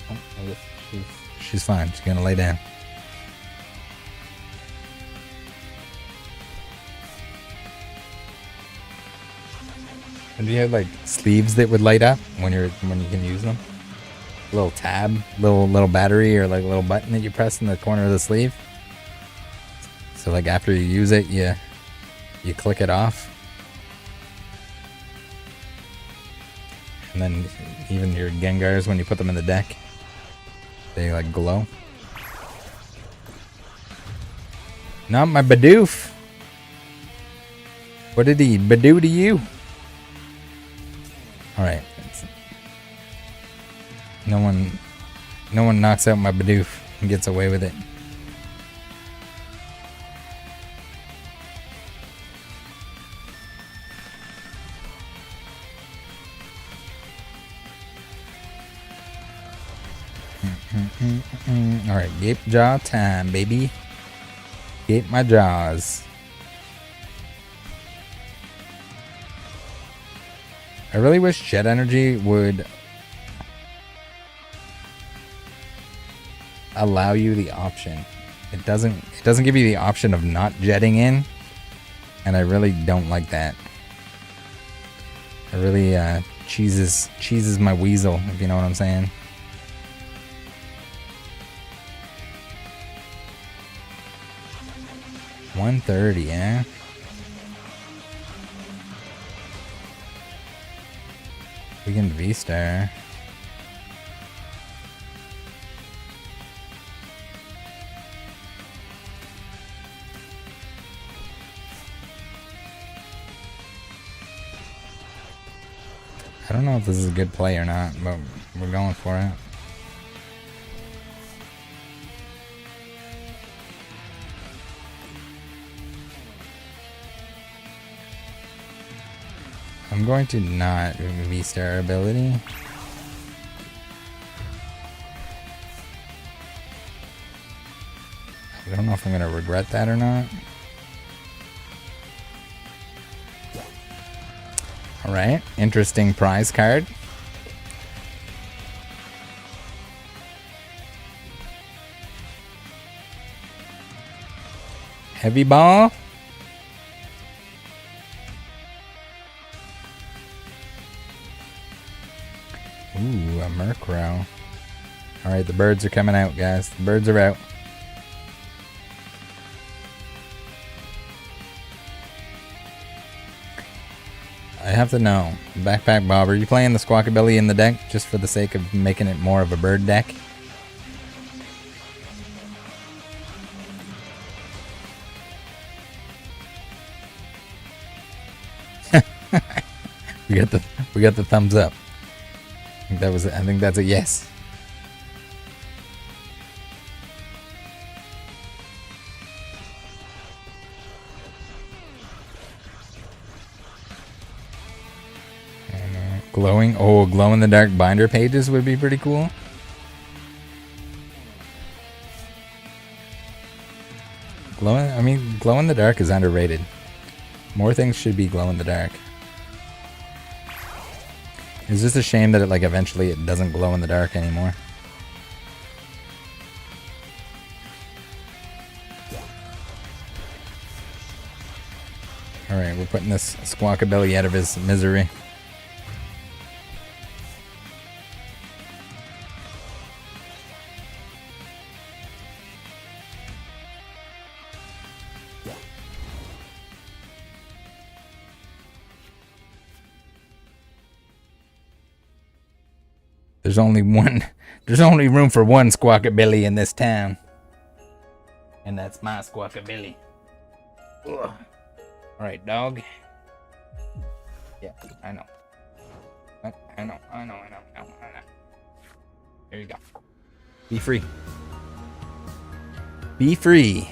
Oh, she's fine. She's gonna lay down. And do you have like sleeves that would light up when you can use them? A little tab, little battery, or like a little button that you press in the corner of the sleeve. So like after you use it, you click it off. And then even your Gengars, when you put them in the deck, they like glow. Not my Bidoof. What did he Bidoo to you? Alright. No one knocks out my Bidoof and gets away with it. All right, gape jaw time, baby. Gape my jaws. I really wish Jet Energy would allow you the option. It doesn't give you the option of not jetting in, and I really don't like that. It really cheeses my weasel, if you know what I'm saying. $130, yeah. We can V-Star. I don't know if this is a good play or not, but we're going for it. I'm going to not V-Star ability. I don't know if I'm going to regret that or not. Alright, interesting prize card. Heavy ball. Ooh, a Murkrow. Alright, the birds are coming out, guys. The birds are out. I have to know, Backpack Bob, are you playing the Squawkabilly in the deck just for the sake of making it more of a bird deck? we got the thumbs up. I think that's a yes. Glowing, oh, glow in the dark binder pages would be pretty cool. Glow in the dark is underrated. More things should be glow in the dark. It's just a shame that eventually it doesn't glow in the dark anymore. Alright, we're putting this Squawkabilly out of his misery. There's only room for one Squawkabilly in this town. And that's my Squawkabilly. Alright, dog. Yeah, I know. I know. There you go. Be free. Be free.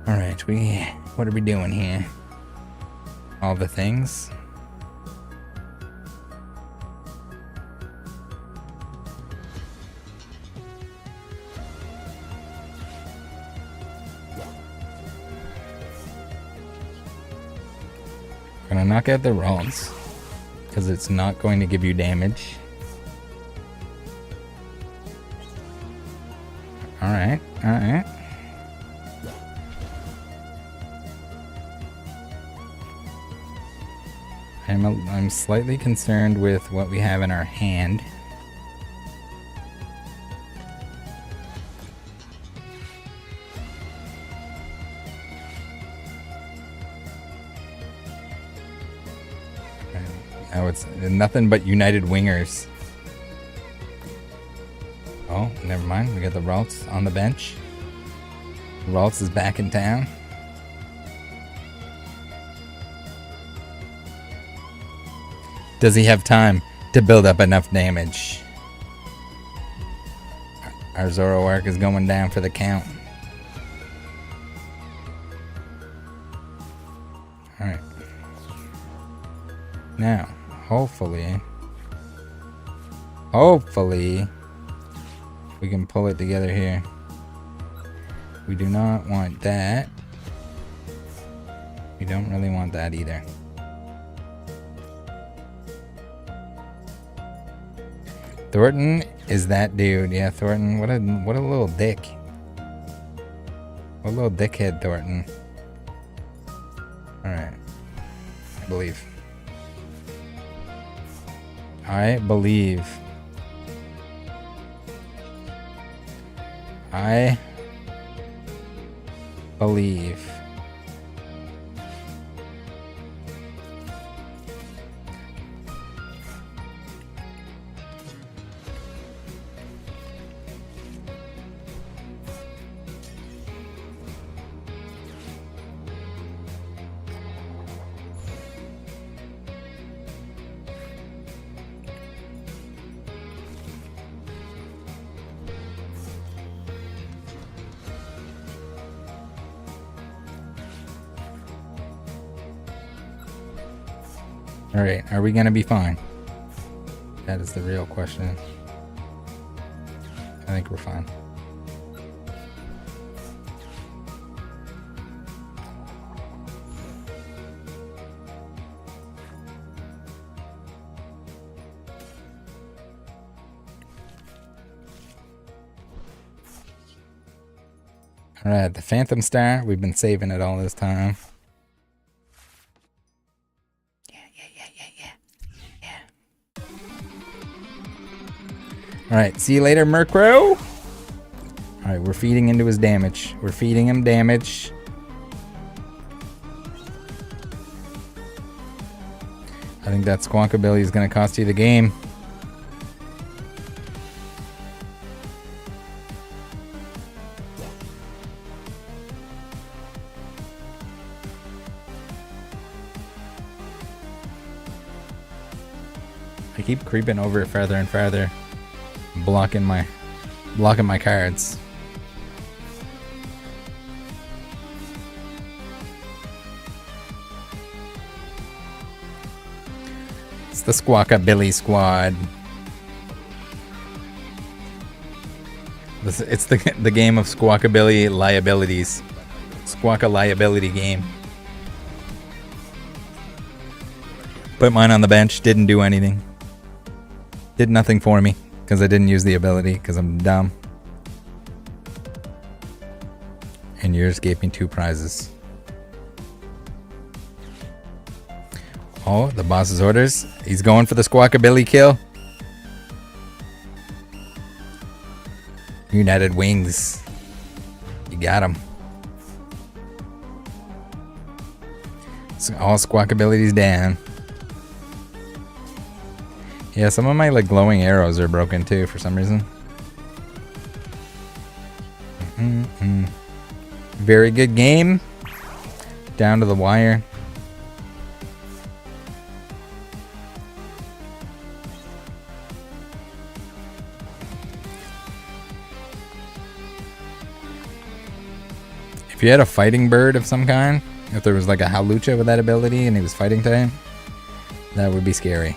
Alright, what are we doing here? All the things. Gonna knock out the rolls because it's not going to give you damage. Alright. I'm slightly concerned with what we have in our hand. Now it's nothing but United Wingers. Oh, never mind. We got the Ralts on the bench. Ralts is back in town. Does he have time to build up enough damage? Our Zoroark is going down for the count. Alright. Now, hopefully, Hopefully, we can pull it together here. We do not want that. We don't really want that either. Thornton is that dude. Yeah, Thornton. What a little dick. What a little dickhead, Thornton. Alright. I believe. I believe. I believe. Alright, are we gonna be fine? That is the real question. I think we're fine. Alright, the Phantom Star. We've been saving it all this time. Alright, see you later, Murkrow. Alright, we're feeding into his damage. We're feeding him damage. I think that Squawkabilly is going to cost you the game. I keep creeping over it farther and farther. Blocking my cards. It's the Squawkabilly squad. It's the game of Squawkabilly liabilities. Squawka liability game. Put mine on the bench, didn't do anything. Did nothing for me. Because I didn't use the ability, because I'm dumb. And yours gave me 2 prizes. Oh, the boss's orders. He's going for the Squawkabilly kill. United Wings. You got him. All Squawkabilly's down. Yeah, some of my like glowing arrows are broken too for some reason. Very good game. Down to the wire. If you had a fighting bird of some kind, if there was like a Hawlucha with that ability and he was fighting type, that would be scary.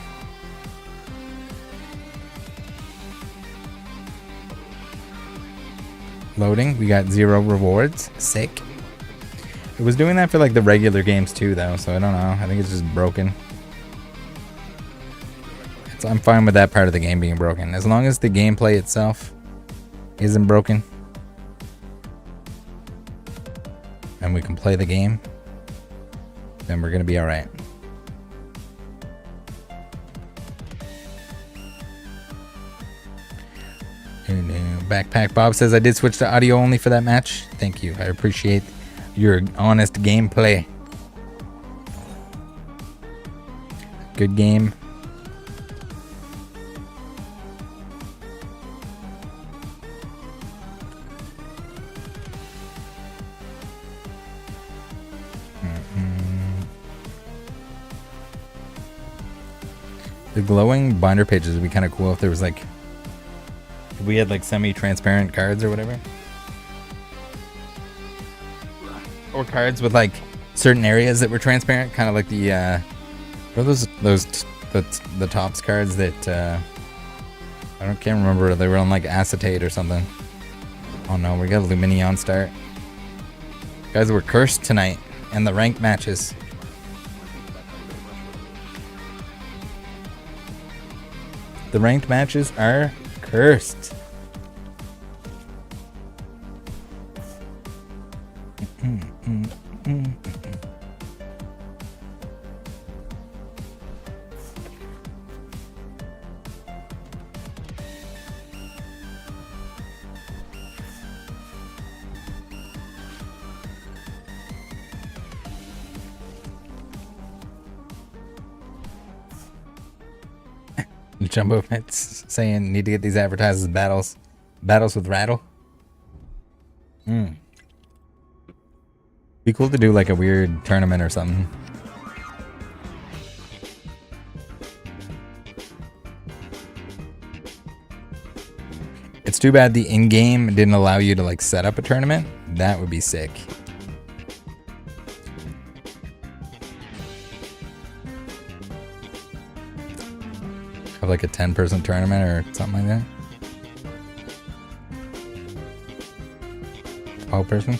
Loading. We got 0 rewards. Sick. It was doing that for like the regular games too though, so I don't know. I think it's just broken. I'm fine with that part of the game being broken. As long as the gameplay itself isn't broken. And we can play the game. Then we're gonna be alright. Backpack Bob says I did switch to audio only for that match. Thank you. I appreciate your honest gameplay. Good game. The glowing binder pages would be kind of cool if there was like, if we had like semi-transparent cards or whatever. Or cards with like certain areas that were transparent, kind of like the what are those the Topps cards that Can't remember. They were on like acetate or something. Oh no, we got a Luminion start. Guys, we're cursed tonight. And the ranked matches. The ranked matches are cursed. Jumbo Fits saying need to get these advertisers battles with Rattle. Be cool to do like a weird tournament or something. It's too bad the in-game didn't allow you to like set up a tournament. That would be sick. Have like a 10-person tournament or something like that. 12-person.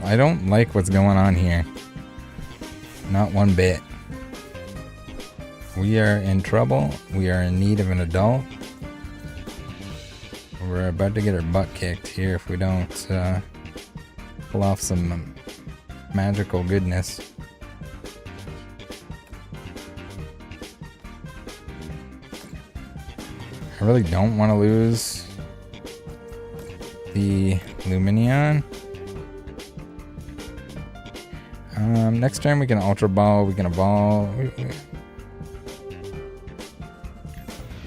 I don't like what's going on here. Not one bit. We are in trouble. We are in need of an adult. We're about to get our butt kicked here if we don't pull off some magical goodness. I really don't want to lose the Luminion. Next turn we can Ultra Ball, we can Evolve.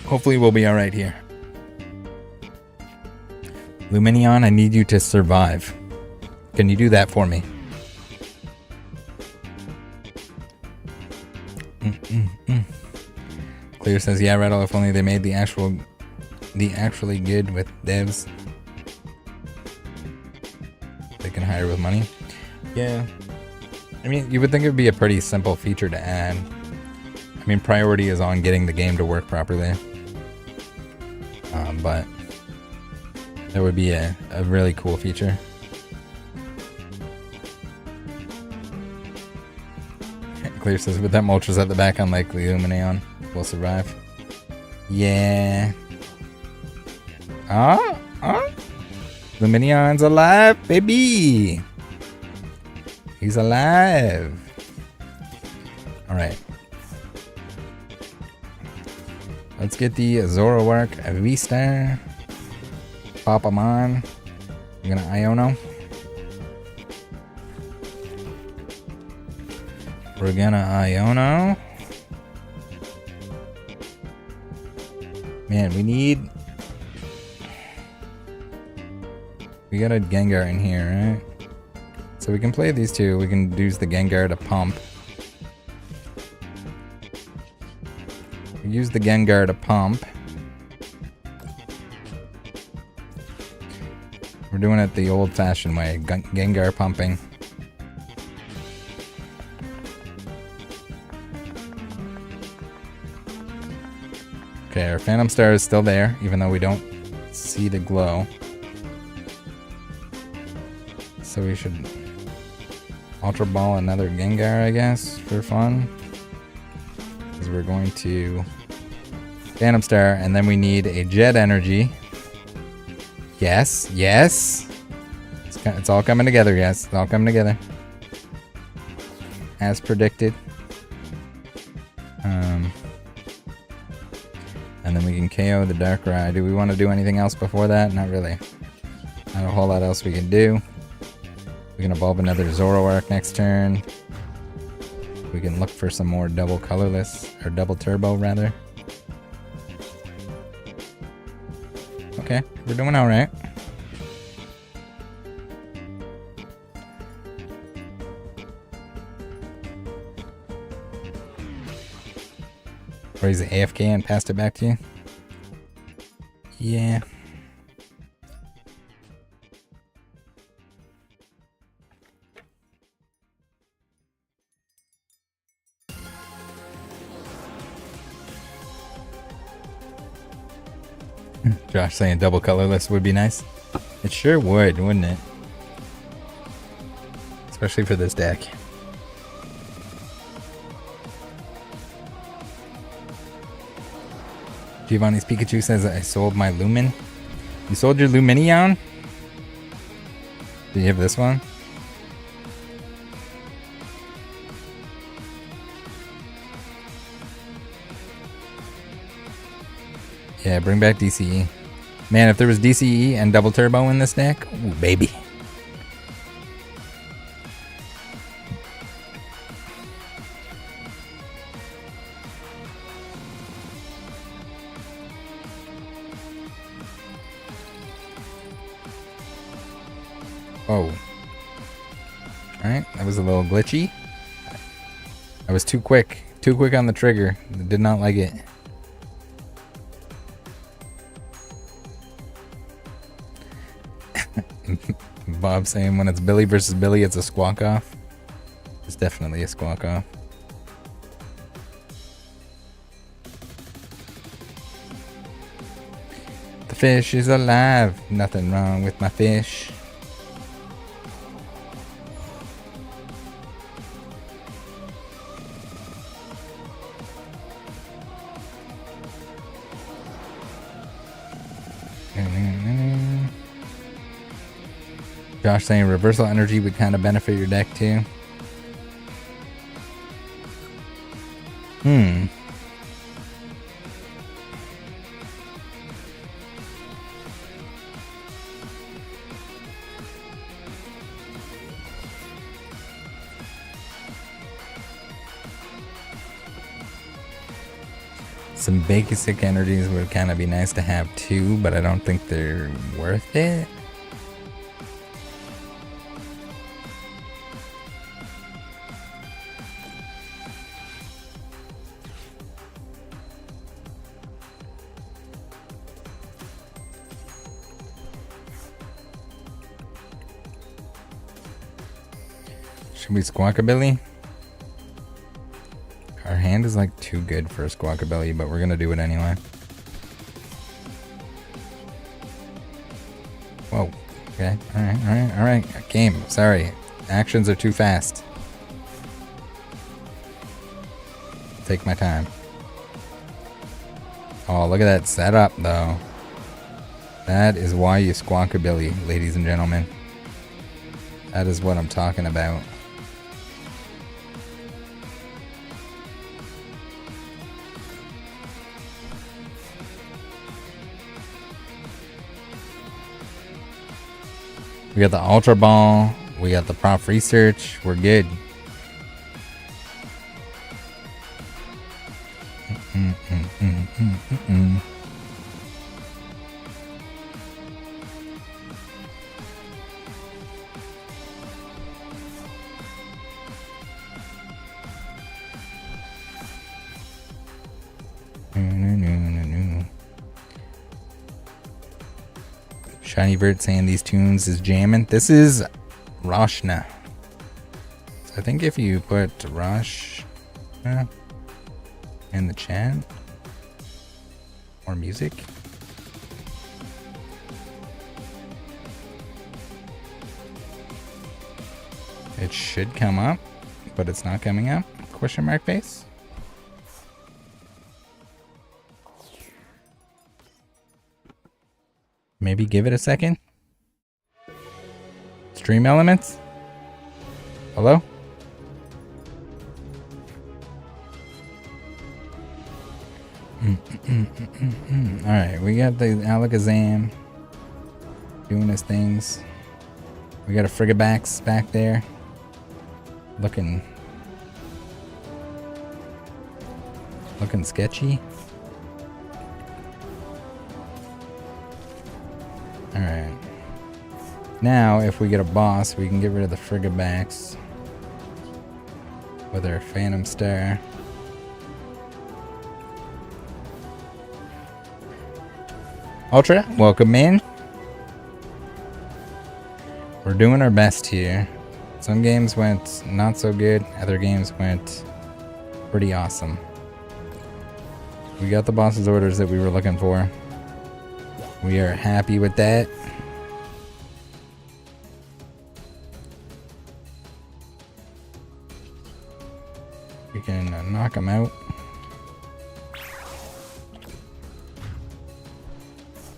Hopefully we'll be alright here. Luminion, I need you to survive. Can you do that for me? Clear says, yeah, Rattle, if only they made the actually good with devs. They can hire with money. Yeah. I mean, you would think it would be a pretty simple feature to add. I mean, priority is on getting the game to work properly. But that would be a really cool feature. Clear says, with that Moltres at the back, unlikely Luminion will survive. Yeah. Luminion's alive, baby. He's alive. Alright. Let's get the Zoroark V-Star. Pop him on. I'm gonna Iono. We're gonna Iono. Man, we got a Gengar in here, right? So we can play these two. We can use the Gengar to pump. We use the Gengar to pump. We're doing it the old-fashioned way. Gengar pumping. Okay, our Phantom Star is still there, even though we don't see the glow. So we should Ultra Ball another Gengar, I guess, for fun. Because we're going to Phantom Star, and then we need a Jet Energy. Yes, yes! It's all coming together, guys. It's all coming together. As predicted. And then we can KO the Darkrai. Do we want to do anything else before that? Not really. Not a whole lot else we can do. We can evolve another Zoroark next turn. We can look for some more double colorless, or double turbo rather. Okay, we're doing alright. Or he's AFK and passed it back to you? Yeah. Josh saying double colorless would be nice. It sure would, wouldn't it? Especially for this deck. Giovanni's Pikachu says I sold my Lumen. You sold your Luminion? Do you have this one? Yeah, bring back DCE. Man, if there was DCE and double turbo in this deck, ooh, baby. Oh. Alright, that was a little glitchy. I was too quick. Too quick on the trigger. Did not like it. Bob saying when it's Billy versus Billy, it's a squawk off. It's definitely a squawk off. The fish is alive. Nothing wrong with my fish. Josh saying reversal energy would kind of benefit your deck too. Some basic energies would kind of be nice to have too, but I don't think they're worth it. Should we Squawkabilly? Our hand is like too good for a Squawkabilly, but we're gonna do it anyway. Whoa. Okay. Alright. Game. Sorry. Actions are too fast. Take my time. Oh, look at that setup, though. That is why you Squawkabilly, ladies and gentlemen. That is what I'm talking about. We got the Ultra Ball. We got the Prop Research. We're good. Shiny Vert saying these tunes is jamming. This is Roshna. So I think if you put Rosh in the chat or music, it should come up, but it's not coming up. Question mark face. Maybe give it a second. Stream elements. Hello? Alright, we got the Alakazam doing his things. We got a Frigibax back there. Looking sketchy. Alright. Now, if we get a boss, we can get rid of the Frigibax with our Phantom Star. Ultra, welcome in. We're doing our best here. Some games went not so good, other games went pretty awesome. We got the boss's orders that we were looking for. We are happy with that. We can knock him out.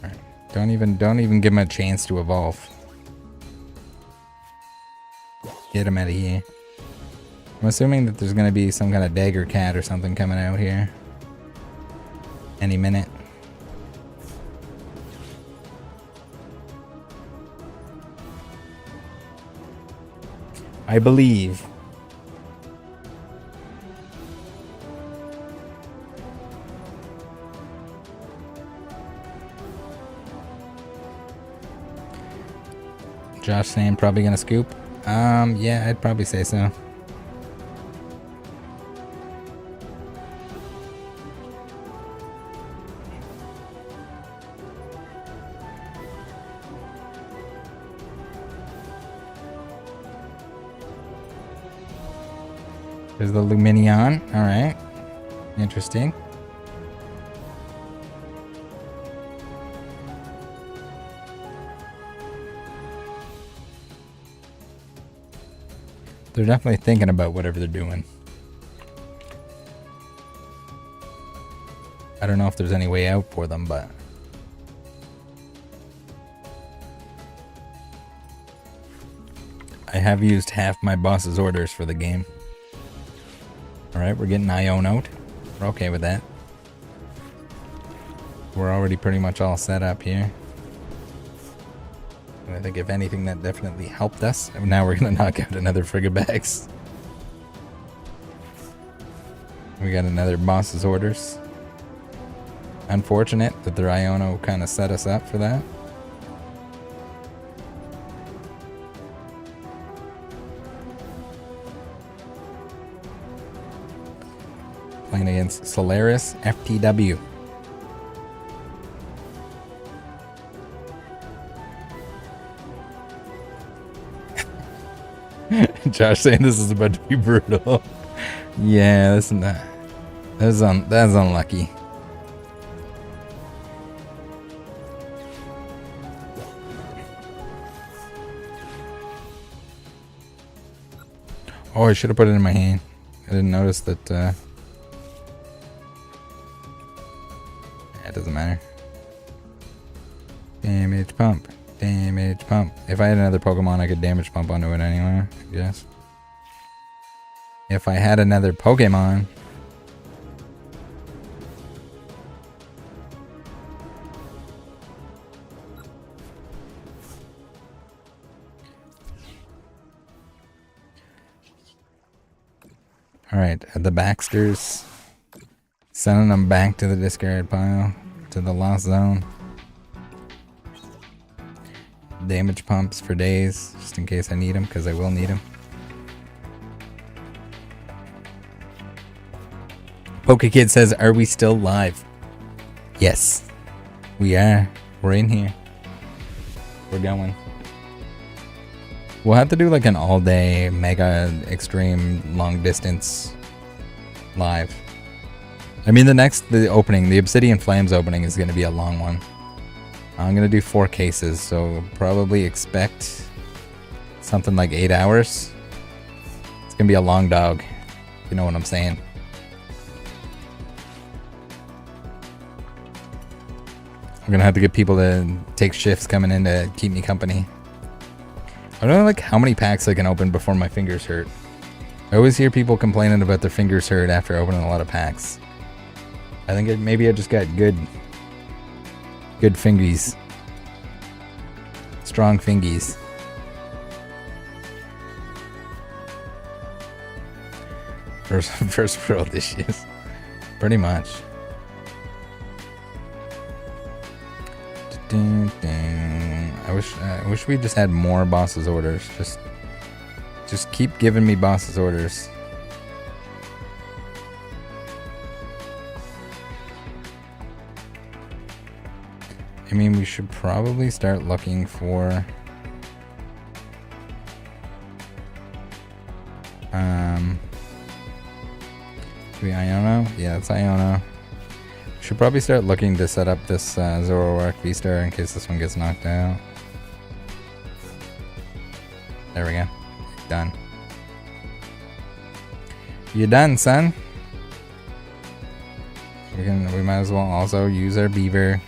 All right. Don't even give him a chance to evolve. Get him out of here. I'm assuming that there's gonna be some kind of dagger cat or something coming out here any minute. I believe. Josh saying probably gonna scoop. Yeah, I'd probably say so. There's the Luminion. Alright. Interesting. They're definitely thinking about whatever they're doing. I don't know if there's any way out for them, but... I have used half my boss's orders for the game. Alright, we're getting Iono'd. We're okay with that. We're already pretty much all set up here. And I think if anything that definitely helped us. And now we're gonna knock out another Frigabags. We got another boss's orders. Unfortunate that their Iono kind of set us up for that. Playing against Solaris FTW. Josh saying this is about to be brutal. Yeah, that's unlucky. Oh, I should have put it in my hand. I didn't notice that. It doesn't matter. Damage pump. Damage pump. If I had another Pokemon, I could damage pump onto it anyway, I guess. If I had another Pokemon. Alright, the Baxters. Sending them back to the discard pile. To the lost zone. Damage pumps for days, just in case I need them, because I will need them. PokeKid says, are we still live? Yes, we are. We're in here. We're going. We'll have to do like an all-day, mega, extreme, long-distance live. I mean, the opening, the Obsidian Flames opening is going to be a long one. I'm going to do 4 cases, so probably expect something like 8 hours. It's going to be a long dog. You know what I'm saying. I'm going to have to get people to take shifts coming in to keep me company. I don't know like how many packs I can open before my fingers hurt. I always hear people complaining about their fingers hurt after opening a lot of packs. I think maybe I just got good fingies. Strong fingies. First world issues. Pretty much. I wish we just had more boss's orders. Just keep giving me boss's orders. I mean, we should probably start looking for do we Iono? Yeah, it's Iono. Should probably start looking to set up this Zoroark V-Star in case this one gets knocked out. There we go. Done. You done, son? We might as well also use our beaver.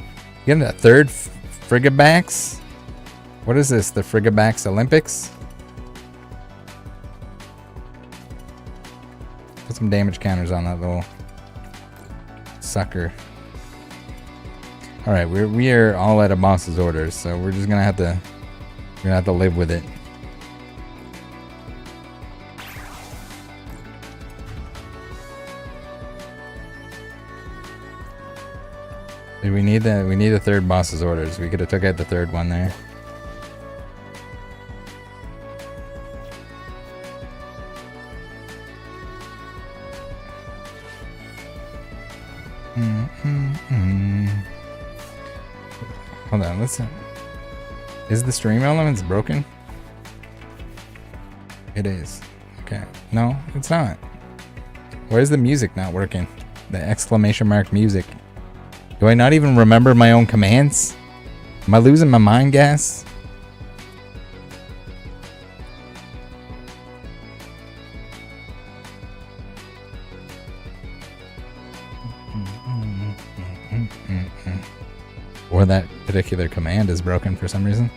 You get a third Frigibax? What is this? The Frigibax Olympics? Put some damage counters on that little sucker. Alright, we are all out of boss's orders, so we're just gonna have to live with it. We need a third boss's orders. We could have took out the third one there. Hold on, listen. Is the stream elements broken? It is. Okay. No, it's not. Why is the music not working? The exclamation mark music. Do I not even remember my own commands? Am I losing my mind, gas? Or that particular command is broken for some reason.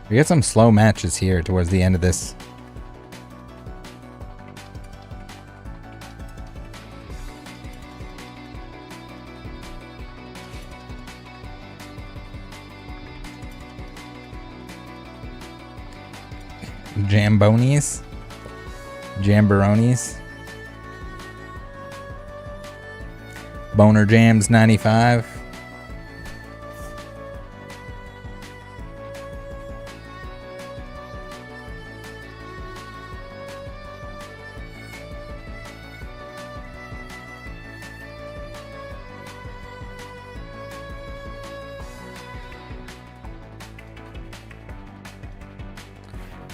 We get some slow matches here towards the end of this. Jambonis. Jamberonis. Boner Jams 95.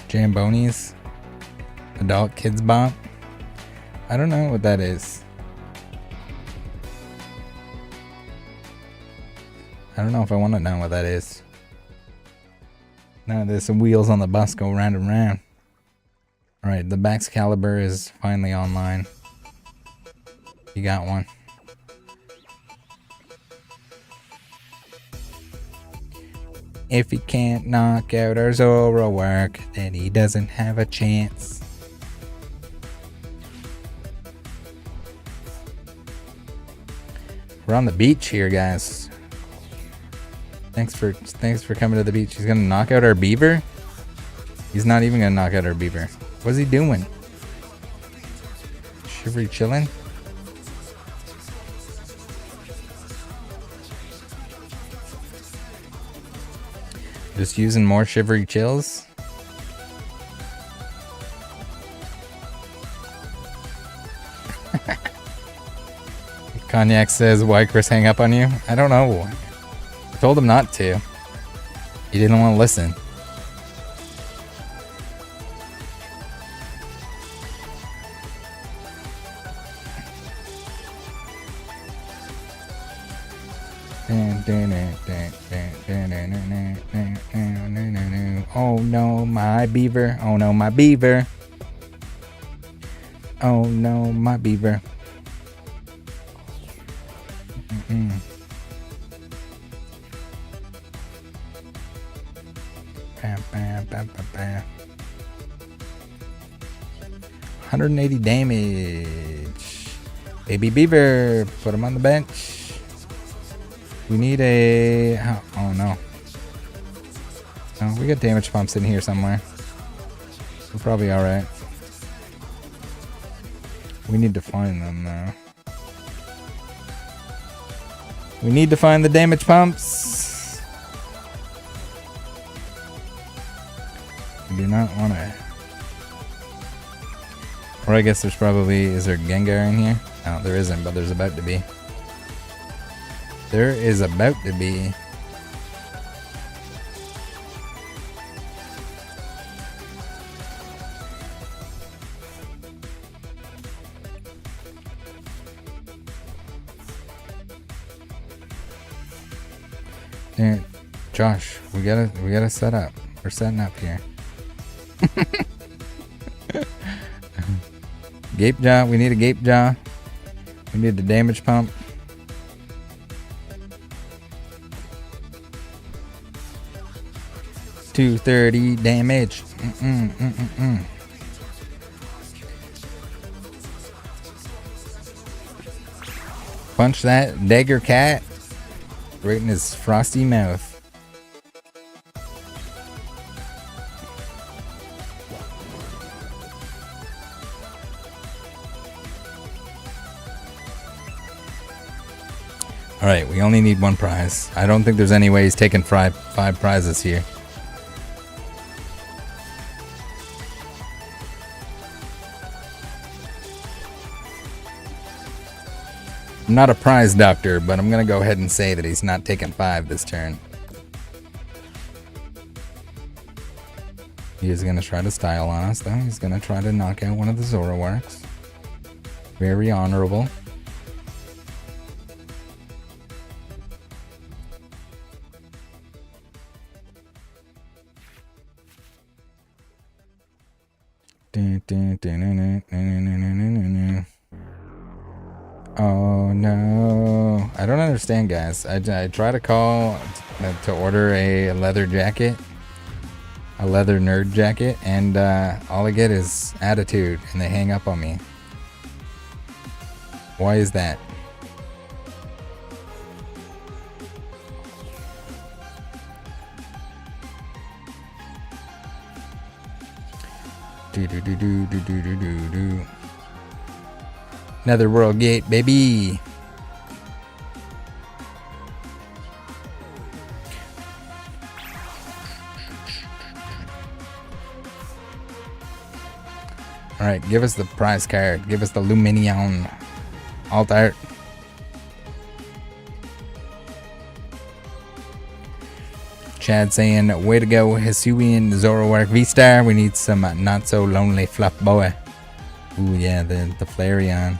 Jambonis. Adult Kids Bop. I don't know what that is. I don't know if I want to know what that is. Now there's some wheels on the bus go round and round. Alright, the Baxcalibur is finally online. You got one. If he can't knock out our Zoroark, then he doesn't have a chance. We're on the beach here, guys. Thanks for coming to the beach. He's gonna knock out our beaver? He's not even gonna knock out our beaver. What's he doing? Shivery chillin'? Just using more shivery chills. Cognac says, why Chris hang up on you? I don't know. I told him not to. He didn't want to listen. Oh no, my beaver. Oh no, my beaver. Oh no, my beaver. Bam, bam, bam, bam, bam. 180 damage. Baby beaver, put him on the bench. We need a... Oh no. No, we got damage pumps in here somewhere. We're probably alright. We need to find them though. We need to find the damage pumps. We do not want to. Or I guess there's probably... Is there Gengar in here? No, there isn't, but there's about to be. There is about to be. Yeah, Josh, we gotta set up. We're setting up here. Gape jaw. We need a gape jaw. We need the damage pump. $230 damage. Punch that dagger cat right in his frosty mouth. Alright, we only need one prize. I don't think there's any way he's taking five prizes here. I'm not a prize doctor, but I'm going to go ahead and say that he's not taking 5 this turn. He is going to try to style on us, though. He's going to try to knock out one of the Zoroarks. Very honorable. Oh no, I don't understand, guys. I try to call to order a leather jacket, a leather nerd jacket, and all I get is attitude, and they hang up on me. Why is that? Do. Netherworld gate, baby. All right, give us the prize card. Give us the Luminion alt art. Chad saying, way to go, Hisuian Zoroark V-Star. We need some not so lonely fluff boy. Ooh, yeah, the Flareon.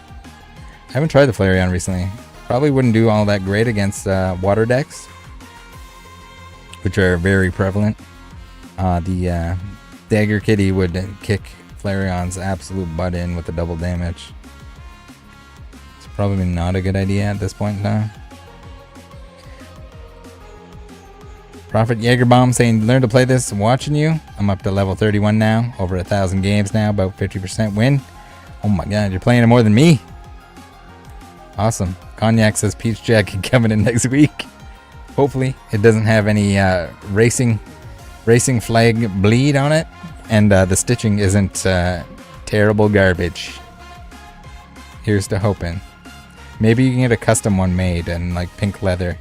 I haven't tried the Flareon recently. Probably wouldn't do all that great against water decks, which are very prevalent. The Dagger Kitty would kick Flareon's absolute butt in with the double damage. It's probably not a good idea at this point in time. Prophet Jaegerbomb saying, learn to play this watching you. I'm up to level 31 now. Over 1,000 games now. About 50% win. Oh my god, you're playing it more than me. Awesome. Cognac says Peach Jacket coming in next week. Hopefully it doesn't have any racing flag bleed on it. And the stitching isn't terrible garbage. Here's to hoping. Maybe you can get a custom one made in like pink leather.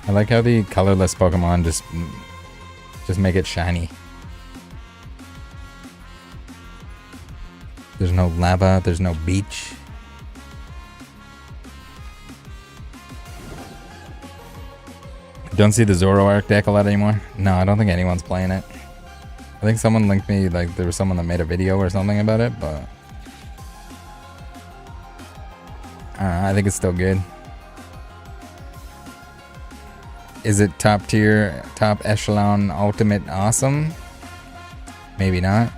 I like how the colorless Pokemon just make it shiny. There's no lava, there's no beach. Don't see the Zoroark deck a lot anymore. No, I don't think anyone's playing it. I think someone linked me, like there was someone that made a video or something about it, but I think it's still good. Is it top tier, top echelon, ultimate awesome? Maybe not.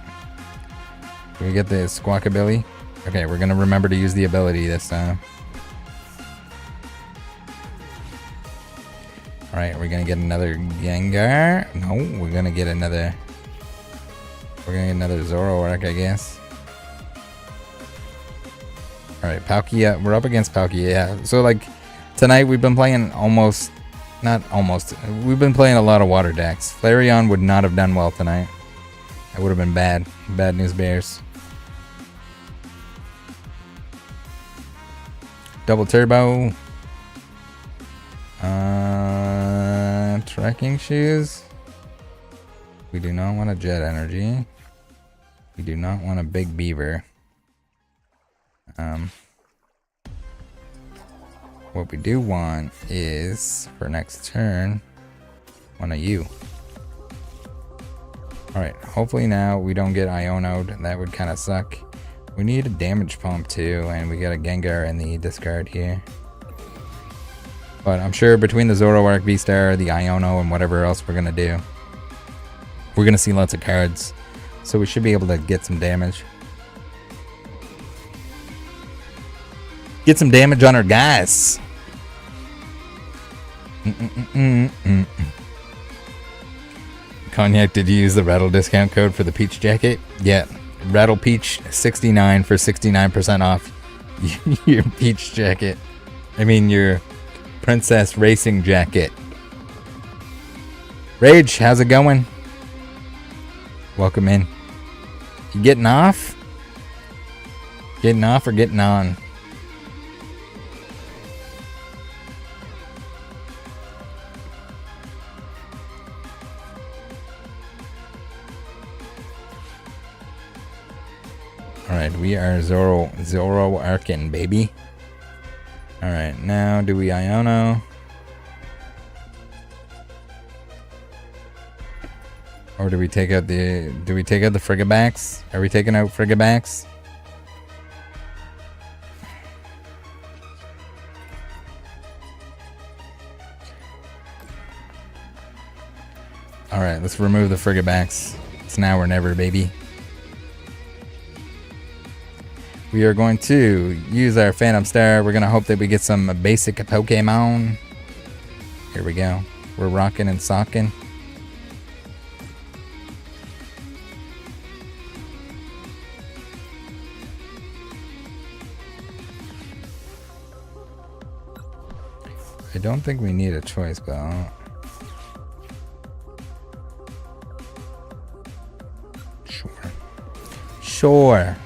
Can we get the Squawkabilly? Okay, we're gonna remember to use the ability this time. Alright, we're gonna get another Gengar. No, we're gonna get another Zoroark, I guess. Alright, Palkia. We're up against Palkia, yeah. So like tonight we've been playing we've been playing a lot of water decks. Flareon would not have done well tonight. That would have been bad. Bad news bears. Double turbo. Trekking shoes. We do not want a jet energy. We do not want a big beaver. What we do want is, for next turn, one of you. Alright, hopefully now we don't get Iono'd. That would kind of suck. We need a damage pump too, and we got a Gengar in the discard here. But I'm sure between the Zoroark, V-Star, the Iono, and whatever else we're going to do, we're going to see lots of cards. So we should be able to get some damage. Get some damage on our guys. Cognac, did you use the Rattle discount code for the Peach jacket? Yeah, Rattle Peach 69 for 69% off your Peach jacket. I mean your Princess Racing jacket. Rage, how's it going? Welcome in. You getting off? Getting off or getting on? Alright, we are Zoroarkin, baby. Alright, now do we Iono? Or do we take out the Frigabacks? Are we taking out Frigabacks? Alright, let's remove the Frigabacks. It's now or never, baby. We are going to use our Phantom Star. We're going to hope that we get some basic Pokemon. Here we go. We're rocking and socking. I don't think we need a choice belt. Sure.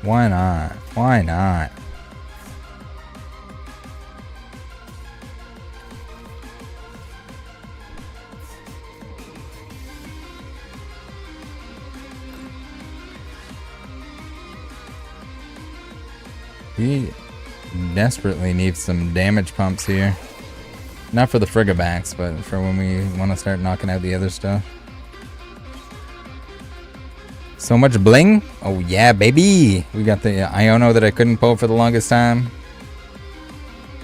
Why not? Why not? We desperately need some damage pumps here. Not for the Frigabacks, but for when we want to start knocking out the other stuff. So much bling. Oh yeah, baby. We got the Iono that I couldn't pull for the longest time.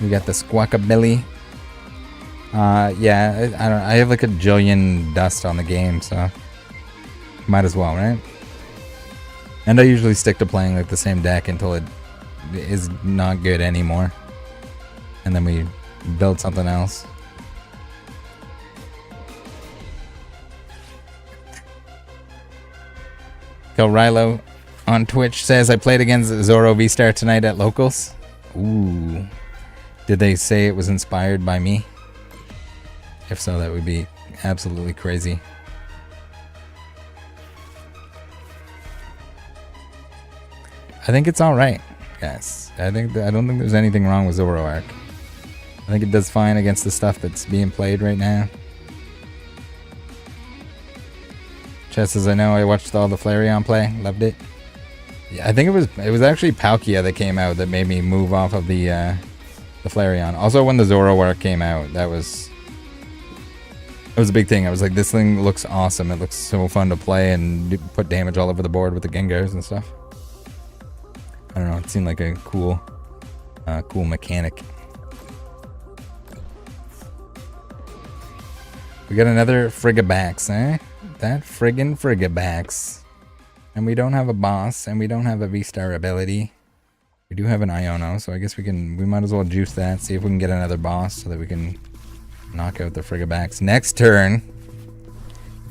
We got the Squawkabilly. Yeah, I have like a jillion dust on the game, so might as well, right? And I usually stick to playing like the same deck until it is not good anymore, and then we build something else. Rilo on Twitch says, I played against Zoro V-Star tonight at locals. Ooh. Did they say it was inspired by me? If so, that would be absolutely crazy. I think it's alright, guys. I don't think there's anything wrong with Zoroark. I think it does fine against the stuff that's being played right now. Chess says, I know, I watched all the Flareon play, loved it. Yeah, I think it was actually Palkia that came out that made me move off of the Flareon. Also, when the Zoroark came out, it was a big thing. I was like, this thing looks awesome. It looks so fun to play and put damage all over the board with the Gengars and stuff. I don't know, it seemed like a cool mechanic. We got another Frigabacks, eh? That friggin' Frigabacks. And we don't have a boss, and we don't have a V-Star ability. We do have an Iono, so I guess we might as well juice that, see if we can get another boss so that we can knock out the Frigabacks. Next turn,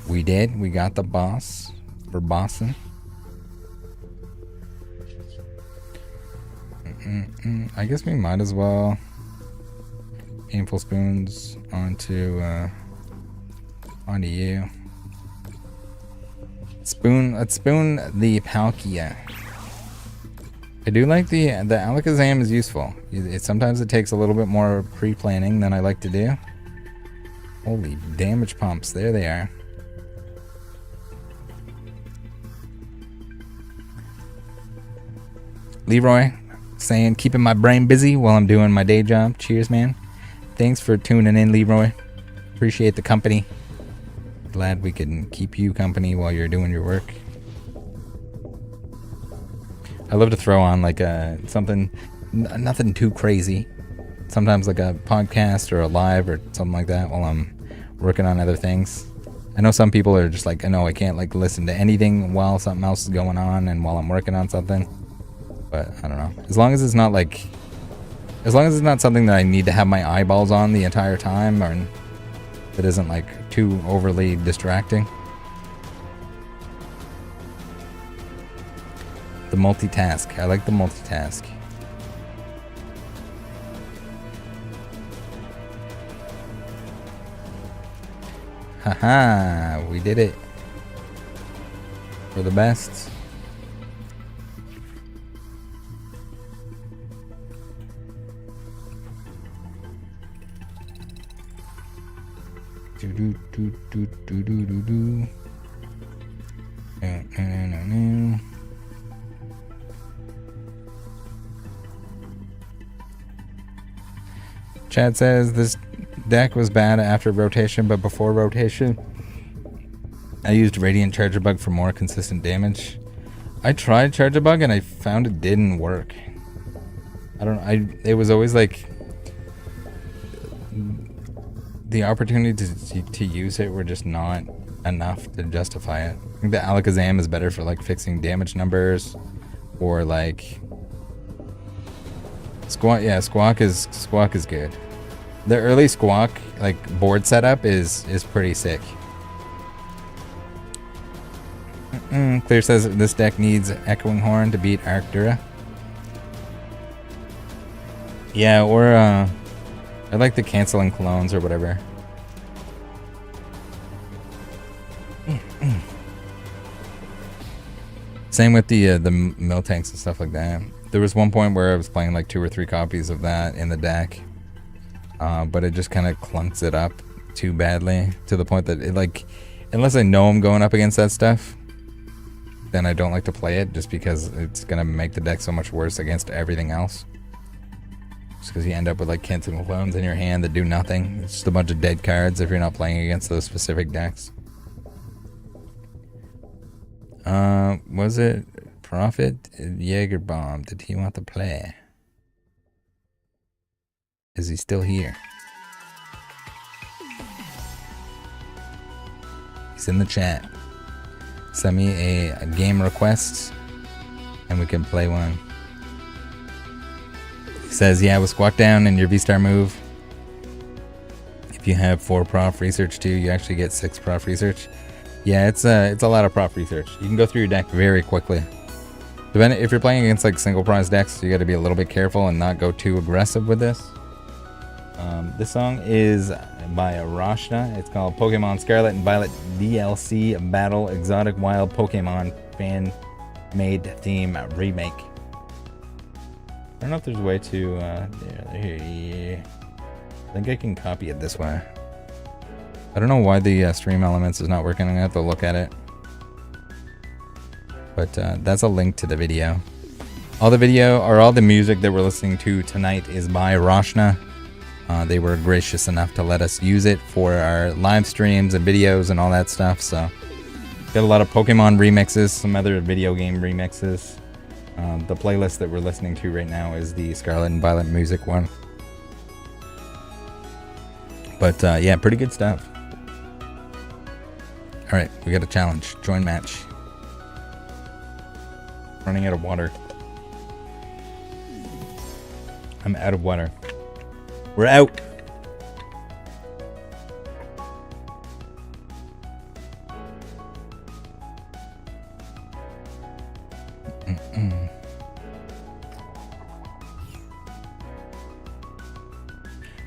we got the boss. We're bossing. I guess we might as well Painful Spoons onto you. Let's spoon the Palkia. I do like the Alakazam is useful. Sometimes it takes a little bit more pre-planning than I like to do. Holy damage pumps, there they are. Leroy saying keeping my brain busy while I'm doing my day job. Cheers, man. Thanks for tuning in, Leroy. Appreciate the company. Glad we can keep you company while you're doing your work. I love to throw on like something, nothing too crazy. Sometimes like a podcast or a live or something like that while I'm working on other things. I know some people are just like, no, I can't like listen to anything while something else is going on and while I'm working on something. But I don't know. As long as it's not like, as long as it's not something that I need to have my eyeballs on the entire time, or that isn't like too overly distracting. The multitask. I like the multitask. Haha, we did it. For the best. Do do do do do do do do. Chad says this deck was bad after rotation, but before rotation, I used Radiant Charger Bug for more consistent damage. I tried Charger Bug and I found it didn't work. I don't know. It was always like the opportunity to use it were just not enough to justify it. I think the Alakazam is better for like fixing damage numbers, or like Squawk. Yeah, Squawk is good. The early Squawk like board setup is pretty sick. Clear says this deck needs Echoing Horn to beat Arctura. Yeah, or I like the canceling clones or whatever. Same with the mill tanks and stuff like that. There was one point where I was playing like 2 or 3 copies of that in the deck, but it just kind of clunks it up too badly to the point that it like, unless I know I'm going up against that stuff, then I don't like to play it, just because it's gonna make the deck so much worse against everything else. Just because you end up with like canceling clones in your hand that do nothing. It's just a bunch of dead cards if you're not playing against those specific decks. Was it Prophet Jaegerbomb? Did he want to play? Is he still here? He's in the chat. Send me a game request and we can play one. He says, yeah, with Squawk down and your V-Star move, if you have 4 prof research too, you actually get 6 prof research. Yeah, it's a lot of prof research. You can go through your deck very quickly. If you're playing against like single prize decks, you got to be a little bit careful and not go too aggressive with this. This song is by Rashna. It's called Pokemon Scarlet and Violet DLC Battle Exotic Wild Pokemon Fan Made Theme Remake. I don't know if there's a way to here. I think I can copy it this way. I don't know why the stream elements is not working. I'm gonna have to look at it. But that's a link to the video. All the music that we're listening to tonight is by Rashna. They were gracious enough to let us use it for our live streams and videos and all that stuff. So got a lot of Pokemon remixes, some other video game remixes. The playlist that we're listening to right now is the Scarlet and Violet music one. But yeah, pretty good stuff. Alright, we got a challenge. Join match. Running out of water. I'm out of water. We're out.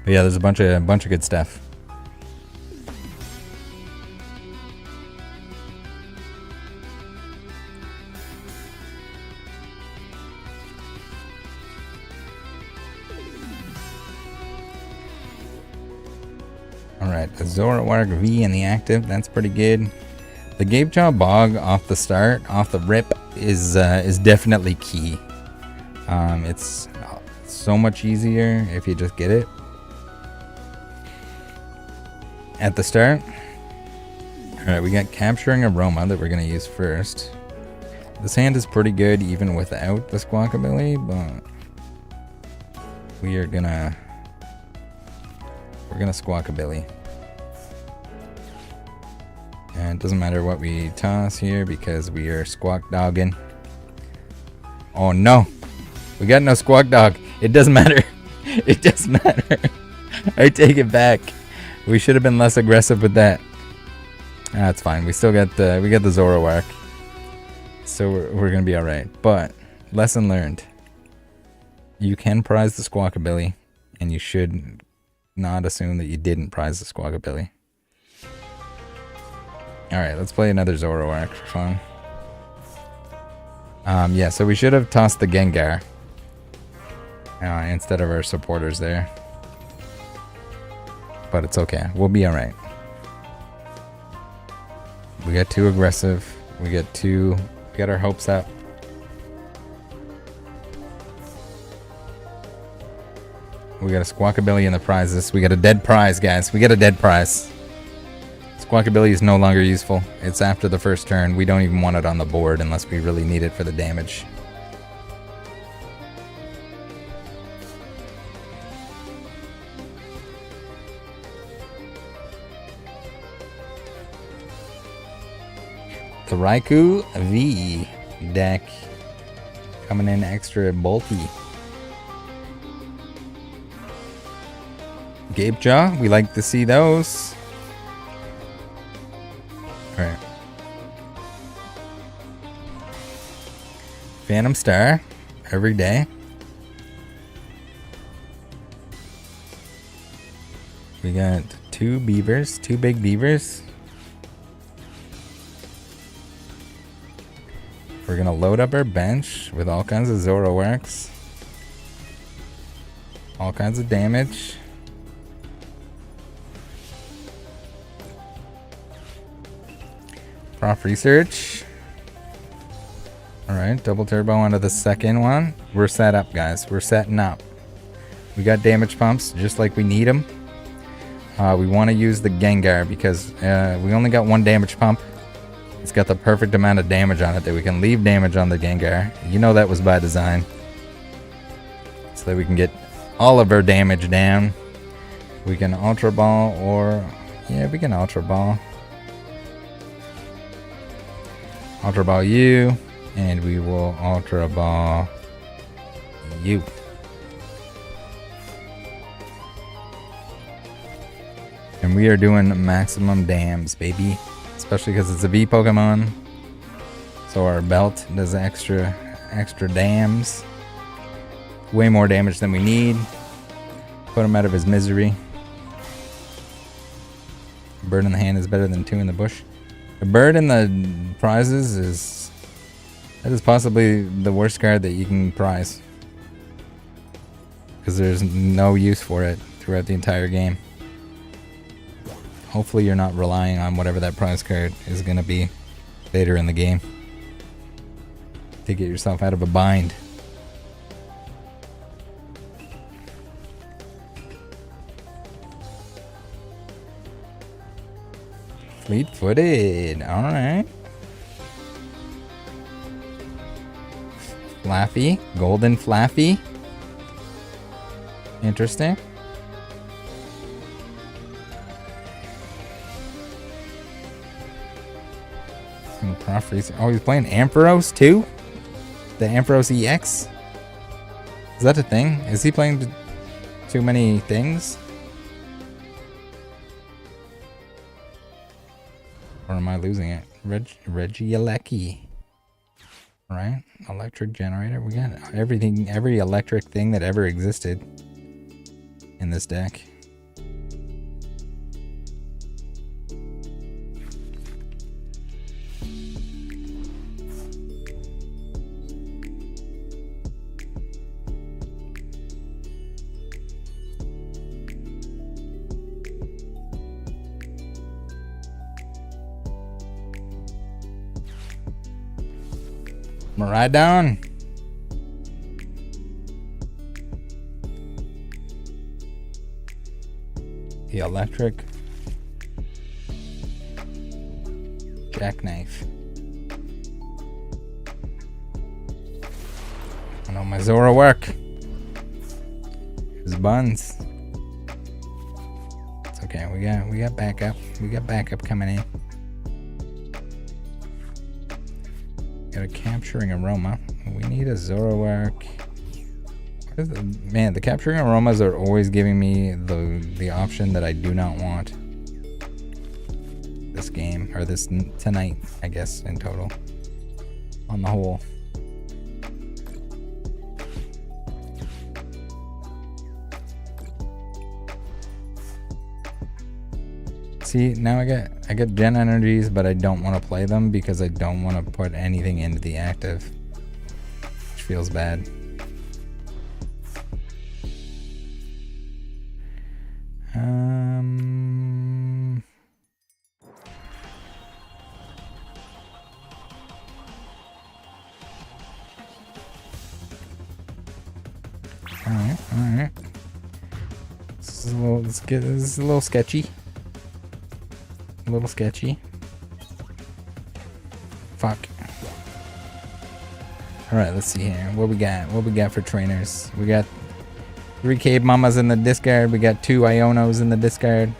But yeah, there's a bunch of good stuff. Alright, the Zoroark V in the active, that's pretty good. The Gabejaw Bog off the start, off the rip, is definitely key. It's so much easier if you just get it at the start. Alright, we got Capturing Aroma that we're going to use first. This hand is pretty good even without the squawkabilly, but we're gonna squawkabilly. And it doesn't matter what we toss here because we are squawk dogging. Oh no! We got no squawk dog. It doesn't matter. It doesn't matter. I take it back. We should have been less aggressive with that. That's fine. We still got the Zoroark. So we're gonna be alright. But lesson learned. You can prize the squawkabilly, and you should not assume that you didn't prize the squawkabilly. Alright, let's play another Zoroark for fun. Yeah, so we should have tossed the Gengar instead of our supporters there. But it's okay. We'll be alright. We got too aggressive. We got our hopes up. We got a squawkabilly in the prizes. We got a dead prize, guys. We got a dead prize. Squawkabilly is no longer useful. It's after the first turn. We don't even want it on the board unless we really need it for the damage. The Raikou V deck coming in extra bulky. Gape Jaw, we like to see those. Alright. Phantom Star, every day. We got two big beavers. We're gonna load up our bench with all kinds of Zoroarks. All kinds of damage. Prof Research. Alright, double turbo onto the second one. We're set up, guys. We're setting up. We got damage pumps just like we need them. We want to use the Gengar because we only got one damage pump. It's got the perfect amount of damage on it that we can leave damage on the Gengar. You know that was by design. So that we can get all of our damage down. We can Ultra Ball or... yeah, we can Ultra Ball. Ultra Ball you. And we will Ultra Ball you. And we are doing maximum dams, baby. Especially because it's a V Pokemon. So our belt does extra dams. Way more damage than we need. Put him out of his misery. A bird in the hand is better than two in the bush. A bird in the prizes is... that is possibly the worst card that you can prize. Because there's no use for it throughout the entire game. Hopefully you're not relying on whatever that prize card is going to be later in the game to get yourself out of a bind. Fleet-footed, alright. Flaffy, golden Flaffy. Interesting. Oh, he's playing Ampharos too? The Ampharos EX? Is that a thing? Is he playing too many things? Or am I losing it? Regieleki. Alright, electric generator. We got everything, every electric thing that ever existed in this deck. Maridon. The electric jackknife. I know my Zora work. His buns. It's okay. We got backup. We got backup coming in. Got a capturing aroma. We need a Zora work. Man, the capturing aromas are always giving me the option that I do not want. This game, or this tonight, I guess, in total. On the whole. See, now I get gen energies, but I don't want to play them because I don't want to put anything into the active, which feels bad. All right. This is a little sketchy. A little sketchy. Fuck. All right, let's see here. What we got? What we got for trainers? We got 3 Cave Mamas in the discard. We got 2 Ionos in the discard.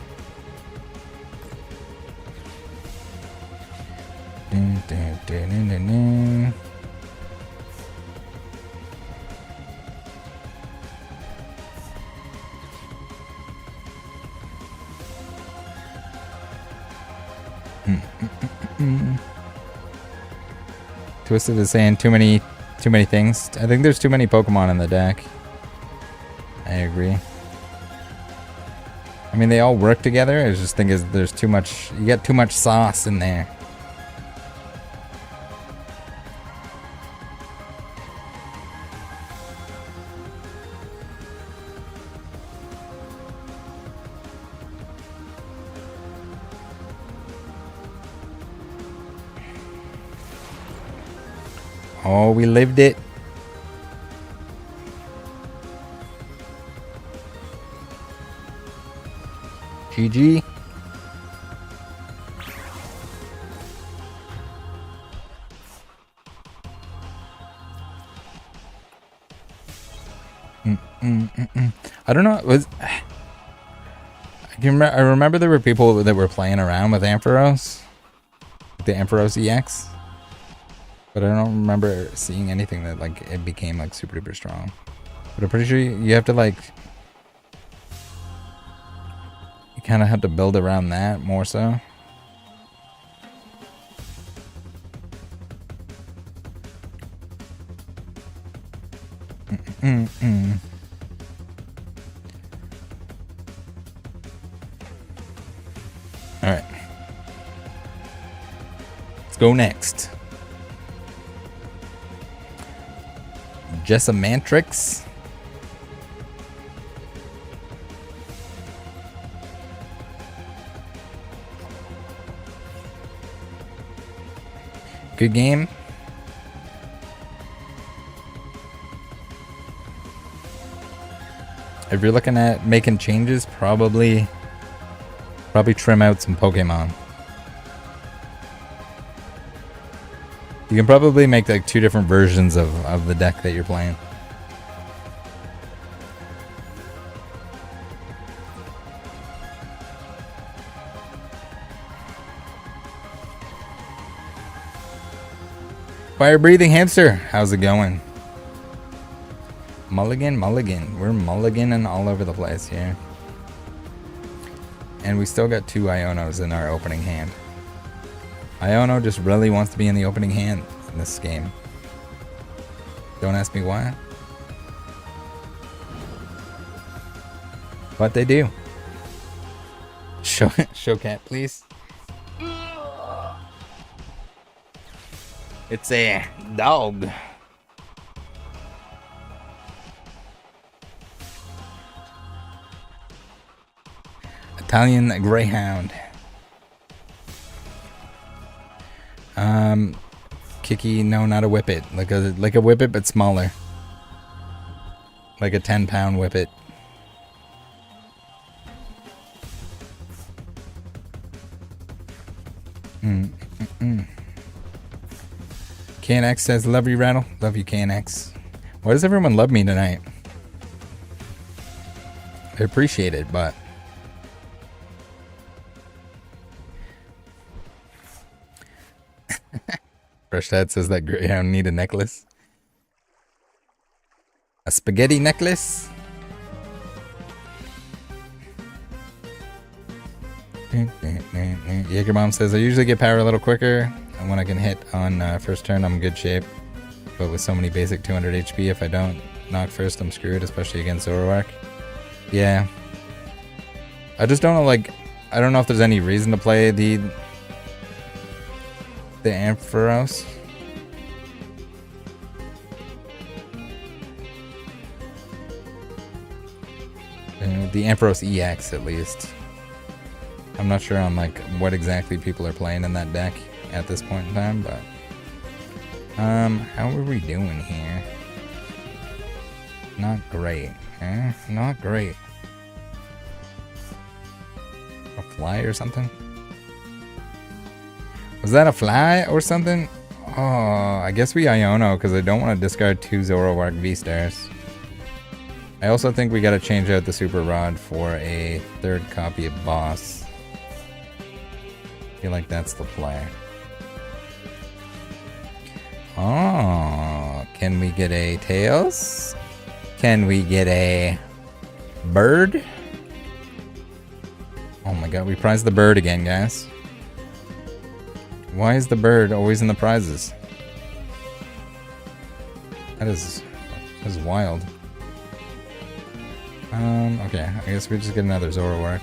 Twisted is saying too many things. I think there's too many Pokemon in the deck. I agree. I mean, they all work together. I just think there's too much. You get too much sauce in there. Oh, we lived it. GG. I don't know. I remember there were people that were playing around with Ampharos, the Ampharos EX, but I don't remember seeing anything that like it became like super duper strong. But I'm pretty sure you have to like. Kind of have to build around that more so. All right, let's go next. Jessamantrex. Good game. If you're looking at making changes, probably trim out some Pokemon. You can probably make like 2 different versions of the deck that you're playing. Fire breathing hamster, how's it going? Mulligan. We're mulliganing all over the place here. And we still got 2 Ionos in our opening hand. Iono just really wants to be in the opening hand in this game. Don't ask me why. But they do. Show cat, please. It's a dog. Italian Greyhound. Kiki, no, not a Whippet. Like a Whippet, but smaller. Like a 10-pound Whippet. KNX says, love you, Rattle. Love you, KNX. Why does everyone love me tonight? I appreciate it, but... Fresh Dad says that Greyhound need a necklace. A spaghetti necklace? Jaeger Mom says, I usually get power a little quicker, and when I can hit on first turn, I'm in good shape. But with so many basic 200 HP, if I don't knock first, I'm screwed, especially against Zoroark. Yeah. I just don't know, like, I don't know if there's any reason to play the Ampharos. The Ampharos EX, at least. I'm not sure on, like, what exactly people are playing in that deck at this point in time, but... how are we doing here? Not great, eh? Not great. A fly or something? Was that a fly or something? Oh, I guess we Iono because I don't want to discard 2 Zoroark V-Stars. I also think we gotta change out the Super Rod for a 3rd copy of Boss. I feel like that's the play. Oh, can we get a Tails? Can we get a bird? Oh my god, we prized the bird again, guys. Why is the bird always in the prizes? That is wild. Okay, I guess we just get another Zoroark.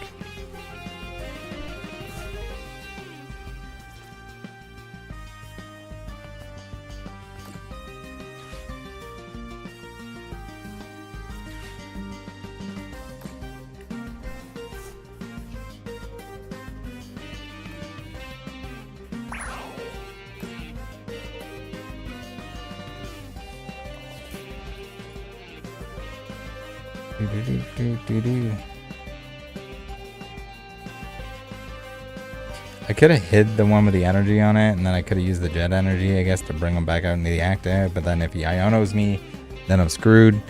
I could have hid the one with the energy on it, and then I could have used the jet energy, I guess, to bring him back out into the active. But then if he Ionos me, then I'm screwed.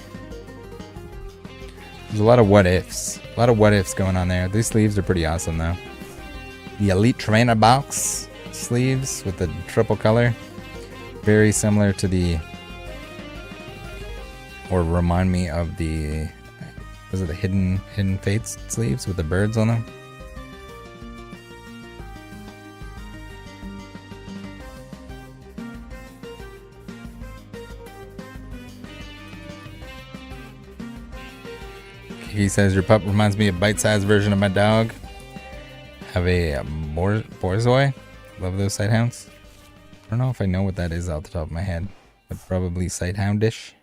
There's a lot of what ifs. A lot of what ifs going on there. These sleeves are pretty awesome, though. The Elite Trainer Box sleeves with the triple color. Very similar to the... Or remind me of the... Was it the Hidden Fates sleeves with the birds on them? He says your pup reminds me of a bite-sized version of my dog. Have a Borzoi. Love those sighthounds. I don't know if I know what that is off the top of my head, but probably sighthoundish.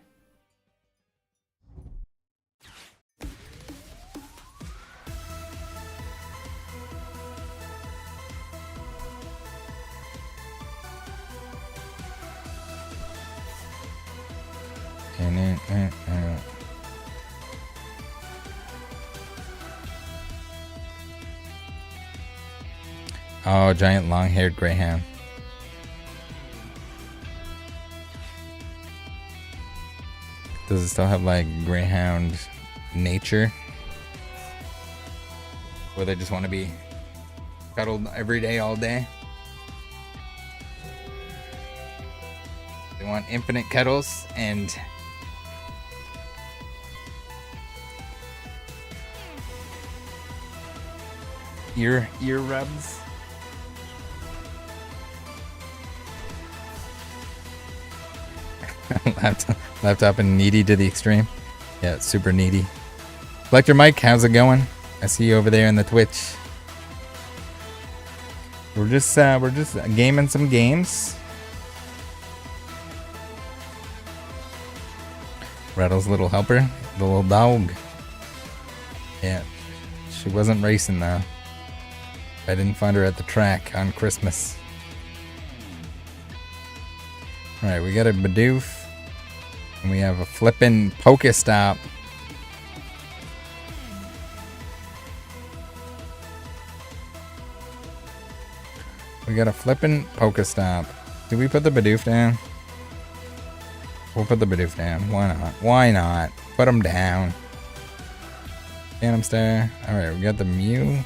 Oh, giant long-haired greyhound. Does it still have like greyhound nature? Where they just want to be cuddled every day, all day? They want infinite cuddles and ear rubs. Laptop and needy to the extreme. Yeah, it's super needy. Collector Mike, how's it going? I see you over there in the Twitch. We're just gaming some games. Rattle's little helper, the little dog. Yeah, she wasn't racing though. I didn't find her at the track on Christmas. Alright, we got a Bidoof. And we have a flippin' Pokestop. We got a flippin' Pokestop. Did we put the Bidoof down? We'll put the Bidoof down. Why not? Why not? Put him down. Phantom Star. Alright, we got the Mew.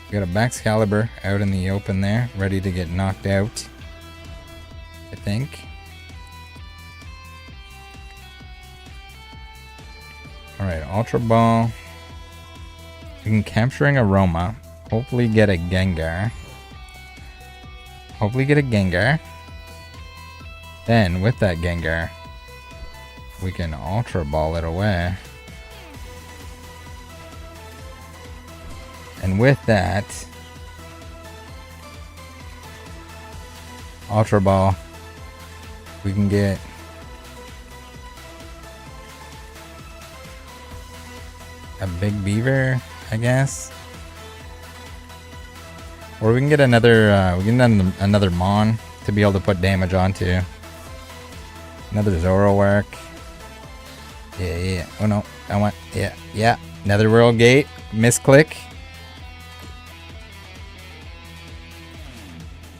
We got a Baxcalibur out in the open there, ready to get knocked out. I think. Alright, Ultra Ball. We can Capturing Aroma. Hopefully get a Gengar. Then, with that Gengar, we can Ultra Ball it away. And with that, Ultra Ball, we can get a Big Beaver, I guess. Or we can get another, another Mon to be able to put damage onto. Another Zoroark. Yeah. Oh no, I want, yeah. Netherworld Gate, misclick.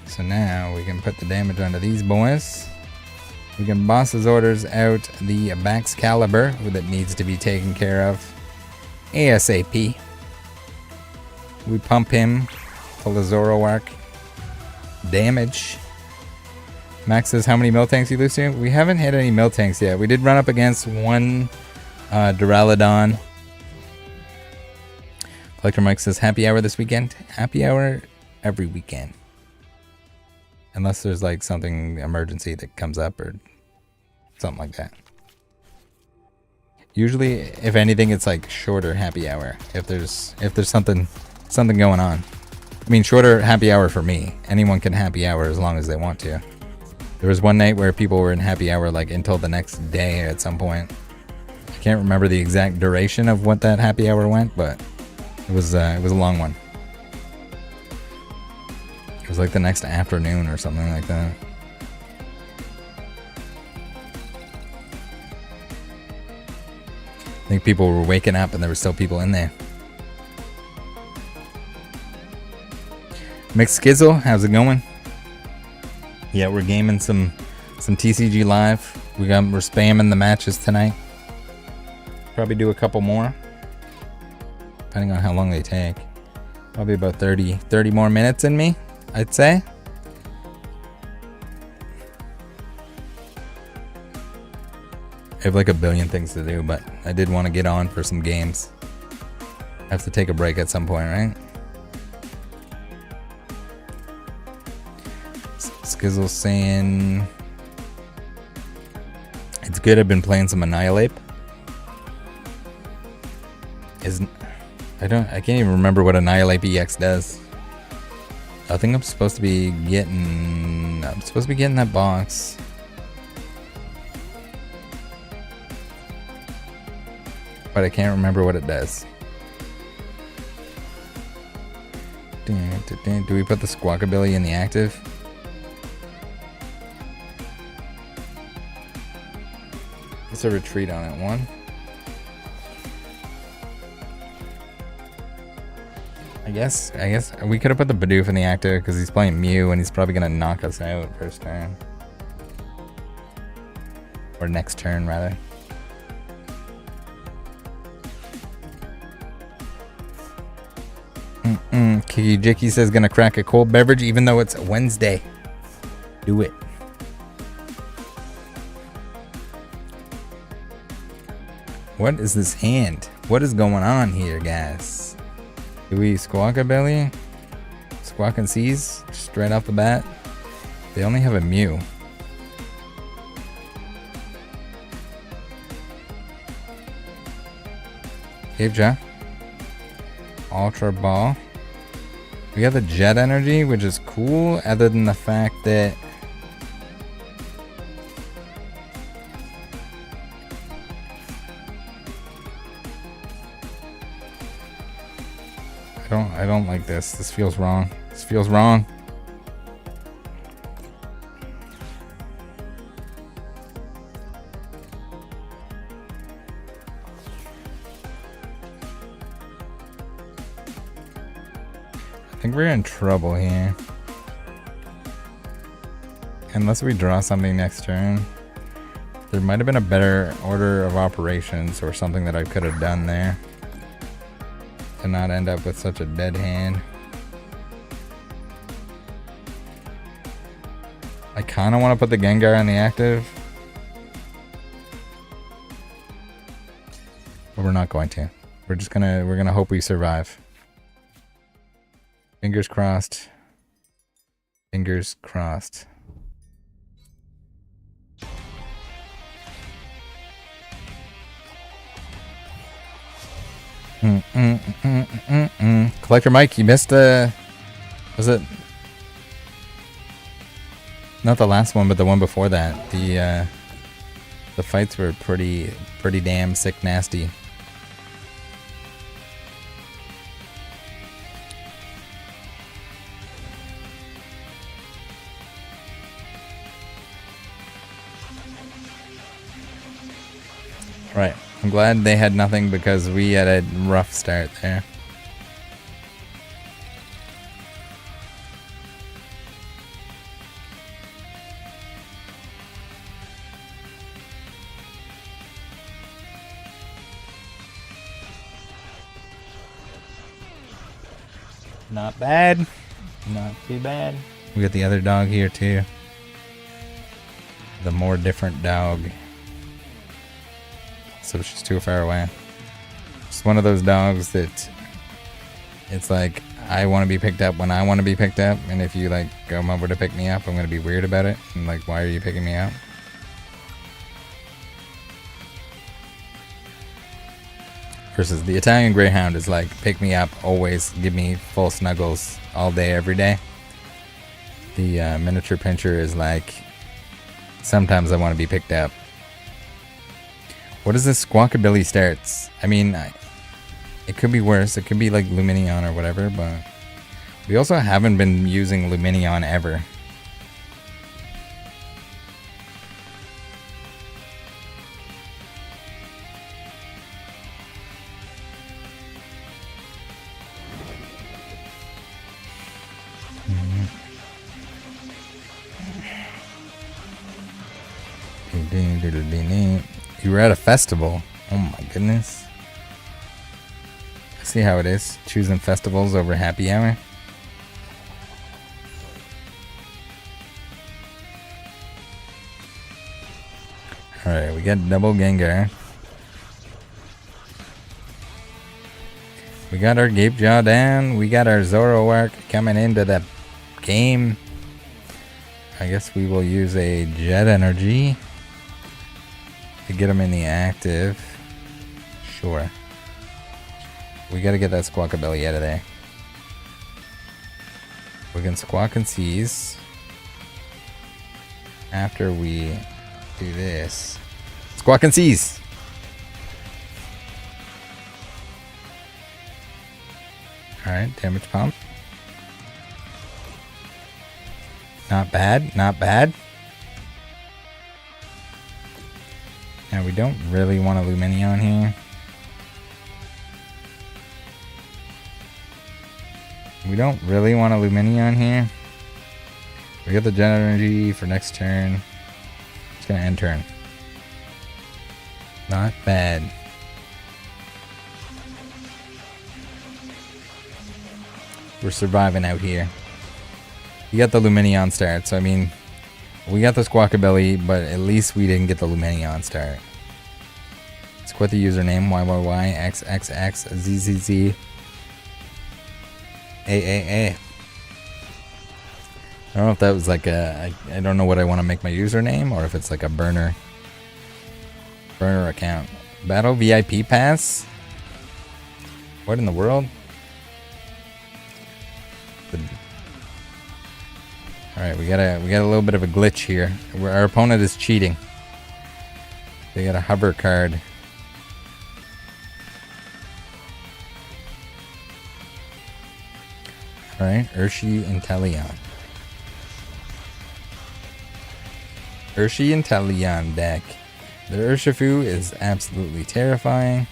So now we can put the damage onto these boys. We can boss his orders out the Baxcalibur that needs to be taken care of ASAP. We pump him till the Zoroark. Damage. Max says how many Miltanks you lose to? We haven't hit any Miltanks yet. We did run up against one Duraludon. Collector Mike says happy hour this weekend. Happy hour every weekend. Unless there's like something emergency that comes up or something like that. Usually, if anything, it's like shorter happy hour. If there's something going on. I mean, shorter happy hour for me. Anyone can happy hour as long as they want to. There was one night where people were in happy hour like until the next day at some point. I can't remember the exact duration of what that happy hour went, but it was a long one. It was like the next afternoon or something like that. I think people were waking up and there were still people in there. Mixed Skizzle, how's it going? Yeah, we're gaming some TCG Live. We're spamming the matches tonight. Probably do a couple more. Depending on how long they take. Probably about 30 more minutes in me, I'd say. I have like a billion things to do, but I did want to get on for some games. I have to take a break at some point, right? Skizzle saying it's good. I've been playing some Annihilate. I can't even remember what Annihilate EX does. I think I'm supposed to be getting that box. But I can't remember what it does. Do we put the Squawkabilly in the active? Let's a retreat on it. One. I guess we could have put the Bidoof in the active because he's playing Mew and he's probably gonna knock us out first turn. Or next turn rather. Kiki Jicky says gonna crack a cold beverage even though it's Wednesday. Do it. What is this hand? What is going on here, guys? Do we Squawkabilly? Squawk and Seize? Straight off the bat? They only have a Mew. Cave Ja. Ultra Ball. We got the Jet Energy, which is cool, other than the fact that I don't like this. This feels wrong. This feels wrong. I think we're in trouble here. Unless we draw something next turn. There might have been a better order of operations or something that I could have done there to not end up with such a dead hand. I kind of want to put the Gengar on the active, but we're not going to. We're gonna hope we survive. Fingers crossed. Fingers crossed. Collector Mike, you missed the... Was it... Not the last one, but the one before that. The fights were pretty damn sick nasty. Right. I'm glad they had nothing because we had a rough start there. Not bad. Not too bad. We got the other dog here too. The more different dog. So she's too far away. It's one of those dogs that it's like I want to be picked up when I want to be picked up, and if you like come over to pick me up, I'm gonna be weird about it. And like, why are you picking me up? Versus the Italian Greyhound is like, pick me up, always give me full snuggles all day, every day. The miniature pincher is like, sometimes I want to be picked up. What is this Squawkabilly starts? I mean, it could be worse. It could be like Lumineon or whatever, but we also haven't been using Lumineon ever. You were at a festival. Oh my goodness. I see how it is. Choosing festivals over happy hour. Alright, we got double Gengar. We got our Gape Jaw down. We got our Zoroark coming into the game. I guess we will use a Jet Energy to get him in the active. Sure. We gotta get that Squawkabilly out of there. We can Squawk and Seize after we do this. Squawk and Seize! Alright, damage pump. Not bad, not bad. Now we don't really want a Lumineon here. We don't really want a Lumineon here. We got the Jet Energy for next turn. It's gonna end turn. Not bad. We're surviving out here. You got the Lumineon start, so I mean, we got the Squawkabilly, but at least we didn't get the Lumineon start. Let's quit the username YYYXXXZZZ AAA. I don't know if that was like a... I don't know what I want to make my username, or if it's like a burner account. Battle VIP pass? What in the world? Alright, we got a little bit of a glitch here. Our opponent is cheating. They got a hover card. Alright, Urshi Inteleon. Urshi Inteleon deck. The Urshifu is absolutely terrifying.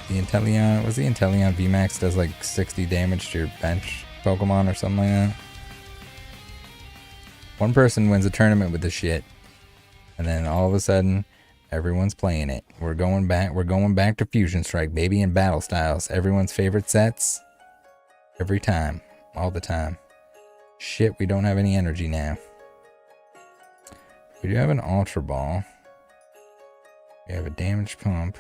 The Inteleon, was the Inteleon VMAX does like 60 damage to your bench Pokemon or something like that? One person wins a tournament with this shit. And then all of a sudden, everyone's playing it. We're going back to Fusion Strike, baby, and Battle Styles. Everyone's favorite sets. Every time. All the time. Shit, we don't have any energy now. We do have an Ultra Ball. We have a damage pump.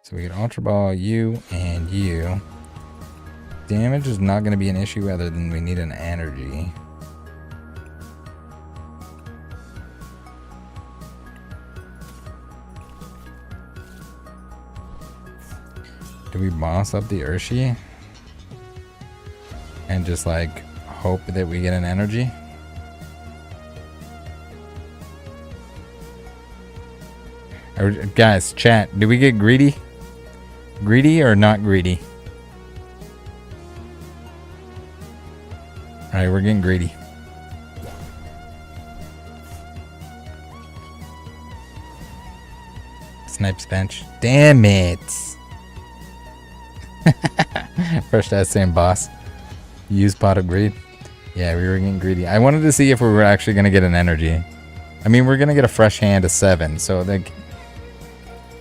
So we get Ultra Ball, you, and you. Damage is not going to be an issue other than we need an energy. Do we boss up the Urshi? And just like hope that we get an energy? Or, guys, chat, do we get greedy? Greedy or not greedy? Alright, we're getting greedy. Snipes bench. Damn it! First that same boss. Use Pot of Greed. Yeah, we were getting greedy. I wanted to see if we were actually going to get an energy. I mean, we're going to get a fresh hand of 7, so like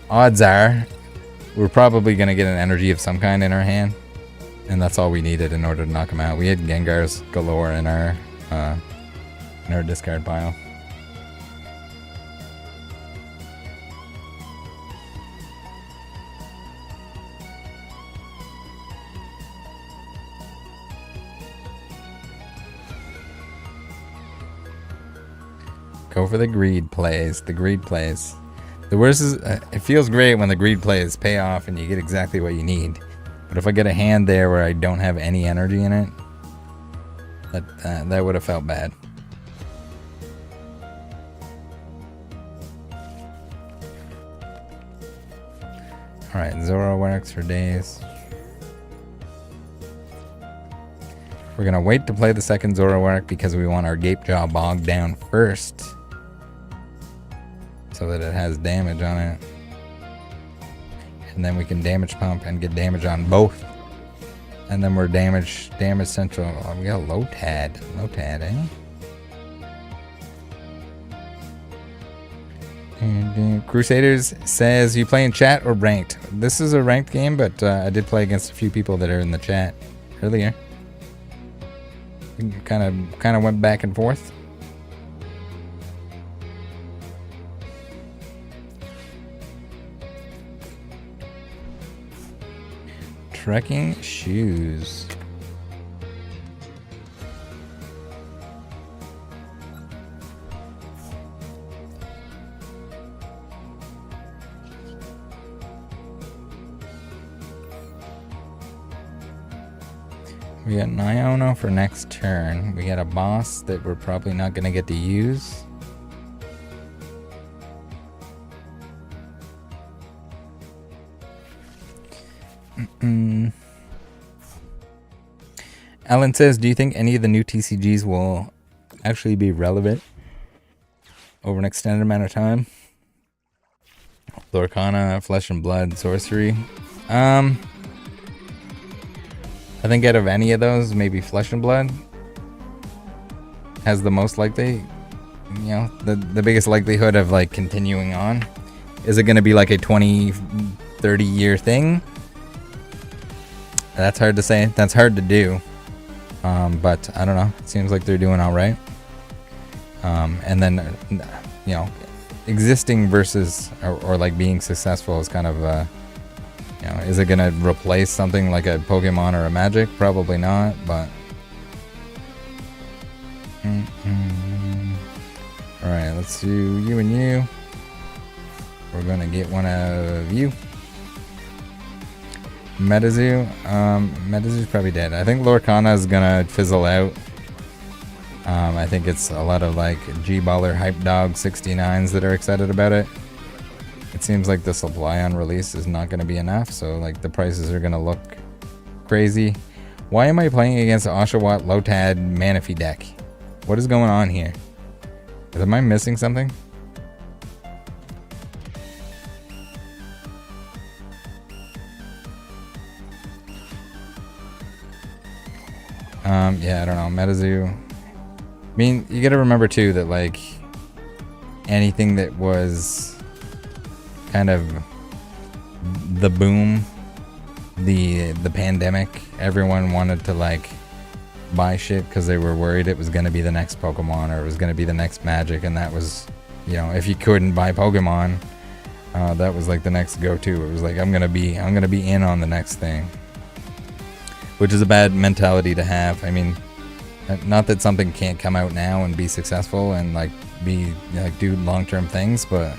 odds are we're probably going to get an energy of some kind in our hand. And that's all we needed in order to knock him out. We had Gengars galore in our discard pile. Go for the greed plays. The greed plays. The worst is, it feels great when the greed plays pay off and you get exactly what you need. But if I get a hand there where I don't have any energy in it, that would have felt bad. Alright, Zoro works for days. We're going to wait to play the second Zoro work because we want our Gape Jaw bogged down first. So that it has damage on it. And then we can damage pump and get damage on both. And then we're damage central. Oh, we got Lotad. Lotad, eh? And, Crusaders says, you play in chat or ranked? This is a ranked game, but I did play against a few people that are in the chat earlier. We kind of went back and forth. Trekking shoes. We got Niono for next turn. We got a boss that we're probably not going to get to use. Alan says, do you think any of the new TCGs will actually be relevant over an extended amount of time? Lorcana, Flesh and Blood, Sorcery. I think out of any of those, maybe Flesh and Blood has the most likely, you know, the biggest likelihood of like continuing on. Is it going to be like a 20, 30 year thing? That's hard to say. That's hard to do. But I don't know. It seems like they're doing all right. And then, you know, existing versus or like being successful is kind of, you know, is it going to replace something like a Pokemon or a Magic? Probably not, but. All right, let's do you and you. We're going to get one of you. Metazoo. Metazoo's probably dead. I think Lorcana is gonna fizzle out. I think it's a lot of like G-Baller Hype Dog 69s that are excited about it. It seems like the supply on release is not gonna be enough, so like the prices are gonna look crazy. Why am I playing against Oshawott Lotad Manaphy deck? What is going on here? Am I missing something? Yeah, I don't know. Metazoo. I mean, you gotta remember too that like anything that was kind of the boom, the pandemic, everyone wanted to like buy shit because they were worried it was going to be the next Pokemon or it was going to be the next Magic, and that was, you know, if you couldn't buy Pokemon, that was like the next go-to. It was like, I'm gonna be in on the next thing, which is a bad mentality to have. I mean, not that something can't come out now and be successful and like be like do long-term things, but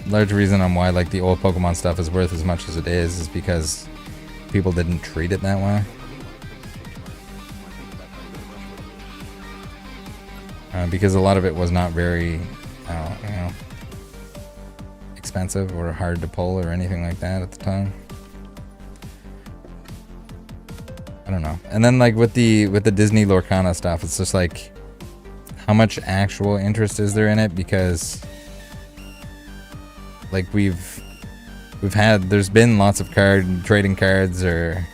large reason on why like the old Pokemon stuff is worth as much as it is because people didn't treat it that way. Because a lot of it was not very, you know, expensive or hard to pull or anything like that at the time. I don't know. And then like with the Disney Lorcana stuff, it's just like, how much actual interest is there in it? Because like there's been lots of trading cards or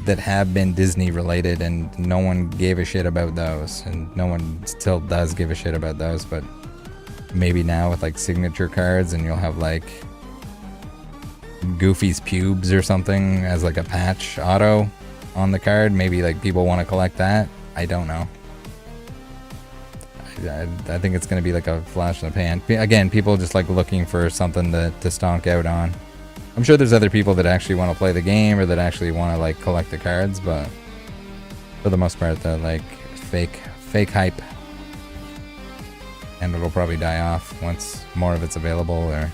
that have been Disney related, and no one gave a shit about those, and no one still does give a shit about those. But maybe now with like signature cards, and you'll have like Goofy's pubes or something as like a patch auto on the card, maybe like people want to collect that. I don't know. I think it's going to be like a flash in the pan. Again, people just like looking for something to stonk out on. I'm sure there's other people that actually want to play the game or that actually want to like collect the cards, but for the most part, they're like fake hype, and it'll probably die off once more of it's available. Or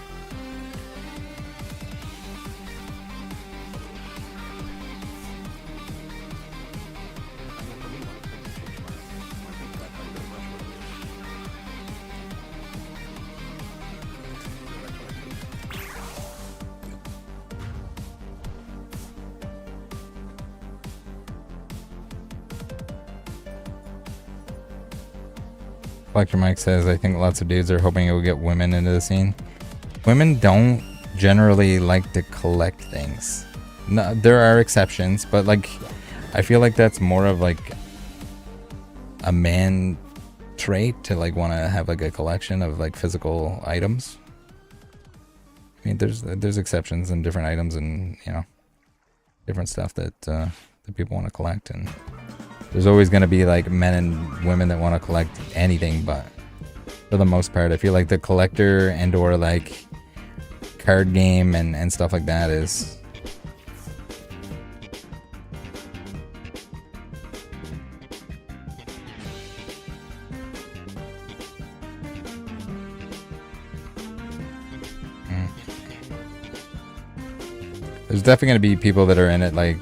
Collector Mike says, I think lots of dudes are hoping it will get women into the scene. Women don't generally like to collect things. No, there are exceptions, but like, I feel like that's more of like a man trait to like want to have like a collection of like physical items. I mean, there's exceptions and different items and, you know, different stuff that people want to collect, and there's always going to be like men and women that want to collect anything, but for the most part, I feel like the collector and or like card game and stuff like that is there's definitely going to be people that are in it like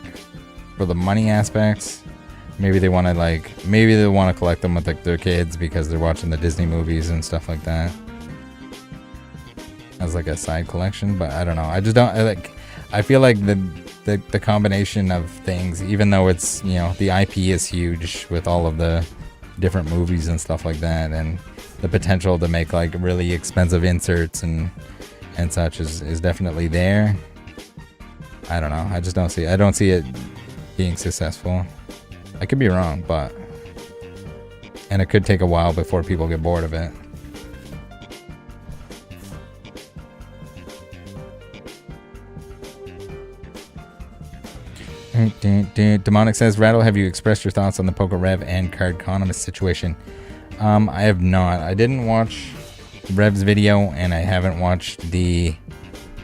for the money aspects. Maybe they want to collect them with like their kids because they're watching the Disney movies and stuff like that as like a side collection. But I don't know. I just don't I feel like the combination of things, even though it's, you know, the IP is huge with all of the different movies and stuff like that, and the potential to make like really expensive inserts and such is definitely there. I don't know. I don't see it being successful. I could be wrong, and it could take a while before people get bored of it. Demonic says, Rattle, have you expressed your thoughts on the PokeRev and Cardconomist situation? I have not. I didn't watch Rev's video, and I haven't watched the,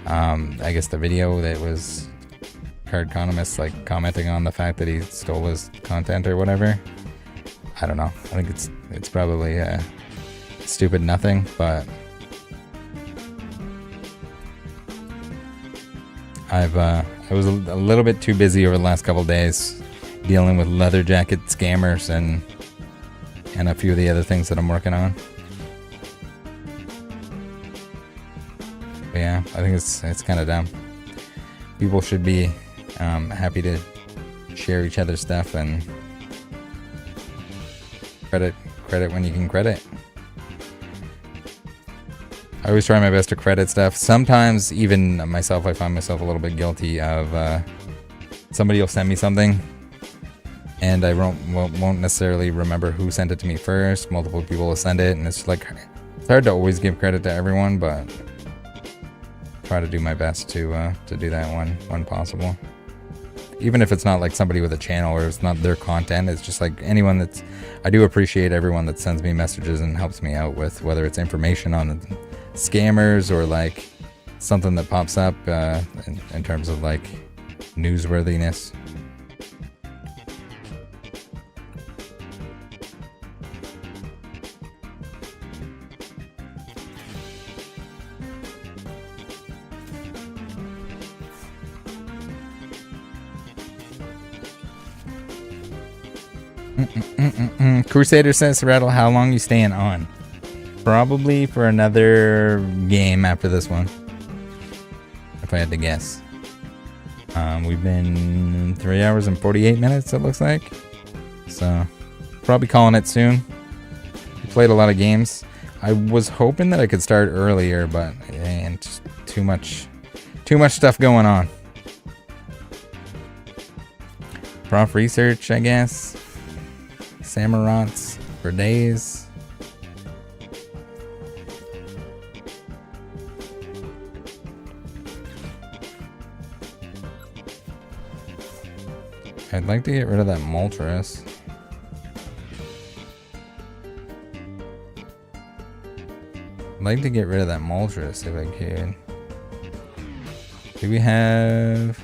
I guess the video that was Cardconomist like commenting on the fact that he stole his content or whatever. I don't know. I think it's probably stupid nothing, but I was a little bit too busy over the last couple of days dealing with leather jacket scammers and a few of the other things that I'm working on. But yeah, I think it's kind of dumb. People should be happy to share each other's stuff and credit when you can credit. I always try my best to credit stuff. Sometimes even myself, I find myself a little bit guilty of somebody will send me something and I won't necessarily remember who sent it to me first. Multiple people will send it, and it's like, it's hard to always give credit to everyone, but try to do my best to do that when possible. Even if it's not like somebody with a channel or it's not their content, it's just like anyone that's, I do appreciate everyone that sends me messages and helps me out with, whether it's information on scammers or like something that pops up in terms of like newsworthiness. Crusader says, Rattle, how long you staying on? Probably for another game after this one, if I had to guess. We've been 3 hours and 48 minutes, it looks like. So, probably calling it soon. We played a lot of games. I was hoping that I could start earlier, but man, just too much stuff going on. Prof research, I guess. Samurats for days. I'd like to get rid of that Moltres. I'd like to get rid of that Moltres if I could. Do we have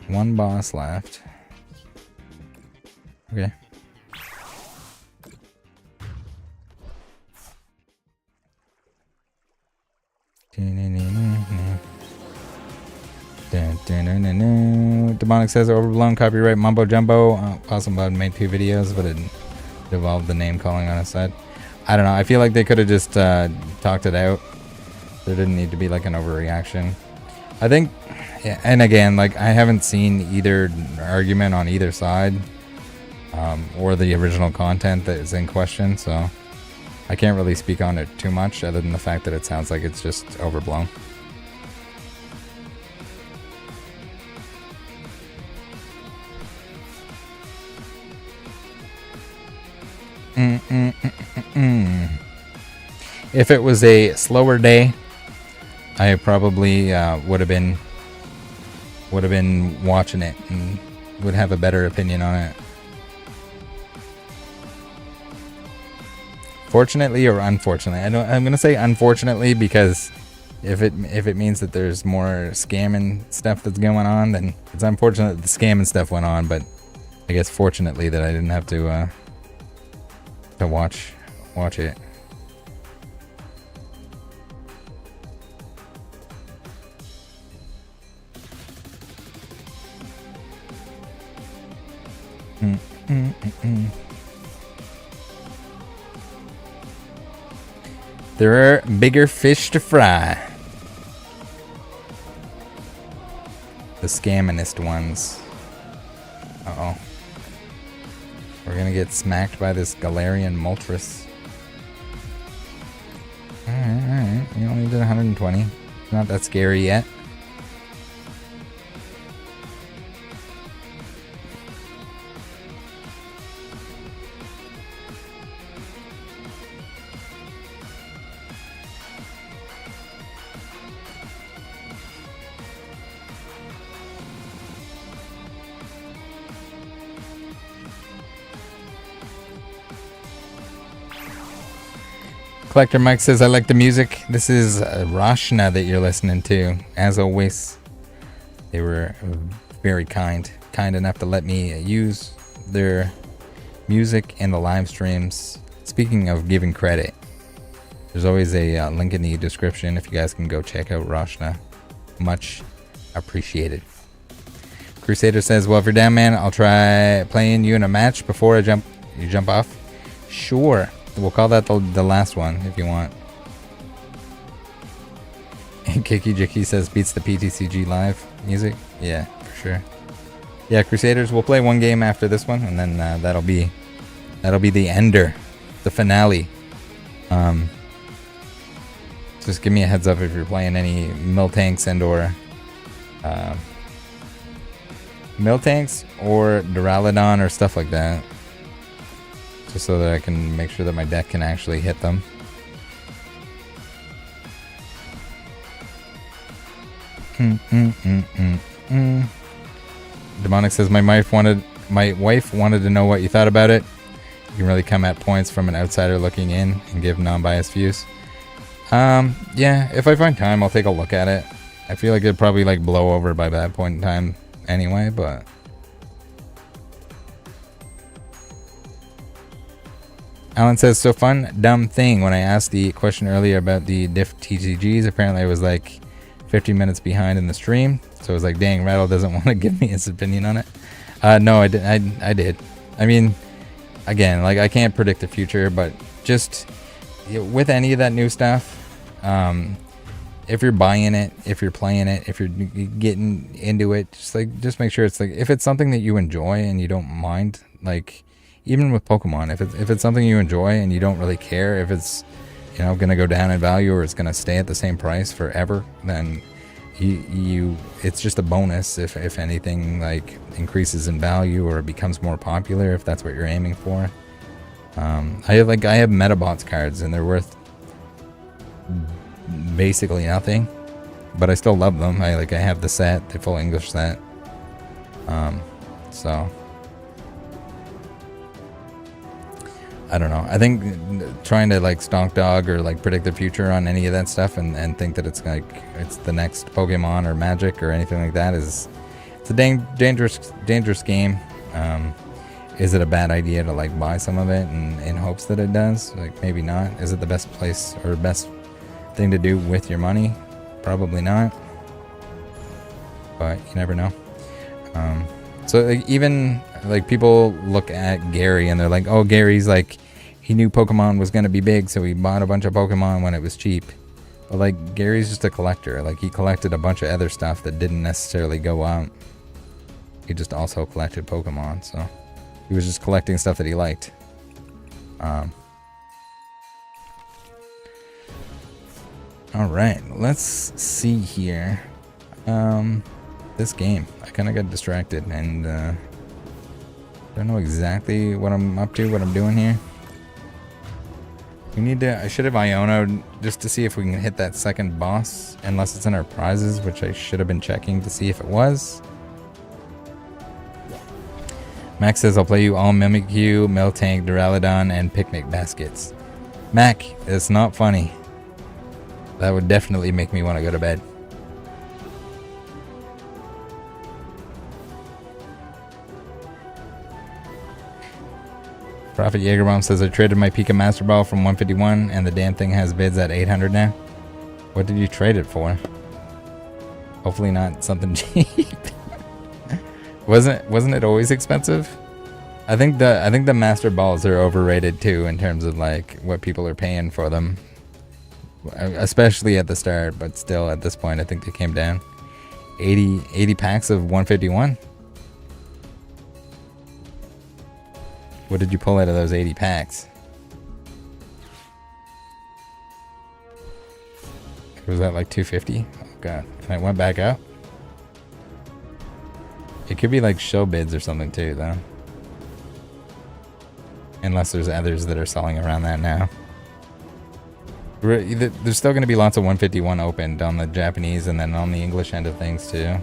one boss left? Okay. Demonic says overblown copyright mumbo jumbo. Awesome Bud made 2 videos, but it devolved the name calling on his side. I don't know. I feel like they could have just talked it out. There didn't need to be like an overreaction. I think, yeah, and again, like I haven't seen either argument on either side, or the original content that is in question, so I can't really speak on it too much other than the fact that it sounds like it's just overblown. If it was a slower day, I probably would have been watching it and would have a better opinion on it. Fortunately or unfortunately, I'm gonna say unfortunately, because if it means that there's more scamming stuff that's going on, then it's unfortunate that the scamming stuff went on. But I guess fortunately that I didn't have to watch it. There are bigger fish to fry. The scamminest ones. Uh-oh. We're gonna get smacked by this Galarian Moltres. Alright. You only did 120. Not that scary yet. Collector Mike says, I like the music. This is Rashna that you're listening to. As always, they were very kind enough to let me use their music in the live streams. Speaking of giving credit, there's always a link in the description if you guys can go check out Rashna. Much appreciated. Crusader says, well, if you're down, man, I'll try playing you in a match before you jump off. Sure. We'll call that the last one if you want. And Kiki Jiki says beats the PTCG live music. Yeah, for sure. Yeah, Crusaders, we'll play one game after this one, and then that'll be the ender, the finale. Just give me a heads up if you're playing any Miltanks and or Miltanks or Duraludon or stuff like that. Just so that I can make sure that my deck can actually hit them. Demonic says, my wife wanted to know what you thought about it. You can really come at points from an outsider looking in and give non-biased views. Yeah, if I find time, I'll take a look at it. I feel like it'd probably like blow over by that point in time anyway, but Alan says, so fun, dumb thing. When I asked the question earlier about the diff TCGs, apparently I was like 50 minutes behind in the stream. So I was like, dang, Rattle doesn't want to give me his opinion on it. No, I did. I mean, again, like I can't predict the future, but just with any of that new stuff, if you're buying it, if you're playing it, if you're getting into it, just make sure it's like, if it's something that you enjoy and you don't mind, like even with Pokemon, if it's something you enjoy and you don't really care if it's, you know, gonna go down in value or it's gonna stay at the same price forever, then it's just a bonus if anything like increases in value or becomes more popular, if that's what you're aiming for. I have Metabots cards and they're worth basically nothing, but I still love them. I have the set, the full English set. So I don't know. I think trying to like stonk dog or like predict the future on any of that stuff and think that it's like it's the next Pokemon or Magic or anything like that it's a dangerous game. Is it a bad idea to like buy some of it in hopes that it does? Like maybe not. Is it the best place or best thing to do with your money? Probably not. But you never know. So like, even like people look at Gary and they're like, oh, Gary's like, he knew Pokemon was going to be big, so he bought a bunch of Pokemon when it was cheap. But like Gary's just a collector. Like he collected a bunch of other stuff that didn't necessarily go out. He just also collected Pokemon, so he was just collecting stuff that he liked. All right, let's see here. This game, I kind of got distracted and don't know exactly what I'm up to, what I'm doing here. I should have Iono'd just to see if we can hit that second boss, unless it's in our prizes, which I should have been checking to see if it was. Max says, I'll play you all Mimikyu, Miltank, Duraludon, and picnic baskets. Mac, it's not funny. That would definitely make me want to go to bed. Prophet Jagerbomb says, I traded my Pika Master Ball from 151 and the damn thing has bids at 800 now. What did you trade it for? Hopefully not something cheap. Wasn't it always expensive? I think the Master Balls are overrated too in terms of like what people are paying for them. Especially at the start, but still at this point I think they came down. 80 packs of 151. What did you pull out of those 80 packs? Was that like 250? Oh god. And it went back up? It could be like show bids or something too, though. Unless there's others that are selling around that now. There's still going to be lots of 151 opened on the Japanese and then on the English end of things too.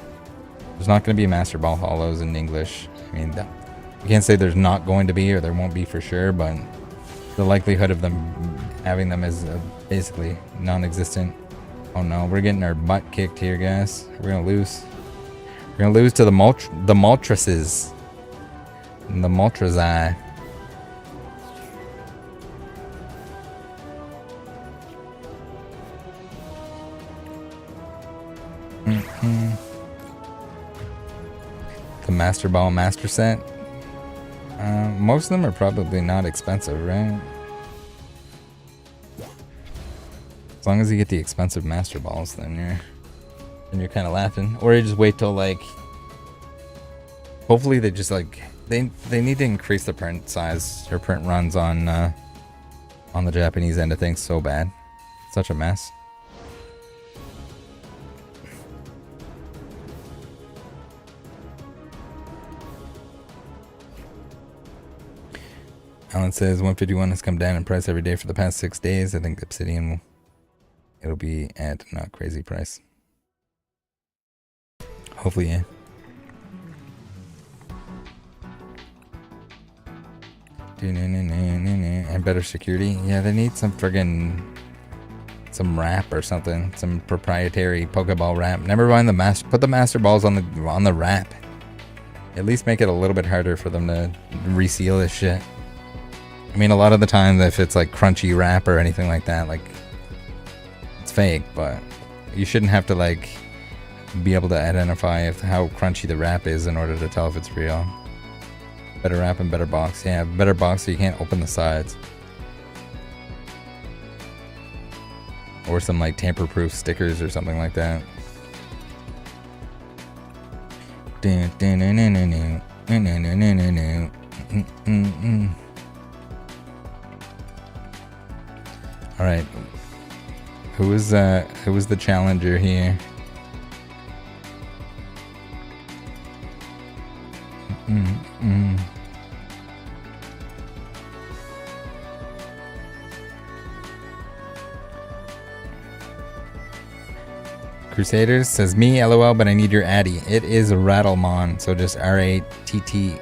There's not going to be Master Ball Hollows in English. I mean, you can't say there's not going to be or there won't be for sure, but the likelihood of them having them is basically non-existent. Oh no, we're getting our butt kicked here, guys. We're going to lose. We're going to lose to the Moltres. The Moltres. The Master Ball Master Set. Most of them are probably not expensive, right? As long as you get the expensive Master Balls, then you're kind of laughing. Or you just wait till like. Hopefully they just like they need to increase the print size or print runs on the Japanese end of things so bad. Such a mess. Alan says 151 has come down in price every day for the past 6 days. I think Obsidian it'll be at not a crazy price. Hopefully, yeah. And better security. Yeah, they need some friggin' some wrap or something. Some proprietary Pokeball wrap. Never mind the master. Put the master balls on the wrap. At least make it a little bit harder for them to reseal this shit. I mean, a lot of the time, if it's like crunchy wrap or anything like that, like it's fake. But you shouldn't have to like be able to identify how crunchy the wrap is in order to tell if it's real. Better wrap and better box. Yeah, better box so you can't open the sides. Or some like tamper-proof stickers or something like that. All right. Who was the challenger here? Crusaders says me, LOL, but I need your addy. It is Rattlemon, so just RATTLEMON.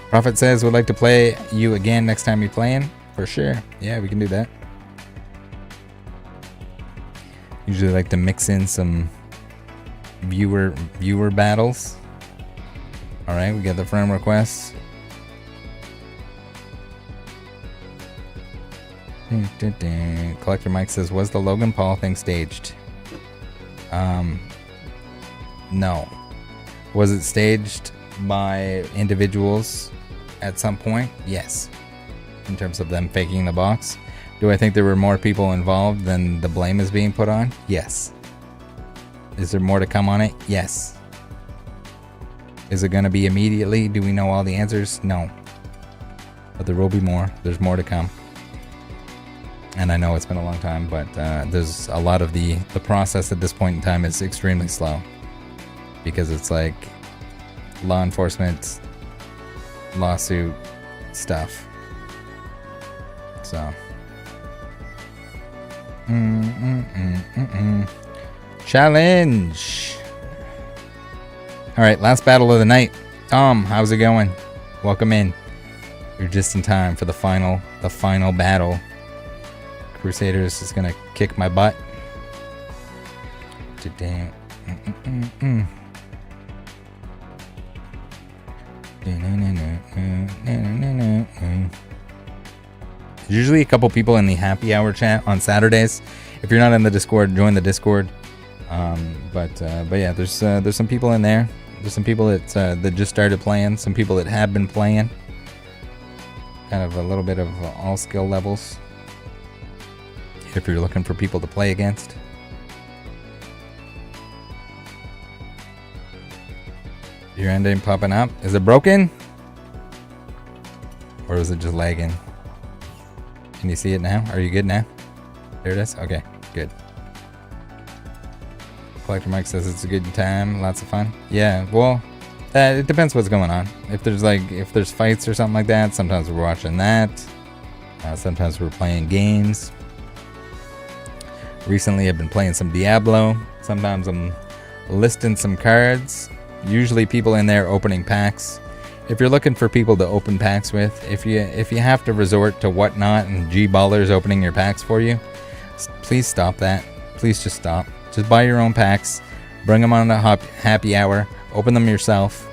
Prophet says would like to play you again next time you're playing. For sure. Yeah, we can do that. Usually like to mix in some viewer battles. Alright, we got the friend requests. Collector Mike says, was the Logan Paul thing staged? No. Was it staged by individuals at some point? Yes. In terms of them faking the box. Do I think there were more people involved than the blame is being put on? Yes. Is there more to come on it? Yes. Is it going to be immediately? Do we know all the answers? No. But there will be more. There's more to come. And I know it's been a long time, but there's a lot of the process at this point in time is extremely slow. Because it's like law enforcement, lawsuit stuff. So. Challenge. All right, last battle of the night. Tom, how's it going? Welcome in. You're just in time for the final battle. Crusaders is gonna kick my butt. Today. There's usually a couple people in the happy hour chat on Saturdays. If you're not in the Discord, join the Discord. But yeah, there's some people in there. There's some people that just started playing. Some people that have been playing. Kind of a little bit of all skill levels. If you're looking for people to play against. Your end ain't popping up. Is it broken? Or is it just lagging? Can you see it now? Are you good now? There it is? Okay, good. Collector Mike says it's a good time, lots of fun. Yeah, well, it depends what's going on. If there's fights or something like that, sometimes we're watching that. Sometimes we're playing games. Recently I've been playing some Diablo. Sometimes I'm listing some cards. Usually people in there opening packs. If you're looking for people to open packs with, if you have to resort to Whatnot and G-Ballers opening your packs for you, please stop that. Please just stop. Just buy your own packs. Bring them on a happy hour. Open them yourself.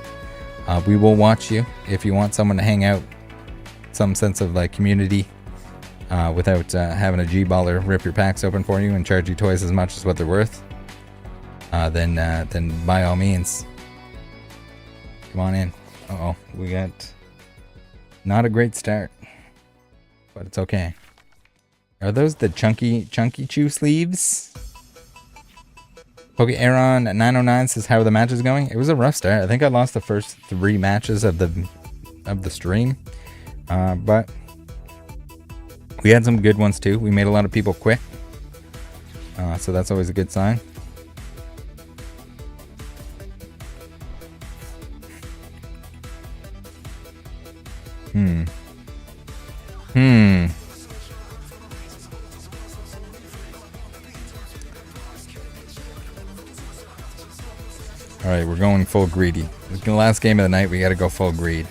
We will watch you if you want someone to hang out. Some sense of like community without having a G-Baller rip your packs open for you and charge you twice as much as what they're worth. Then by all means, come on in. Uh-oh, we got not a great start, but it's okay. Are those the chunky chew sleeves? Poke-Aaron at 909 says, how are the matches going? It was a rough start. I think I lost the first 3 matches of the stream, but we had some good ones too. We made a lot of people quit. So that's always a good sign. Alright, we're going full greedy. The last game of the night, we gotta go full greed.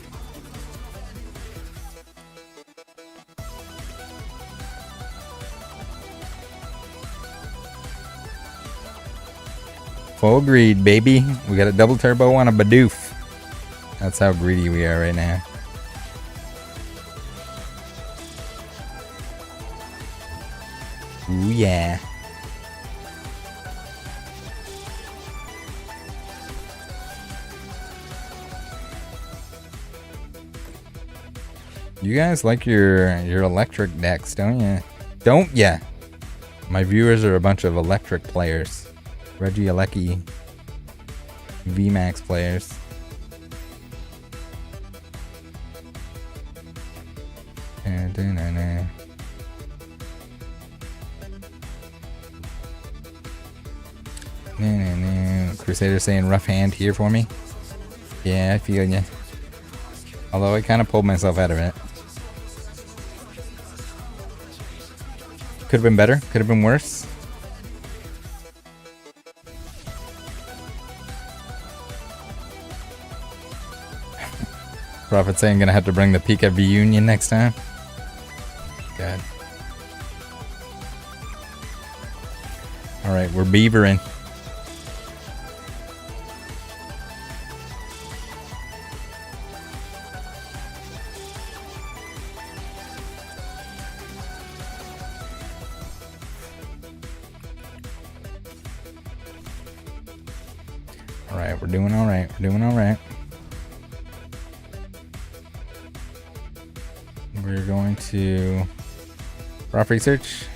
Full greed, baby. We got a double turbo on a Bidoof. That's how greedy we are right now. Ooh, yeah. You guys like your electric decks, don't ya? Don't ya? My viewers are a bunch of electric players. Reggie Alecki VMAX players. Crusader saying rough hand here for me. Yeah, I feel ya. Although I kind of pulled myself out of it. Could have been better. Could have been worse. Prophet saying gonna have to bring the Pika V-Union next time. God. Alright, we're beavering. Alright, we're doing alright. We're doing alright. We're going to Rough Research.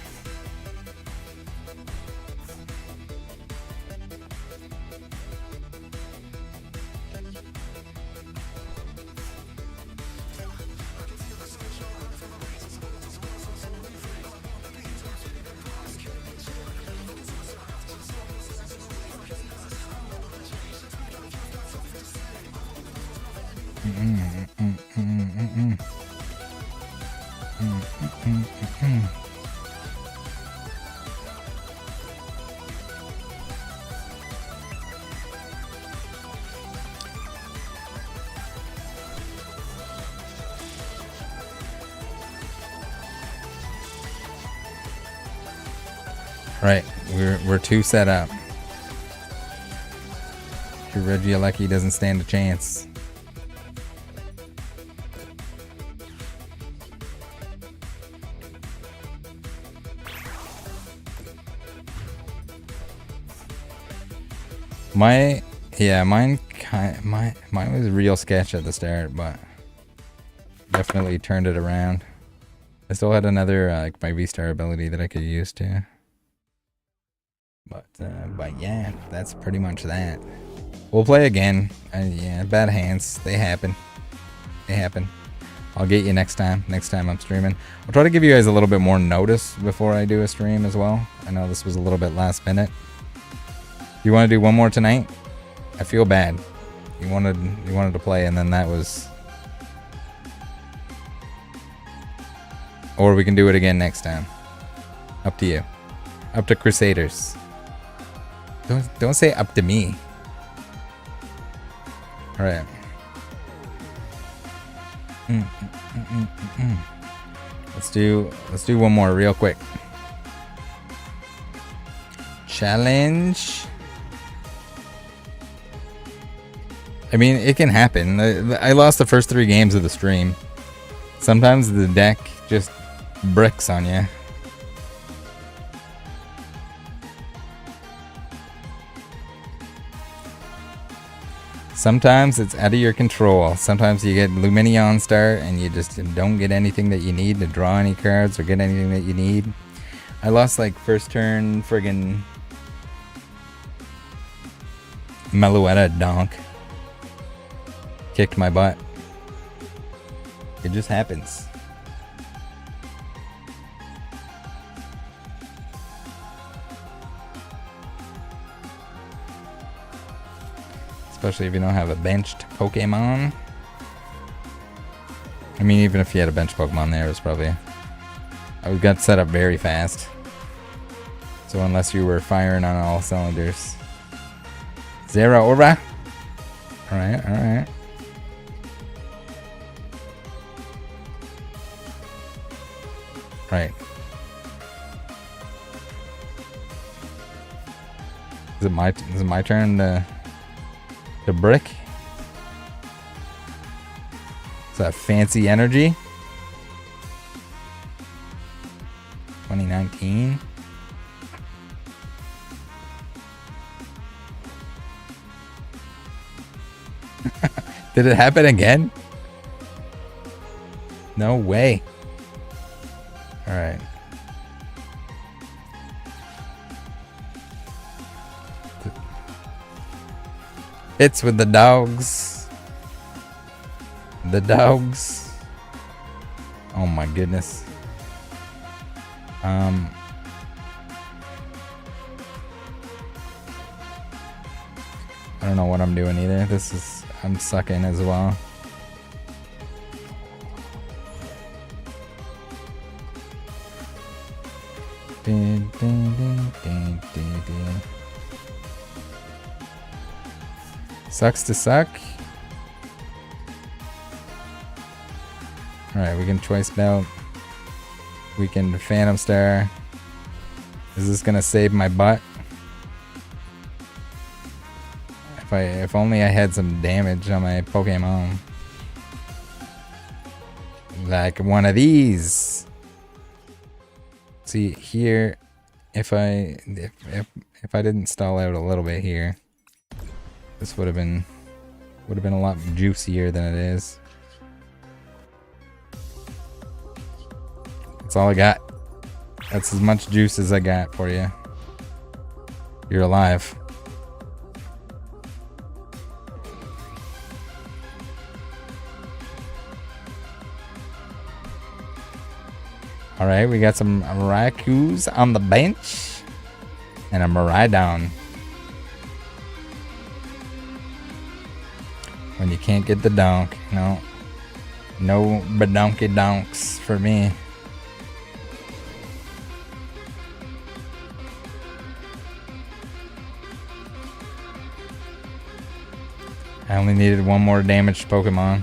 Right, we're two set up. Your Reggie Alecki doesn't stand a chance. Mine was real sketch at the start, but definitely turned it around. I still had another like my V-Star ability that I could use too. But yeah, that's pretty much that. We'll play again. Yeah, bad hands. They happen. They happen. I'll get you next time. Next time I'm streaming. I'll try to give you guys a little bit more notice before I do a stream as well. I know this was a little bit last minute. You want to do one more tonight? I feel bad. You wanted to play, and then that was. Or we can do it again next time. Up to you. Up to Crusaders. Don't say up to me. All right. Let's do one more real quick. Challenge. I mean, it can happen. I lost the first 3 games of the stream. Sometimes the deck just bricks on you. Sometimes it's out of your control. Sometimes you get Luminion start and you just don't get anything that you need to draw any cards or get anything that you need. I lost like first turn friggin' Meloetta donk. Kicked my butt. It just happens. Especially if you don't have a benched Pokemon. I mean, even if you had a benched Pokemon there, it was probably... I got set up very fast. So unless you were firing on all cylinders. Zeraora. Alright, alright. Right. Is it my turn to brick? Is that fancy energy? 2019. Did it happen again? No way. All right. Hits with the dogs. The dogs. Oh my goodness. I don't know what I'm doing either. I'm sucking as well. Sucks to suck. Alright, we can choice belt. We can Phantom Star. Is this gonna save my butt? If only I had some damage on my Pokemon. Like one of these. See here, if I didn't stall out a little bit here, this would have been a lot juicier than it is. That's all I got. That's as much juice as I got for you. You're alive. Alright, we got some Raikus on the bench. And a Miraidon. When you can't get the donk, no. No badonky donks for me. I only needed one more damaged Pokemon.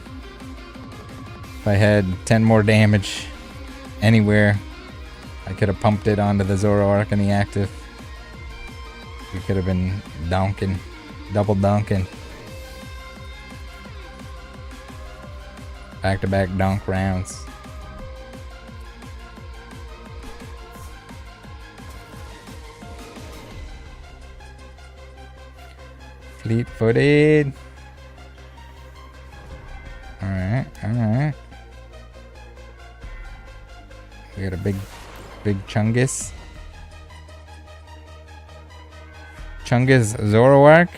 If I had 10 more damage anywhere, I could have pumped it onto the Zoroark and the active. We could have been donking, double donking. Back-to-back donk rounds. Fleet-footed. Alright, alright. We got a big Chungus. Chungus Zoroark.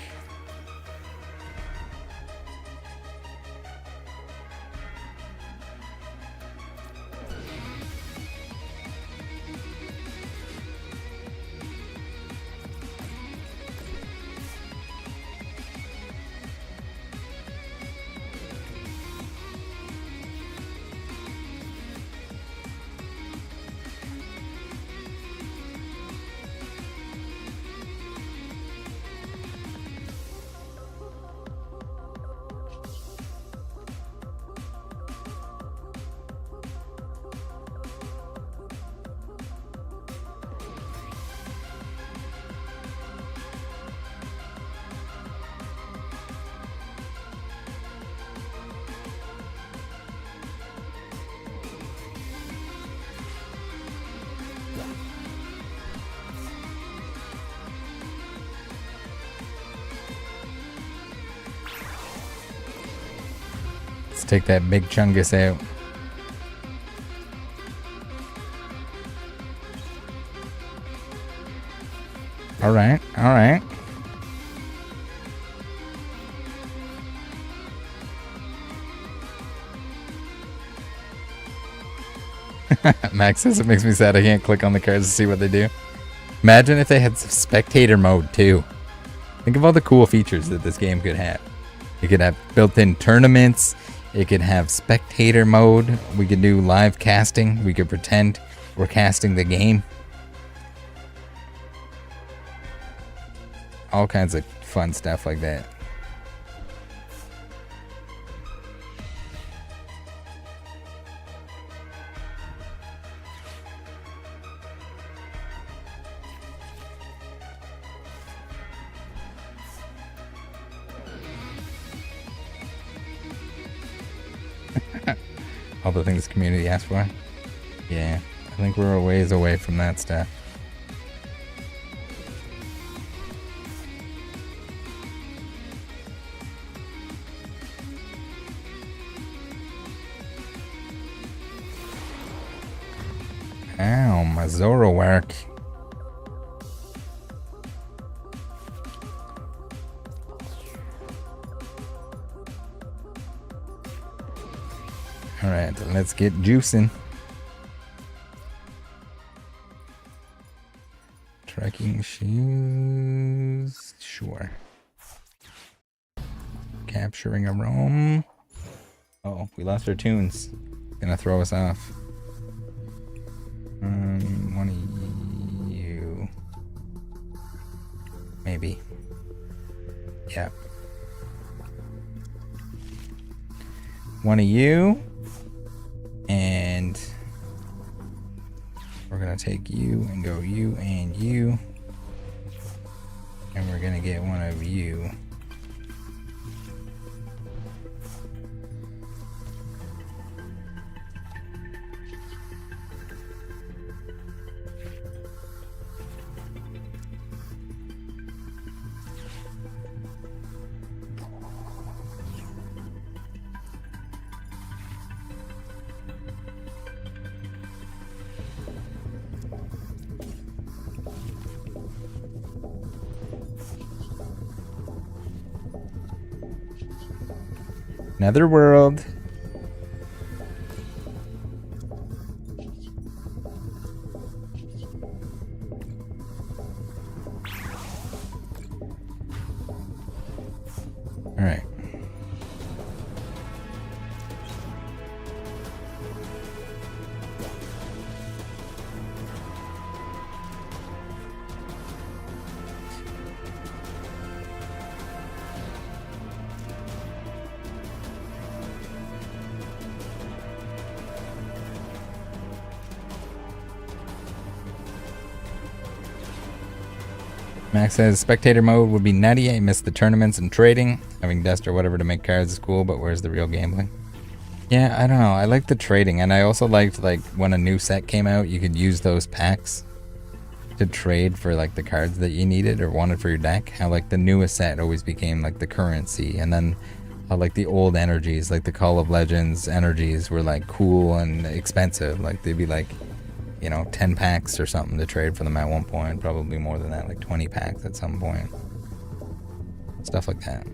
Let's take that big Chungus out. Alright, alright. Max says it makes me sad I can't click on the cards to see what they do. Imagine if they had spectator mode too. Think of all the cool features that this game could have. It could have built-in tournaments. It could have spectator mode. We could do live casting. We could pretend we're casting the game. All kinds of fun stuff like that. All the things the community asked for. Yeah, I think we're a ways away from that stuff. Ow, my Zoro work. Alright, let's get juicing. Trekking shoes. Sure. Capturing a roam. Oh, we lost our tunes. Gonna throw us off. One of you. Maybe. Yeah. One of you. And we're gonna take you and go you and you. And we're gonna get one of you. Netherworld. All right. Max says spectator mode would be nutty. I missed the tournaments and trading. Having dust or whatever to make cards is cool, but where's the real gambling? Yeah, I don't know. I like the trading, and I also liked like when a new set came out, you could use those packs to trade for like the cards that you needed or wanted for your deck. How like the newest set always became like the currency, and then how like the old energies, like the Call of Legends energies, were like cool and expensive. Like they'd be like, you know, 10 packs or something to trade for them at one point. Probably more than that, like 20 packs at some point. Stuff like that.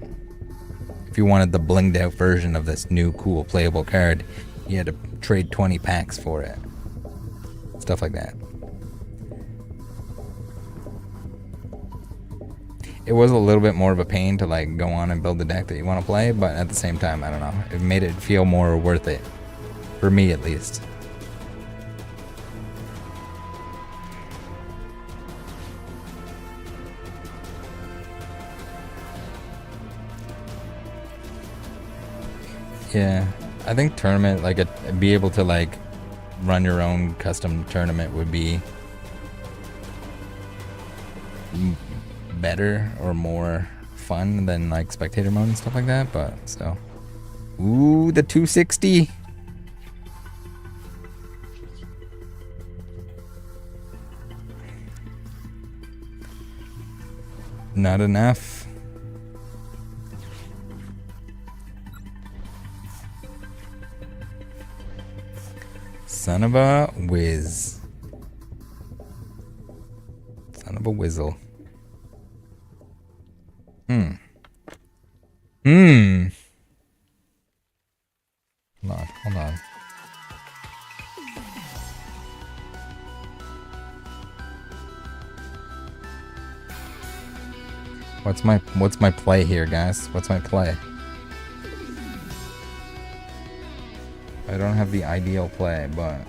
If you wanted the blinged out version of this new cool playable card, you had to trade 20 packs for it. Stuff like that. It was a little bit more of a pain to like go on and build the deck that you want to play, but at the same time, I don't know. It made it feel more worth it. For me, at least. Yeah, I think tournament, like be able to like run your own custom tournament would be better or more fun than like spectator mode and stuff like that. But so, ooh, the 260. Not enough. Son of a whiz. Son of a whizzle. Hold on, hold on. What's my play here, guys? What's my play? I don't have the ideal play, but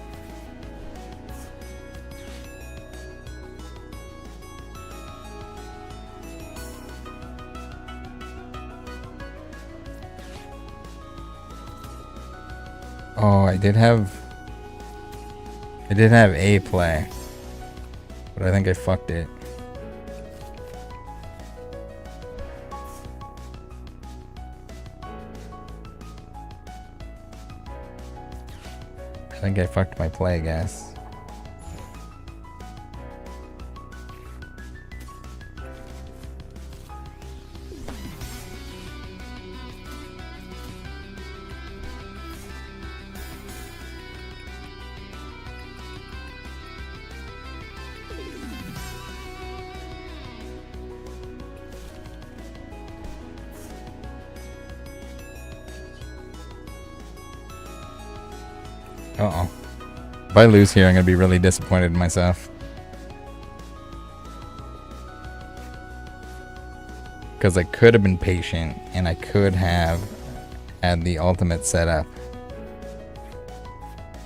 oh, I did have a play, but I think I fucked it. I think I fucked my play, guys. Uh-oh. If I lose here, I'm going to be really disappointed in myself. Because I could have been patient, and I could have had the ultimate set up.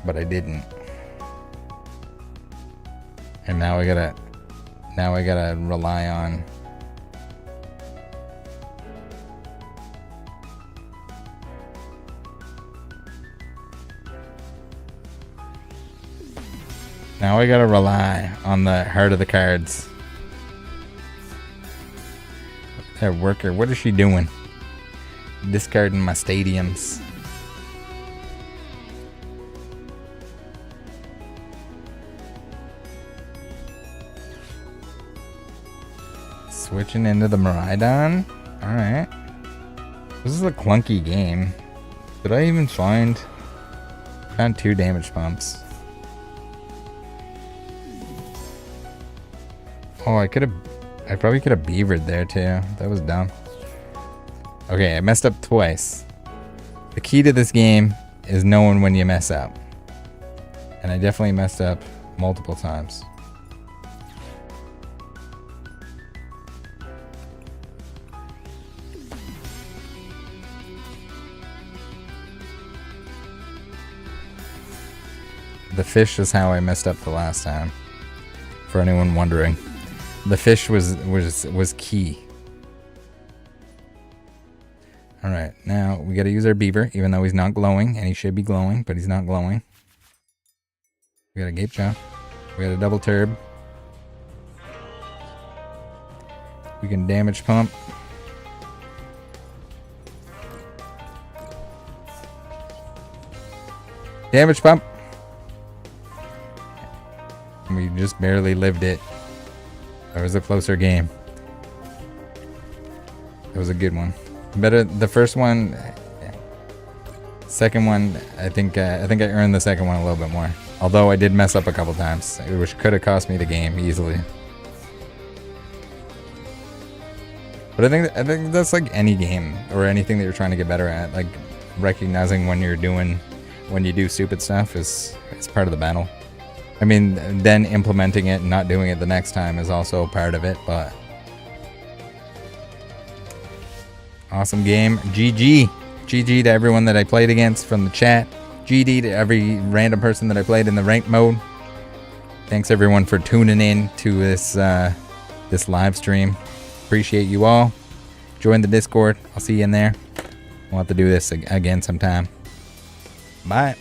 But I didn't. And now I gotta rely on the heart of the cards. That worker, what is she doing? Discarding my stadiums. Switching into the Miraidon. Alright. This is a clunky game. Did I even find 2 damage pumps? Oh, I probably could have beavered there too. That was dumb. Okay, I messed up twice. The key to this game is knowing when you mess up. And I definitely messed up multiple times. The fish is how I messed up the last time. For anyone wondering. The fish was key. Alright, now we gotta use our beaver, even though he's not glowing, and he should be glowing, but he's not glowing. We got a Gape Jump. We got a double turb. We can damage pump. Damage pump! We just barely lived it. That was a closer game. It was a good one. Better the first one. Second one, I think I earned the second one a little bit more. Although I did mess up a couple times, which could have cost me the game easily. But I think that's like any game or anything that you're trying to get better at. Like recognizing when you do stupid stuff is part of the battle. I mean, then implementing it and not doing it the next time is also part of it, but awesome game. GG. GG to everyone that I played against from the chat. GG to every random person that I played in the ranked mode. Thanks everyone for tuning in to this live stream. Appreciate you all. Join the Discord. I'll see you in there. We'll have to do this again sometime. Bye.